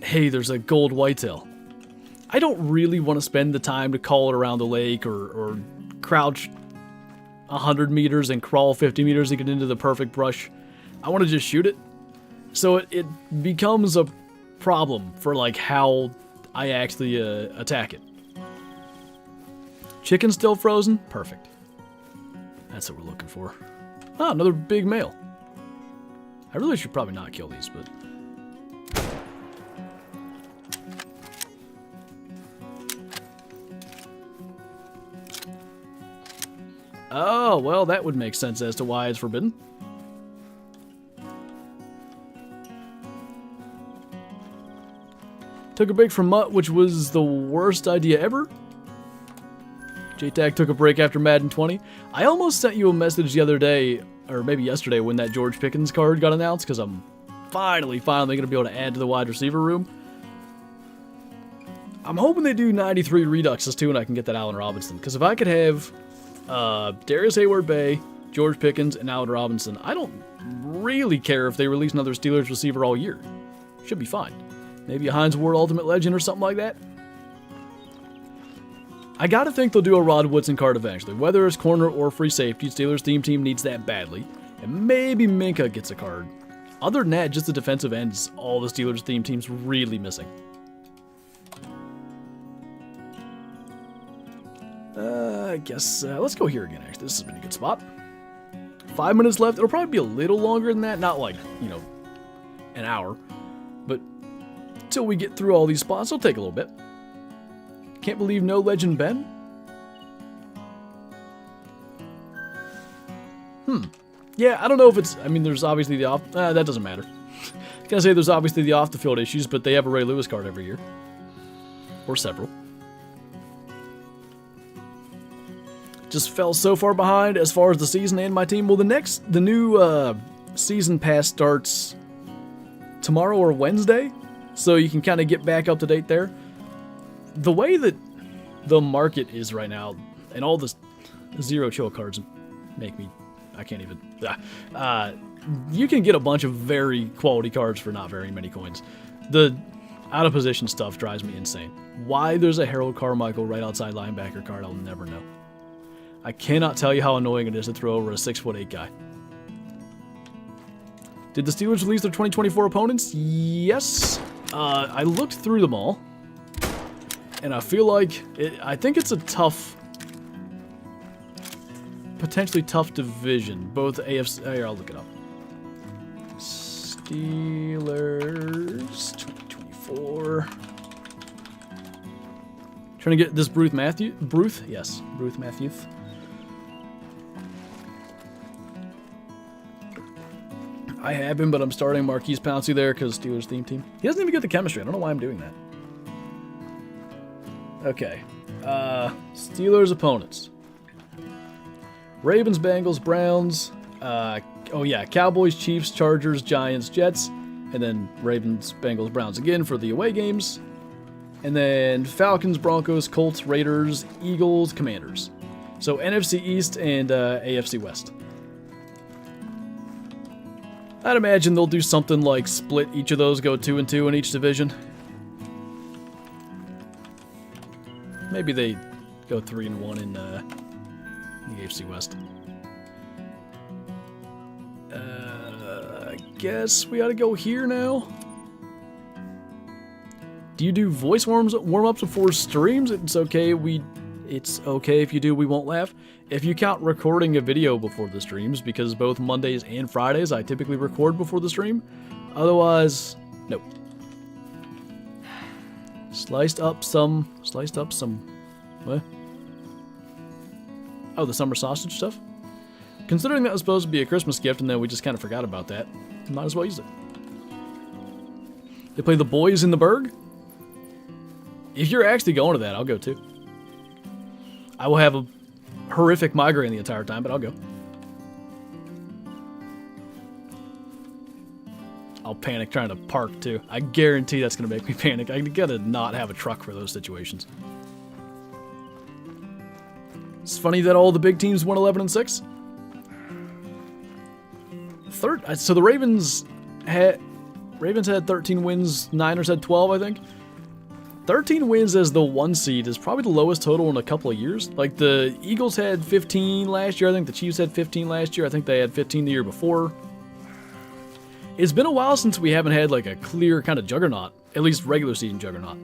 Hey, there's a gold whitetail. I don't really want to spend the time to call it around the lake or crouch 100 meters and crawl 50 meters to get into the perfect brush. I want to just shoot it. So it becomes a problem for, like, how I actually attack it. Chicken still frozen? Perfect. That's what we're looking for. Ah, another big male. I really should probably not kill these, but... Oh, well, that would make sense as to why it's forbidden. Took a break from Mutt, which was the worst idea ever. JTAG took a break after Madden 20. I almost sent you a message the other day, or maybe yesterday, when that George Pickens card got announced, because I'm finally going to be able to add to the wide receiver room. I'm hoping they do 93 Reduxes too, and I can get that Allen Robinson. Because if I could have Darius Hayward-Bay, George Pickens, and Allen Robinson, I don't really care if they release another Steelers receiver all year. Should be fine. Maybe a Hines Ward Ultimate Legend or something like that. I gotta think they'll do a Rod Woodson card eventually. Whether it's corner or free safety, Steelers theme team needs that badly. And maybe Minka gets a card. Other than that, just the defensive end is all the Steelers theme team's really missing. I guess, let's go here again, actually. This has been a good spot. 5 minutes left. It'll probably be a little longer than that. Not like, you know, an hour. But until we get through all these spots, it'll take a little bit. Can't believe no Legend Ben? Yeah, I don't know if it's... I mean, there's obviously the off... that doesn't matter. I was gonna say there's obviously the off-the-field issues, but they have a Ray Lewis card every year. Or several. Just fell so far behind as far as the season and my team. Well, the new season pass starts tomorrow or Wednesday, so you can kind of get back up to date there. The way that the market is right now, and all the zero chill cards make me, I can't even, you can get a bunch of very quality cards for not very many coins. The out of position stuff drives me insane. Why there's a Harold Carmichael right outside linebacker card, I'll never know. I cannot tell you how annoying it is to throw over a 6'8" guy. Did the Steelers release their 2024 opponents? Yes. I looked through them all. And I feel like, I think it's a tough, potentially tough division. Both AFC, here, I'll look it up. Steelers 2024. Trying to get this Bruce Matthews. I have him, but I'm starting Marquise Pouncey there because Steelers theme team. He doesn't even get the chemistry. I don't know why I'm doing that. Okay. Steelers opponents. Ravens, Bengals, Browns. Cowboys, Chiefs, Chargers, Giants, Jets. And then Ravens, Bengals, Browns again for the away games. And then Falcons, Broncos, Colts, Raiders, Eagles, Commanders. So NFC East and AFC West. I'd imagine they'll do something like split each of those, go 2-2 in each division. Maybe they go 3-1 in the AFC West. I guess we ought to go here now. Do you do voice warm-ups before streams? It's okay if you do, we won't laugh. If you count recording a video before the streams, because both Mondays and Fridays I typically record before the stream. Otherwise, nope. Sliced up some, what? Oh, the summer sausage stuff? Considering that was supposed to be a Christmas gift and then we just kind of forgot about that, might as well use it. They play the Boys in the Berg? If you're actually going to that, I'll go too. I will have a horrific migraine the entire time, but I'll go. I'll panic trying to park too. I guarantee that's going to make me panic. I gotta not have a truck for those situations. It's funny that all the big teams went 11-6. So the Ravens had 13 wins, Niners had 12, I think. 13 wins as the 1 seed is probably the lowest total in a couple of years. Like, the Eagles had 15 last year. I think the Chiefs had 15 last year. I think they had 15 the year before. It's been a while since we haven't had, like, a clear kind of juggernaut. At least regular season juggernaut.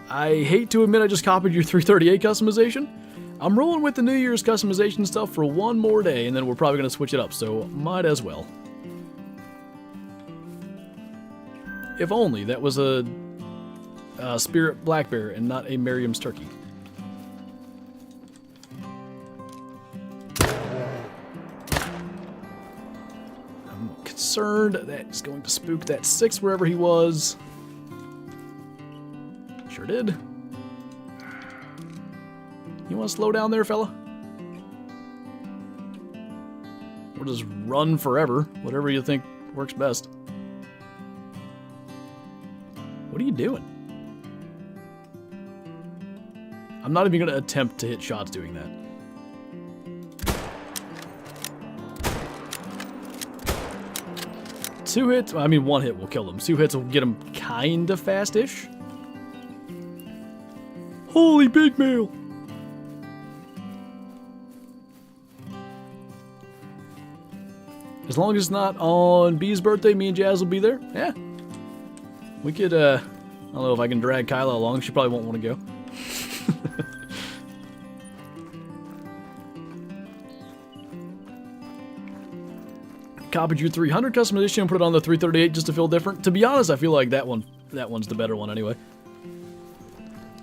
I hate to admit I just copied your 338 customization. I'm rolling with the New Year's customization stuff for one more day, and then we're probably going to switch it up, so might as well. If only that was a Spirit Black Bear and not a Merriam's Turkey. I'm concerned that he's going to spook that 6 wherever he was. Sure did. You want to slow down there, fella? Or just run forever, whatever you think works best. What are you doing? I'm not even going to attempt to hit shots doing that. Two hits, I mean 1 hit will kill them. 2 hits will get them kinda fast-ish. Holy big mail! As long as it's not on B's birthday, me and Jazz will be there. Yeah. We could, I don't know if I can drag Kyla along. She probably won't want to go. Copied your 300 custom edition and put it on the 338 just to feel different. To be honest, I feel like that one's the better one anyway.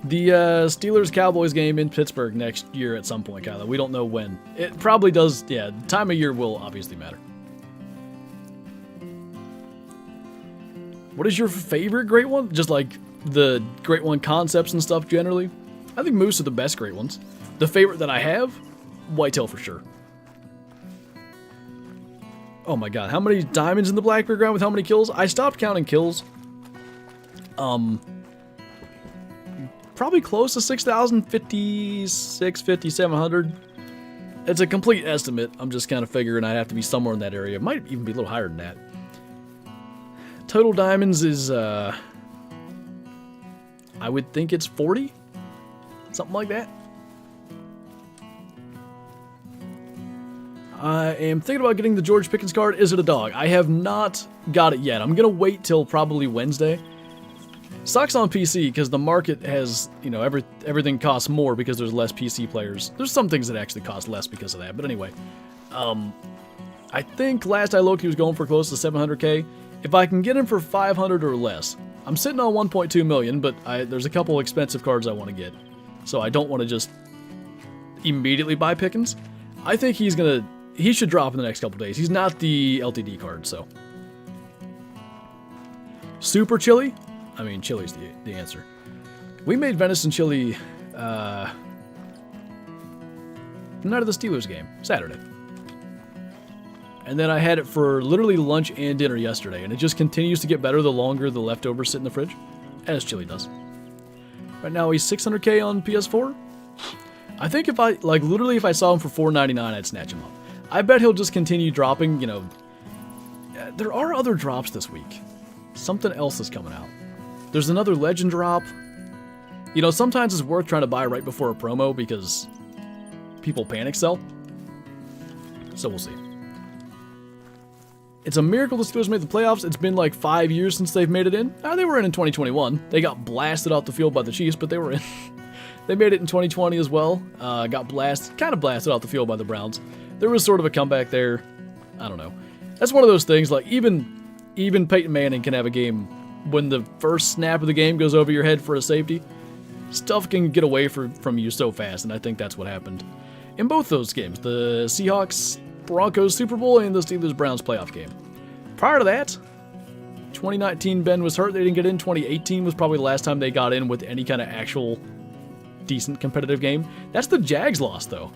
The Steelers-Cowboys game in Pittsburgh next year at some point, Kyla. We don't know when. It probably does, yeah, time of year will obviously matter. What is your favorite Great One? Just like the Great One concepts and stuff generally? I think Moose are the best Great Ones. The favorite that I have? Whitetail for sure. Oh my god, how many diamonds in the Blackbeard ground with how many kills? I stopped counting kills. Probably close to 6,000, 56, 5,700. It's a complete estimate. I'm just kind of figuring I'd have to be somewhere in that area. It might even be a little higher than that. Total diamonds is, I would think it's 40? Something like that. I am thinking about getting the George Pickens card. Is it a dog? I have not got it yet. I'm going to wait till probably Wednesday. Sucks on PC because the market has, you know, everything costs more because there's less PC players. There's some things that actually cost less because of that. But anyway, I think last I looked he was going for close to 700k. If I can get him for 500 or less, I'm sitting on 1.2 million, but there's a couple expensive cards I want to get. So I don't want to just immediately buy Pickens. I think he should drop in the next couple days. He's not the LTD card, so. Super chili? I mean, chili's the answer. We made venison chili the night of the Steelers game, Saturday. And then I had it for literally lunch and dinner yesterday, and it just continues to get better the longer the leftovers sit in the fridge, as chili does. Right now he's 600k on PS4. I think if I saw him for $4.99, I'd snatch him up. I bet he'll just continue dropping, you know. There are other drops this week. Something else is coming out. There's another legend drop. You know, sometimes it's worth trying to buy right before a promo because people panic sell. So we'll see. It's a miracle the Steelers made the playoffs. It's been like 5 years since they've made it in. They were in 2021. They got blasted off the field by the Chiefs, but they were in. They made it in 2020 as well. Got kind of blasted off the field by the Browns. There was sort of a comeback there. I don't know. That's one of those things, like, even Peyton Manning can have a game when the first snap of the game goes over your head for a safety. Stuff can get away from you so fast, and I think that's what happened in both those games. The Seahawks-Broncos Super Bowl and the Steelers-Browns playoff game. Prior to that, 2019 Ben was hurt. They didn't get in. 2018 was probably the last time they got in with any kind of actual decent competitive game. That's the Jags loss, though.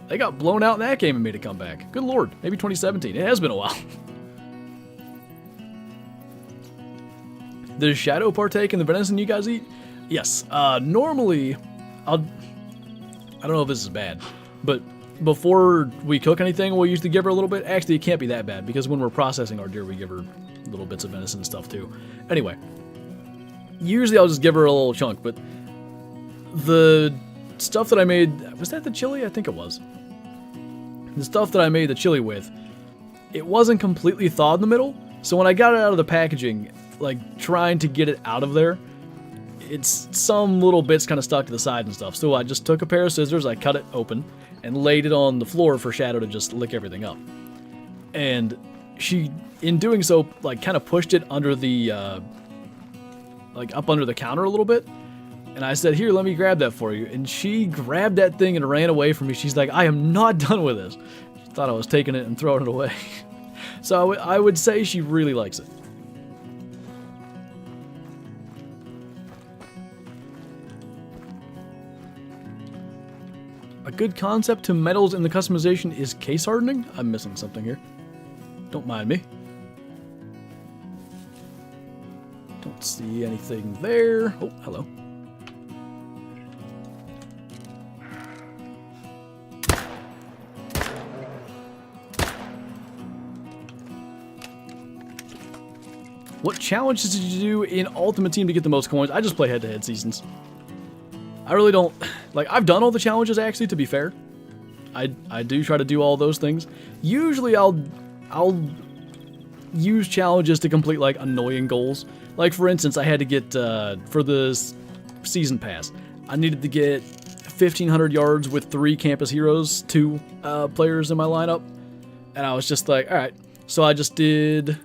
They got blown out in that game and made a comeback. Good lord. Maybe 2017. It has been a while. Does Shadow partake in the venison you guys eat? Yes. Normally, I don't know if this is bad, but before we cook anything, we'll usually give her a little bit. Actually, it can't be that bad because when we're processing our deer, we give her little bits of venison and stuff too. Anyway, usually I'll just give her a little chunk, but the stuff that I made, was that the chili? I think it was. The stuff that I made the chili with, it wasn't completely thawed in the middle, so when I got it out of the packaging, like trying to get it out of there, it's some little bits kind of stuck to the side and stuff. So I just took a pair of scissors, I cut it open, and laid it on the floor for Shadow to just lick everything up. And she, in doing so, like kind of pushed it under the, like up under the counter a little bit. And I said, here, let me grab that for you. And she grabbed that thing and ran away from me. She's like, I am not done with this. She thought I was taking it and throwing it away. So I would say she really likes it. A good concept to metals in the customization is case hardening. I'm missing something here. Don't mind me. Don't see anything there. Oh, hello. What challenges did you do in Ultimate Team to get the most coins? I just play head-to-head seasons. I really don't... Like, I've done all the challenges, actually, to be fair. I do try to do all those things. Usually, I'll use challenges to complete, like, annoying goals. Like, for instance, I had to get, for the season pass, I needed to get 1,500 yards with 3 campus heroes, 2 players in my lineup. And I was just like, alright. So I just did...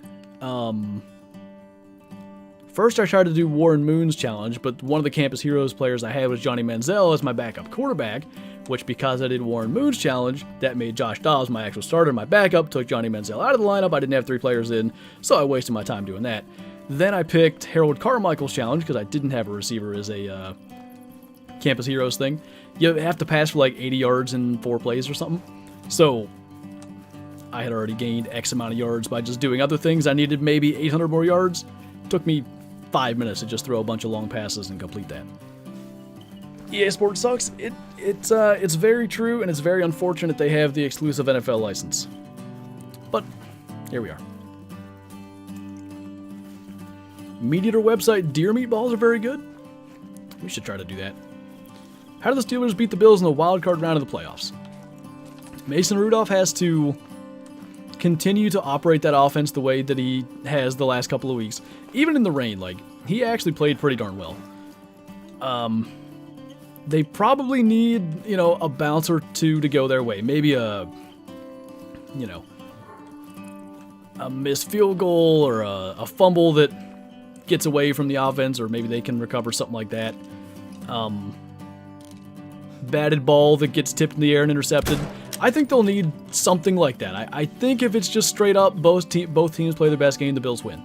First, I tried to do Warren Moon's challenge, but one of the Campus Heroes players I had was Johnny Manziel as my backup quarterback, which because I did Warren Moon's challenge, that made Josh Dobbs my actual starter. My backup took Johnny Manziel out of the lineup. I didn't have 3 players in, so I wasted my time doing that. Then I picked Harold Carmichael's challenge because I didn't have a receiver as a Campus Heroes thing. You have to pass for like 80 yards in 4 plays or something. So I had already gained X amount of yards by just doing other things. I needed maybe 800 more yards. Took me 5 minutes to just throw a bunch of long passes and complete that. EA Sports sucks. It's very true, and it's very unfortunate they have the exclusive NFL license. But here we are. Meat Eater website deer meatballs are very good. We should try to do that. How do the Steelers beat the Bills in the wild card round of the playoffs? Mason Rudolph has to continue to operate that offense the way that he has the last couple of weeks. Even in the rain, like, he actually played pretty darn well. They probably need, a bounce or two to go their way. Maybe a missed field goal or a fumble that gets away from the offense, or maybe they can recover something like that. Batted ball that gets tipped in the air and intercepted. I think they'll need something like that. I think if it's just straight up both teams play their best game, the Bills win.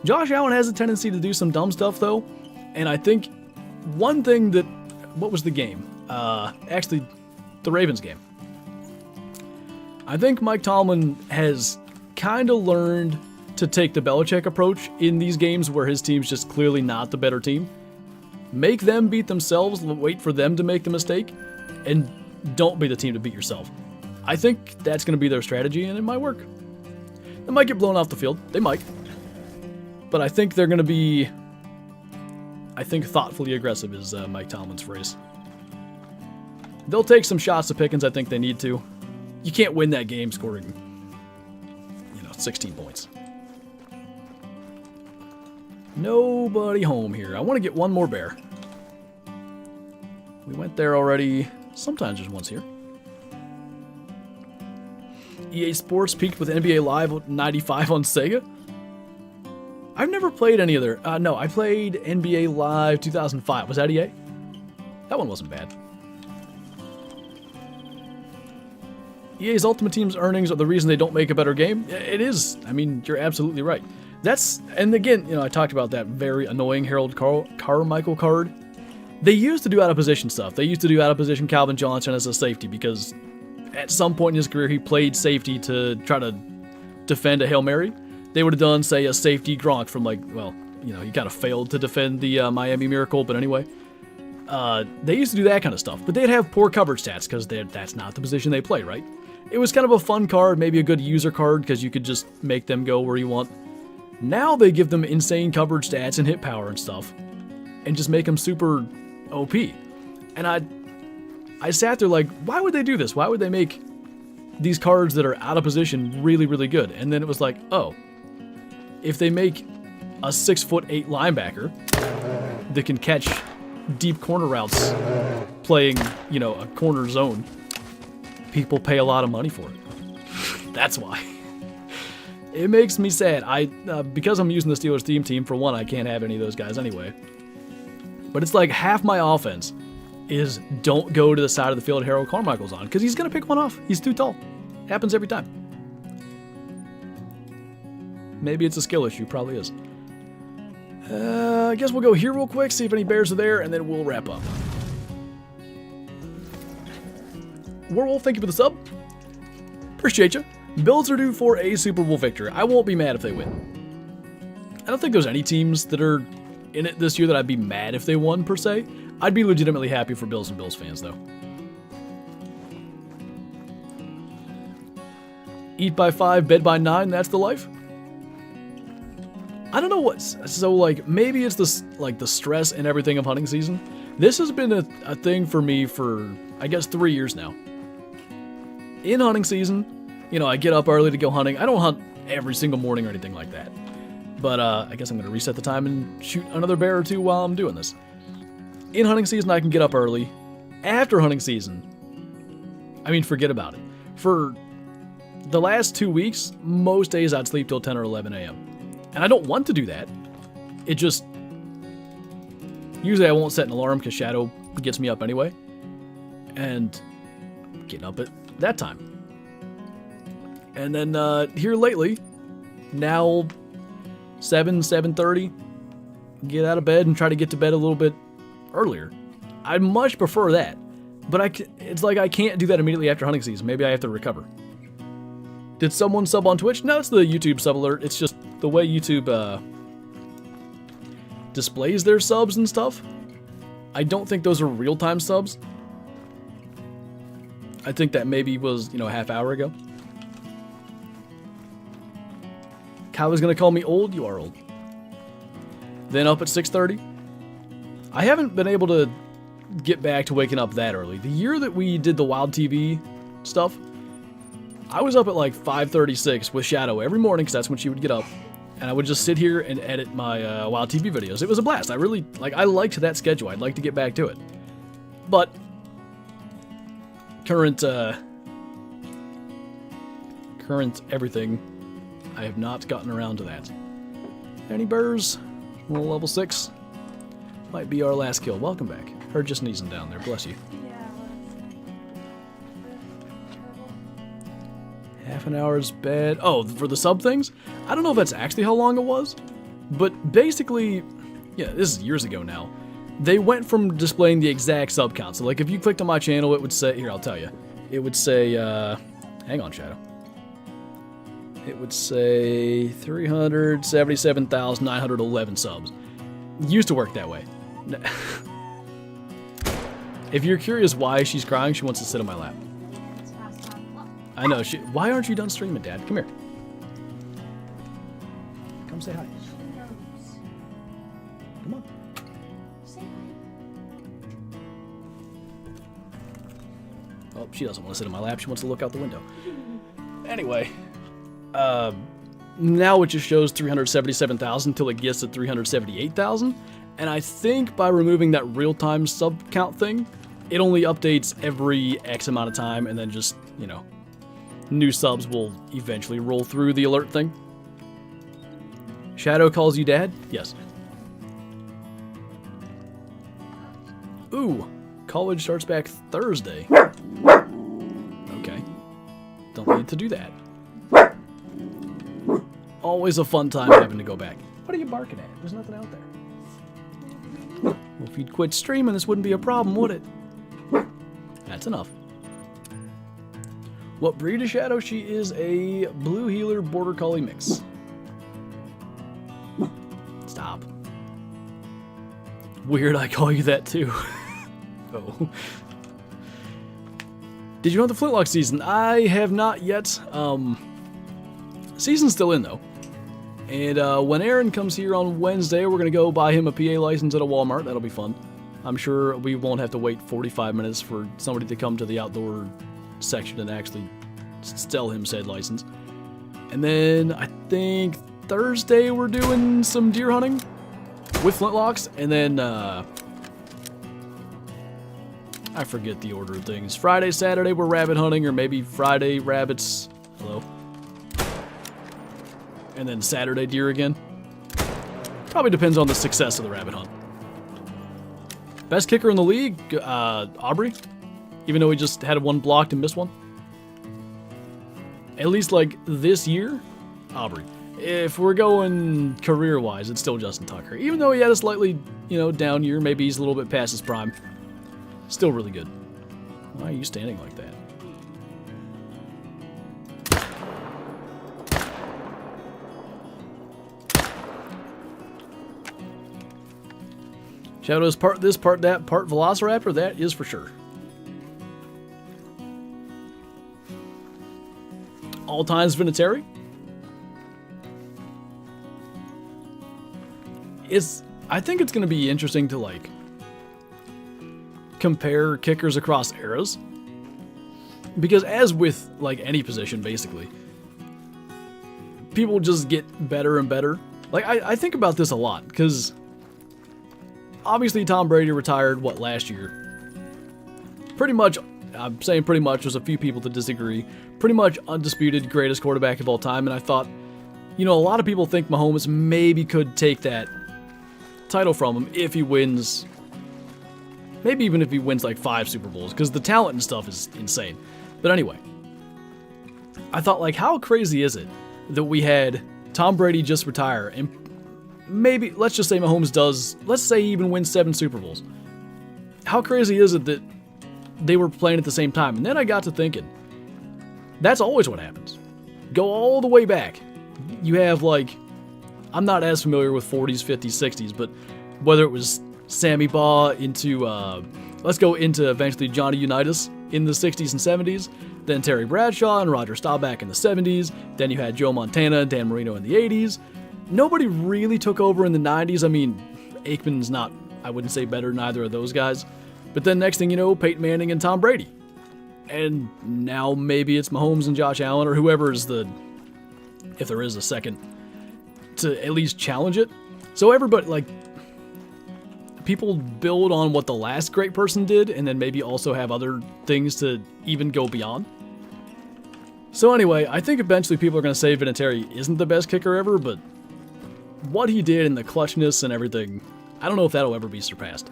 Josh Allen has a tendency to do some dumb stuff, though, and I think one thing that... What was the game? Actually, the Ravens game. I think Mike Tomlin has kind of learned to take the Belichick approach in these games where his team's just clearly not the better team. Make them beat themselves, wait for them to make the mistake, and don't be the team to beat yourself. I think that's going to be their strategy, and it might work. They might get blown off the field. They might. But I think they're going to be... thoughtfully aggressive is Mike Tomlin's phrase. They'll take some shots to Pickens. I think they need to. You can't win that game scoring, 16 points. Nobody home here. I want to get one more bear. We went there already. Sometimes there's ones here. EA Sports peaked with NBA Live 95 on Sega. I've never played any of their... no, I played NBA Live 2005. Was that EA? That one wasn't bad. EA's Ultimate Team's earnings are the reason they don't make a better game. It is. I mean, you're absolutely right. And again, I talked about that very annoying Harold Carmichael card. They used to do out-of-position stuff. They used to do out-of-position Calvin Johnson as a safety because at some point in his career, he played safety to try to defend a Hail Mary. They would have done, say, a safety Gronk from, he kind of failed to defend the Miami Miracle, but anyway. They used to do that kind of stuff, but they'd have poor coverage stats because that's not the position they play, right? It was kind of a fun card, maybe a good user card because you could just make them go where you want. Now they give them insane coverage stats and hit power and stuff, and just make them super OP. And I sat there like, why would they do this? Why would they make these cards that are out of position really, really good? And then it was like, oh, if they make a 6'8" linebacker that can catch deep corner routes playing, a corner zone, people pay a lot of money for it. That's why. It makes me sad. Because I'm using the Steelers theme team, for one, I can't have any of those guys anyway. But it's like half my offense is don't go to the side of the field Harold Carmichael's on, because he's going to pick one off. He's too tall. Happens every time. Maybe it's a skill issue. Probably is. I guess we'll go here real quick, see if any bears are there, and then we'll wrap up. Werewolf, thank you for the sub. Appreciate you. Bills are due for a Super Bowl victory. I won't be mad if they win. I don't think there's any teams that are in it this year that I'd be mad if they won, per se. I'd be legitimately happy for Bills and Bills fans, though. Eat by 5, bed by 9, that's the life. I don't know what's... So, like, maybe it's the stress and everything of hunting season. This has been a thing for me for, I guess, 3 years now. In hunting season, you know, I get up early to go hunting. I don't hunt every single morning or anything like that. But I guess I'm going to reset the time and shoot another bear or two while I'm doing this. In hunting season, I can get up early. After hunting season, I mean, forget about it. For the last 2 weeks, most days I'd sleep till 10 or 11 a.m. And I don't want to do that. It just... Usually I won't set an alarm because Shadow gets me up anyway. And getting up at that time. And then here lately, now 7:30, get out of bed and try to get to bed a little bit earlier. I'd much prefer that. But it's like I can't do that immediately after hunting season. Maybe I have to recover. Did someone sub on Twitch? No, it's the YouTube sub alert. It's just the way YouTube displays their subs and stuff. I don't think those are real-time subs. I think that maybe was, you know, a half hour ago. Kyle is going to call me old. You are old. Then up at 6:30. I haven't been able to get back to waking up that early. The year that we did the Wild TV stuff, I was up at like 5:36 with Shadow every morning because that's when she would get up. And I would just sit here and edit my Wild TV videos. It was a blast. I liked that schedule. I'd like to get back to it. But current everything, I have not gotten around to that. Any burrs? Well, level 6. Might be our last kill. Welcome back. Heard you sneezing down there. Bless you. Half an hour's bed. Oh, for the sub things? I don't know if that's actually how long it was. But basically, yeah, this is years ago now. They went from displaying the exact sub count. So, like, if you clicked on my channel, it would say... Here, I'll tell you. It would say... hang on, Shadow. It would say 377,911 subs. It used to work that way. If you're curious why she's crying, she wants to sit on my lap. I know. Why aren't you done streaming, Dad? Come here. Come say hi. Come on. Oh, she doesn't want to sit on my lap. She wants to look out the window. Anyway, now it just shows 377,000 until it gets to 378,000. And I think by removing that real-time sub count thing, it only updates every X amount of time, and then just, you know, new subs will eventually roll through the alert thing. Shadow calls you Dad? Yes. Ooh, college starts back Thursday. Okay. Don't need to do that. Always a fun time having to go back. What are you barking at? There's nothing out there. Well, if you'd quit streaming, this wouldn't be a problem, would it? That's enough. What breed is Shadow? She is a Blue Heeler Border Collie mix. Stop. Weird, I call you that too. Oh. Did you hunt the flintlock season? I have not yet. Season's still in though. And when Aaron comes here on Wednesday, we're going to go buy him a PA license at a Walmart. That'll be fun. I'm sure we won't have to wait 45 minutes for somebody to come to the outdoor section and actually sell him said license. And then I think Thursday we're doing some deer hunting with flintlocks. And then I forget the order of things. Friday, Saturday we're rabbit hunting, or maybe Friday rabbits. Hello. And then Saturday deer again. Probably depends on the success of the rabbit hunt. Best kicker in the league, Aubrey. Even though we just had one blocked and missed one. At least like this year, Aubrey. if we're going career-wise, it's still Justin Tucker. Even though he had a slightly, down year, maybe he's a little bit past his prime. Still really good. Why are you standing like that? Shadow's part this, part that, part Velociraptor, that is for sure. All times Vinatieri. I think it's going to be interesting to, like, compare kickers across eras. Because as with, like, any position, basically, people just get better and better. Like, I think about this a lot, because obviously Tom Brady retired, last year? Pretty much, I'm saying pretty much, there's a few people that disagree. Pretty much undisputed greatest quarterback of all time, and I thought, a lot of people think Mahomes maybe could take that title from him if he wins, maybe even if he wins like 5 Super Bowls, because the talent and stuff is insane. But anyway, I thought, like, how crazy is it that we had Tom Brady just retire, and maybe, let's just say Mahomes does, let's say he even wins 7 Super Bowls. How crazy is it that they were playing at the same time? And then I got to thinking, that's always what happens. Go all the way back. You have, like, I'm not as familiar with 40s, 50s, 60s, but whether it was Sammy Baugh into, let's go into eventually Johnny Unitas in the 60s and 70s, then Terry Bradshaw and Roger Staubach in the 70s, then you had Joe Montana and Dan Marino in the 80s. Nobody really took over in the 90s. I mean, Aikman's not, I wouldn't say better than either of those guys. But then next thing you know, Peyton Manning and Tom Brady. And now maybe it's Mahomes and Josh Allen or whoever is if there is a second, to at least challenge it. So everybody, like, people build on what the last great person did and then maybe also have other things to even go beyond. So anyway, I think eventually people are going to say Vinatieri isn't the best kicker ever, but what he did and the clutchness and everything, I don't know if that'll ever be surpassed.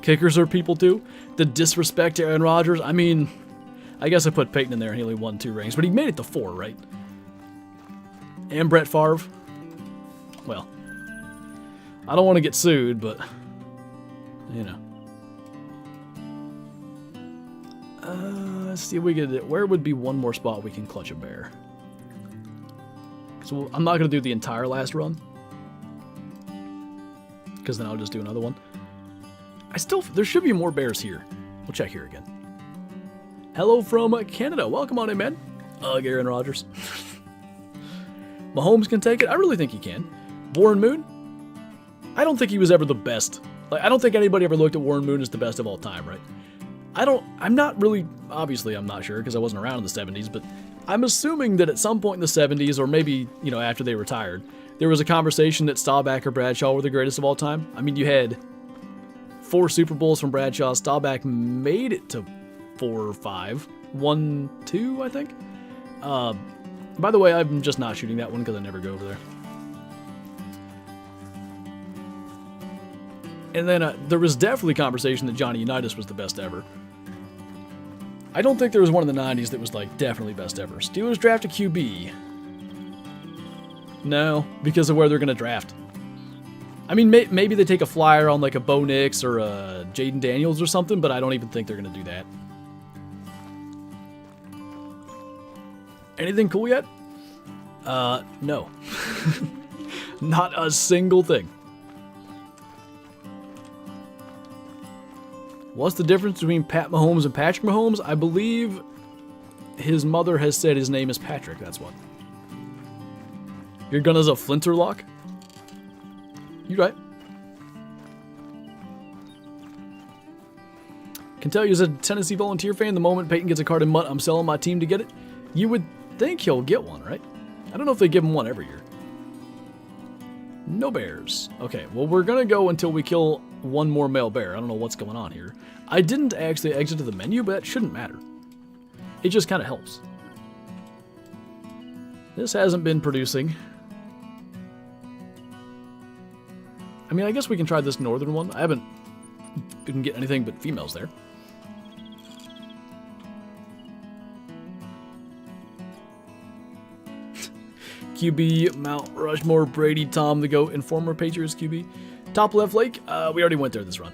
Kickers are people too. The disrespect to Aaron Rodgers, I mean, I guess I put Peyton in there and he only won 2 rings, but he made it to 4, right? And Brett Favre. Well, I don't want to get sued, but, let's see if we could, where would be one more spot we can clutch a bear? So I'm not going to do the entire last run, because then I'll just do another one. There should be more bears here. We'll check here again. Hello from Canada. Welcome on in, man. Aaron Rodgers. Mahomes can take it. I really think he can. Warren Moon. I don't think he was ever the best. Like, I don't think anybody ever looked at Warren Moon as the best of all time, right? I'm not really, obviously I'm not sure because I wasn't around in the 70s, but I'm assuming that at some point in the 70s, or maybe, after they retired, there was a conversation that Staubach or Bradshaw were the greatest of all time. I mean, you had 4 Super Bowls from Bradshaw. Staubach made it to 4 or 5. 1, 2, I think. By the way, I'm just not shooting that one because I never go over there. And then there was definitely conversation that Johnny Unitas was the best ever. I don't think there was one in the 90s that was, like, definitely best ever. Steelers draft a QB. No, because of where they're going to draft. I mean, maybe they take a flyer on, like, a Bo Nix or a Jaden Daniels or something, but I don't even think they're going to do that. Anything cool yet? No. Not a single thing. What's the difference between Pat Mahomes and Patrick Mahomes? I believe his mother has said his name is Patrick, that's what. Your gun is a Flinter lock? You right. Can tell you as a Tennessee Volunteer fan, the moment Peyton gets a card in Mutt, I'm selling my team to get it. You would think he'll get one, right? I don't know if they give him one every year. No bears. Okay, well, we're going to go until we kill one more male bear. I don't know what's going on here. I didn't actually exit to the menu, but that shouldn't matter. It just kind of helps. This hasn't been producing. I mean, I guess we can try this northern one. I haven't been getting anything but females there. QB, Mount Rushmore, Brady, Tom, the GOAT, and former Patriots QB. Top left, Lake. We already went there this run.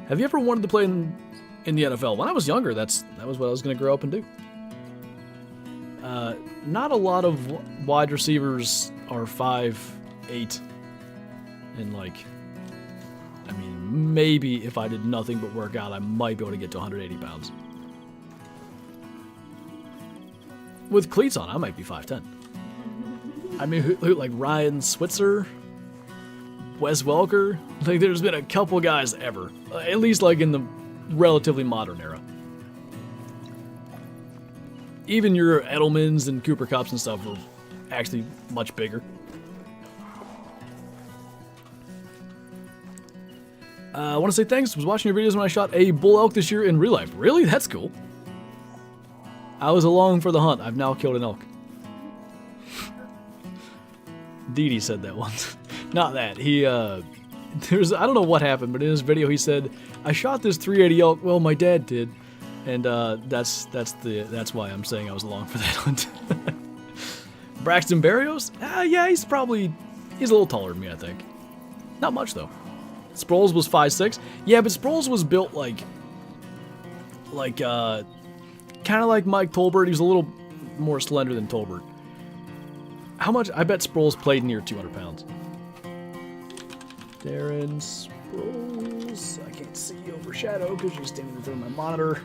Have you ever wanted to play in the NFL? When I was younger, that was what I was going to grow up and do. Not a lot of wide receivers are 5'8", and like, I mean, maybe if I did nothing but work out, I might be able to get to 180 pounds. With cleats on, I might be 5'10". I mean, who like Ryan Switzer, Wes Welker? Like, there's been a couple guys ever, at least like in the relatively modern era. Even your Edelmans and Cooper Kupps and stuff were actually much bigger. I want to say thanks. Was watching your videos when I shot a bull elk this year in real life. Really? That's cool. I was along for the hunt. I've now killed an elk. Dee Dee said that once. Not that. He, there's, I don't know what happened, but in his video he said, I shot this 380 elk. Well, my dad did. And that's why I'm saying I was along for that hunt. Braxton Berrios? Yeah, he's a little taller than me, I think. Not much, though. Sproles was 5'6". Yeah, but Sproles was built like kind of like Mike Tolbert. He was a little more slender than Tolbert. How much? I bet Sproles played near 200 pounds. Darren Sproles. I can't see overshadow because you're standing in front of my monitor.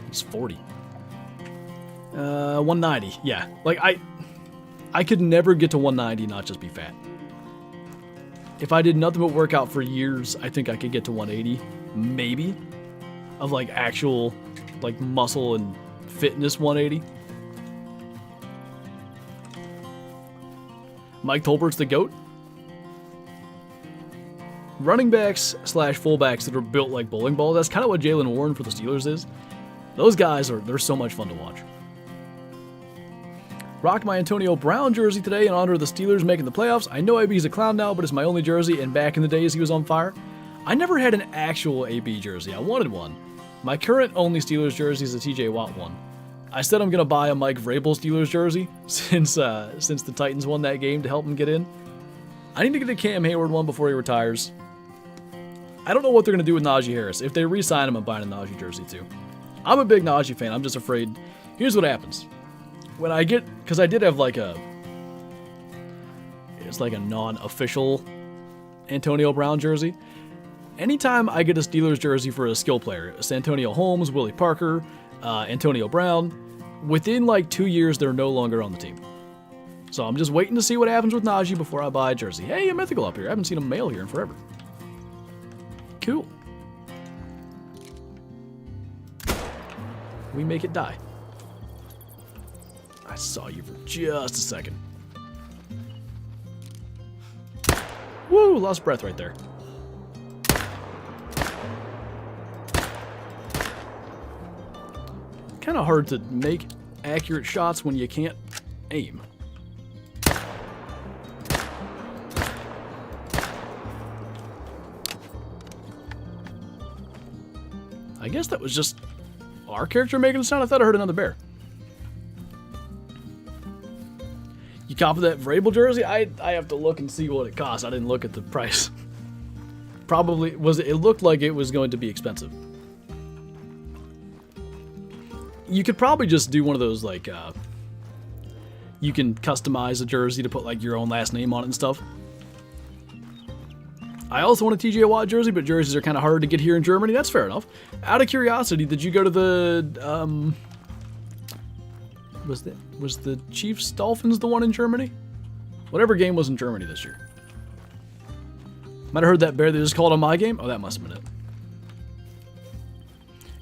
He's 40. 190. Yeah. Like, I could never get to 190 and not just be fat. If I did nothing but work out for years, I think I could get to 180. Maybe. Of, like, actual, like, muscle and fitness 180. Mike Tolbert's the GOAT. Running backs / fullbacks that are built like bowling balls. That's kind of what Jaylen Warren for the Steelers is. Those guys they're so much fun to watch. Rocked my Antonio Brown jersey today in honor of the Steelers making the playoffs. I know AB's a clown now, but it's my only jersey, and back in the days he was on fire. I never had an actual AB jersey. I wanted one. My current only Steelers jersey is a TJ Watt one. I said I'm going to buy a Mike Vrabel Steelers jersey since the Titans won that game to help him get in. I need to get a Cam Hayward one before he retires. I don't know what they're going to do with Najee Harris. If they re-sign him, I'm buying a Najee jersey too. I'm a big Najee fan. I'm just afraid. Here's what happens. When I get, because I did have it's like a non-official Antonio Brown jersey. Anytime I get a Steelers jersey for a skill player, Santonio Holmes, Willie Parker, Antonio Brown, within like 2 years, they're no longer on the team. So I'm just waiting to see what happens with Najee before I buy a jersey. Hey, a mythical up here. I haven't seen a male here in forever. Cool. We make it die. I saw you for just a second. Woo, lost breath right there. Kind of hard to make accurate shots when you can't aim. I guess that was just our character making a sound. I thought I heard another bear. You copy that Vrabel jersey? I have to look and see what it costs. I didn't look at the price. Probably was. It looked like it was going to be expensive. You could probably just do one of those like you can customize a jersey to put like your own last name on it and stuff. I also want a TJ Watt jersey, but jerseys are kind of hard to get here in Germany. That's fair enough. Out of curiosity, did you go to the was the Chiefs Dolphins the one in Germany? Whatever game was in Germany this year. Might have heard that bear that just called on my game. Oh, that must have been it.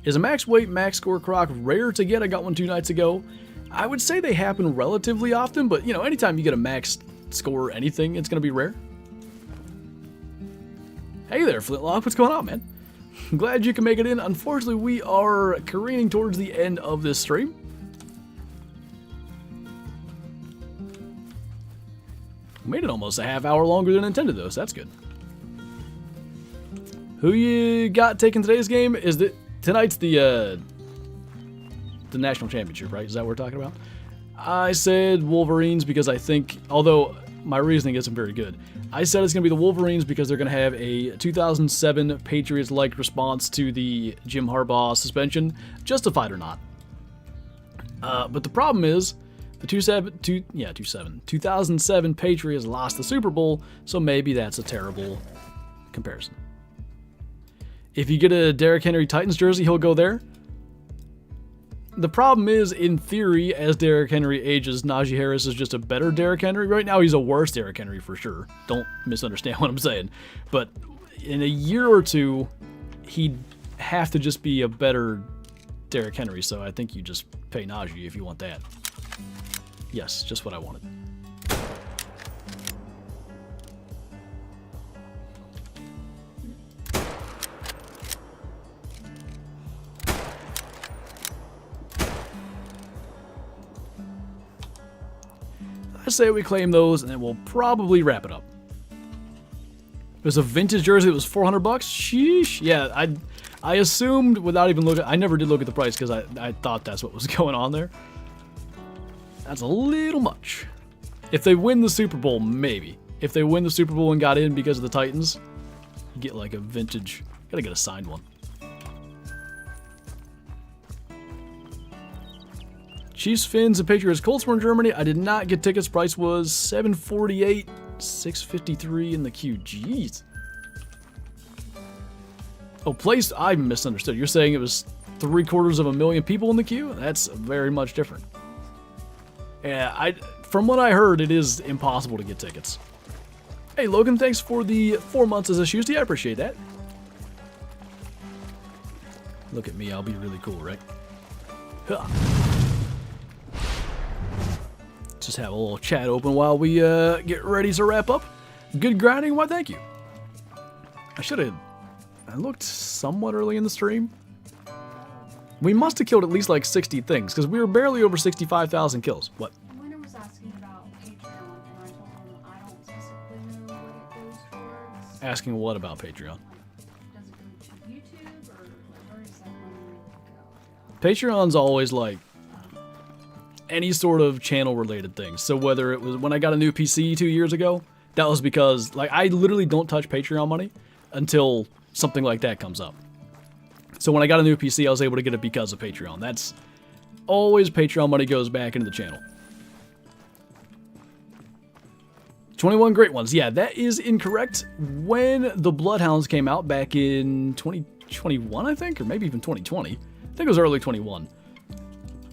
Is a max weight, max score croc rare to get? I got one 2 nights ago. I would say they happen relatively often, but you know, anytime you get a max score anything, it's going to be rare. Hey there, Flintlock. What's going on, man? I'm glad you can make it in. Unfortunately, we are careening towards the end of this stream. Made it almost a half hour longer than intended, though, so that's good. Who you got taking today's game? Tonight's the national championship, right? Is that what we're talking about? I said Wolverines because I think, although my reasoning isn't very good, I said it's going to be the Wolverines because they're going to have a 2007 Patriots-like response to the Jim Harbaugh suspension, justified or not. But the problem is, the 2007 Patriots lost the Super Bowl, so maybe that's a terrible comparison. If you get a Derrick Henry Titans jersey, he'll go there. The problem is, in theory, as Derrick Henry ages, Najee Harris is just a better Derrick Henry. Right now, he's a worse Derrick Henry for sure. Don't misunderstand what I'm saying. But in a year or two, he'd have to just be a better Derrick Henry. So I think you just pay Najee if you want that. Yes, just what I wanted. I say we claim those, and then we'll probably wrap it up. There's a vintage jersey that was $400. Sheesh. Yeah, I assumed without even looking. I never did look at the price because I thought that's what was going on there. That's a little much. If they win the Super Bowl, maybe. If they win the Super Bowl and got in because of the Titans, you get like a vintage. Gotta get a signed one. Chiefs, Finns, and Patriots. Colts were in Germany. I did not get tickets. Price was $748, $653 in the queue. Jeez. Oh, place. I misunderstood. You're saying it was 750,000 people in the queue? That's very much different. Yeah, from what I heard, it is impossible to get tickets. Hey, Logan, thanks for the 4 months as a Shoesty. I appreciate that. Look at me. I'll be really cool, right? Huh. Just have a little chat open while we get ready to wrap up. Good grinding. Why, thank you. I looked somewhat early in the stream. We must have killed at least like 60 things because we were barely over 65,000 kills. What? Winter was asking about Patreon, and I told him I don't specifically know what it goes towards. Asking what about Patreon? Does it go to YouTube, or where does that money go? Patreon's always like any sort of channel related thing. So whether it was when I got a new PC 2 years ago, that was because like I literally don't touch Patreon money until something like that comes up. So when I got a new PC, I was able to get it because of Patreon. That's always Patreon money goes back into the channel. 21 great ones. Yeah, that is incorrect. When the Bloodhounds came out back in 2021, I think, or maybe even 2020. I think it was early 21.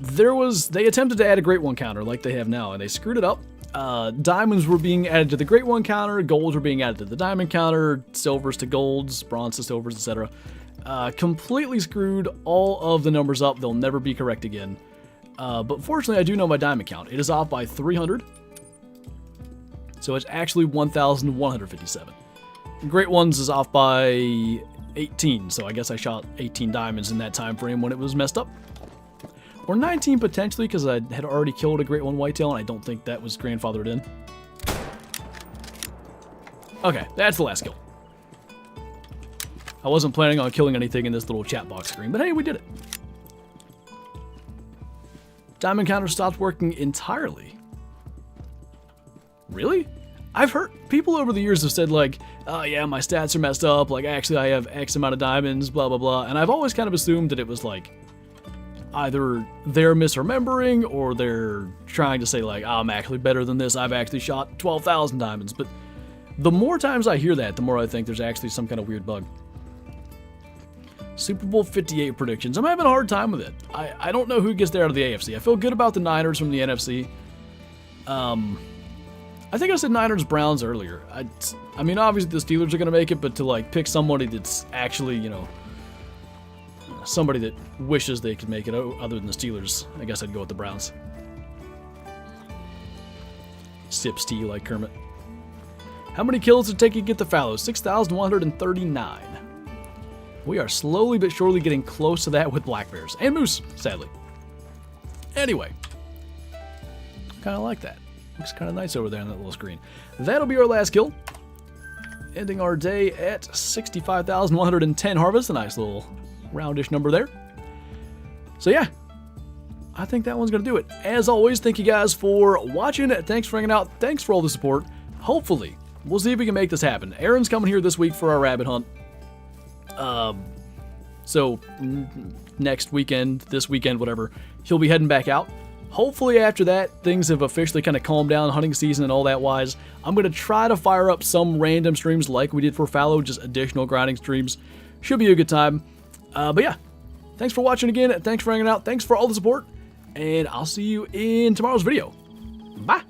They attempted to add a great one counter like they have now, and they screwed it up. Diamonds were being added to the great one counter, golds were being added to the diamond counter, silvers to golds, bronze to silvers, etc. Completely screwed all of the numbers up. They'll never be correct again. But fortunately, I do know my diamond count. It is off by 300. So it's actually 1,157. Great ones is off by 18. So I guess I shot 18 diamonds in that time frame when it was messed up. Or 19 potentially, because I had already killed a great one whitetail, and I don't think that was grandfathered in. Okay, that's the last kill. I wasn't planning on killing anything in this little chat box screen, but hey, we did it. Diamond counter stopped working entirely. Really? I've heard people over the years have said like, oh yeah, my stats are messed up, like actually I have X amount of diamonds, blah blah blah, and I've always kind of assumed that it was like, either they're misremembering or they're trying to say like, oh, I'm actually better than this, I've actually shot 12,000 diamonds, but the more times I hear that, the more I think there's actually some kind of weird bug. Super Bowl 58 predictions. I'm having a hard time with it. I don't know who gets there out of the AFC. I feel good about the Niners from the NFC. I think I said Niners-Browns earlier. I mean, obviously the Steelers are going to make it, but to like pick somebody that's actually, you know, somebody that wishes they could make it other than the Steelers, I guess I'd go with the Browns. Sips tea like Kermit. How many kills did it take you to get the fallows? 6,139. We are slowly but surely getting close to that with black bears and moose, sadly. Anyway, kind of like that. Looks kind of nice over there on that little screen. That'll be our last kill. Ending our day at 65,110 harvest. A nice little roundish number there. So yeah, I think that one's going to do it. As always, thank you guys for watching. Thanks for hanging out. Thanks for all the support. Hopefully, we'll see if we can make this happen. Aaron's coming here this week for our rabbit hunt. So next weekend, this weekend, whatever, he'll be heading back out. Hopefully after that, things have officially kind of calmed down, hunting season and all that wise. I'm going to try to fire up some random streams like we did for Fallow, just additional grinding streams. Should be a good time. But yeah, thanks for watching again. Thanks for hanging out. Thanks for all the support. And I'll see you in tomorrow's video. Bye.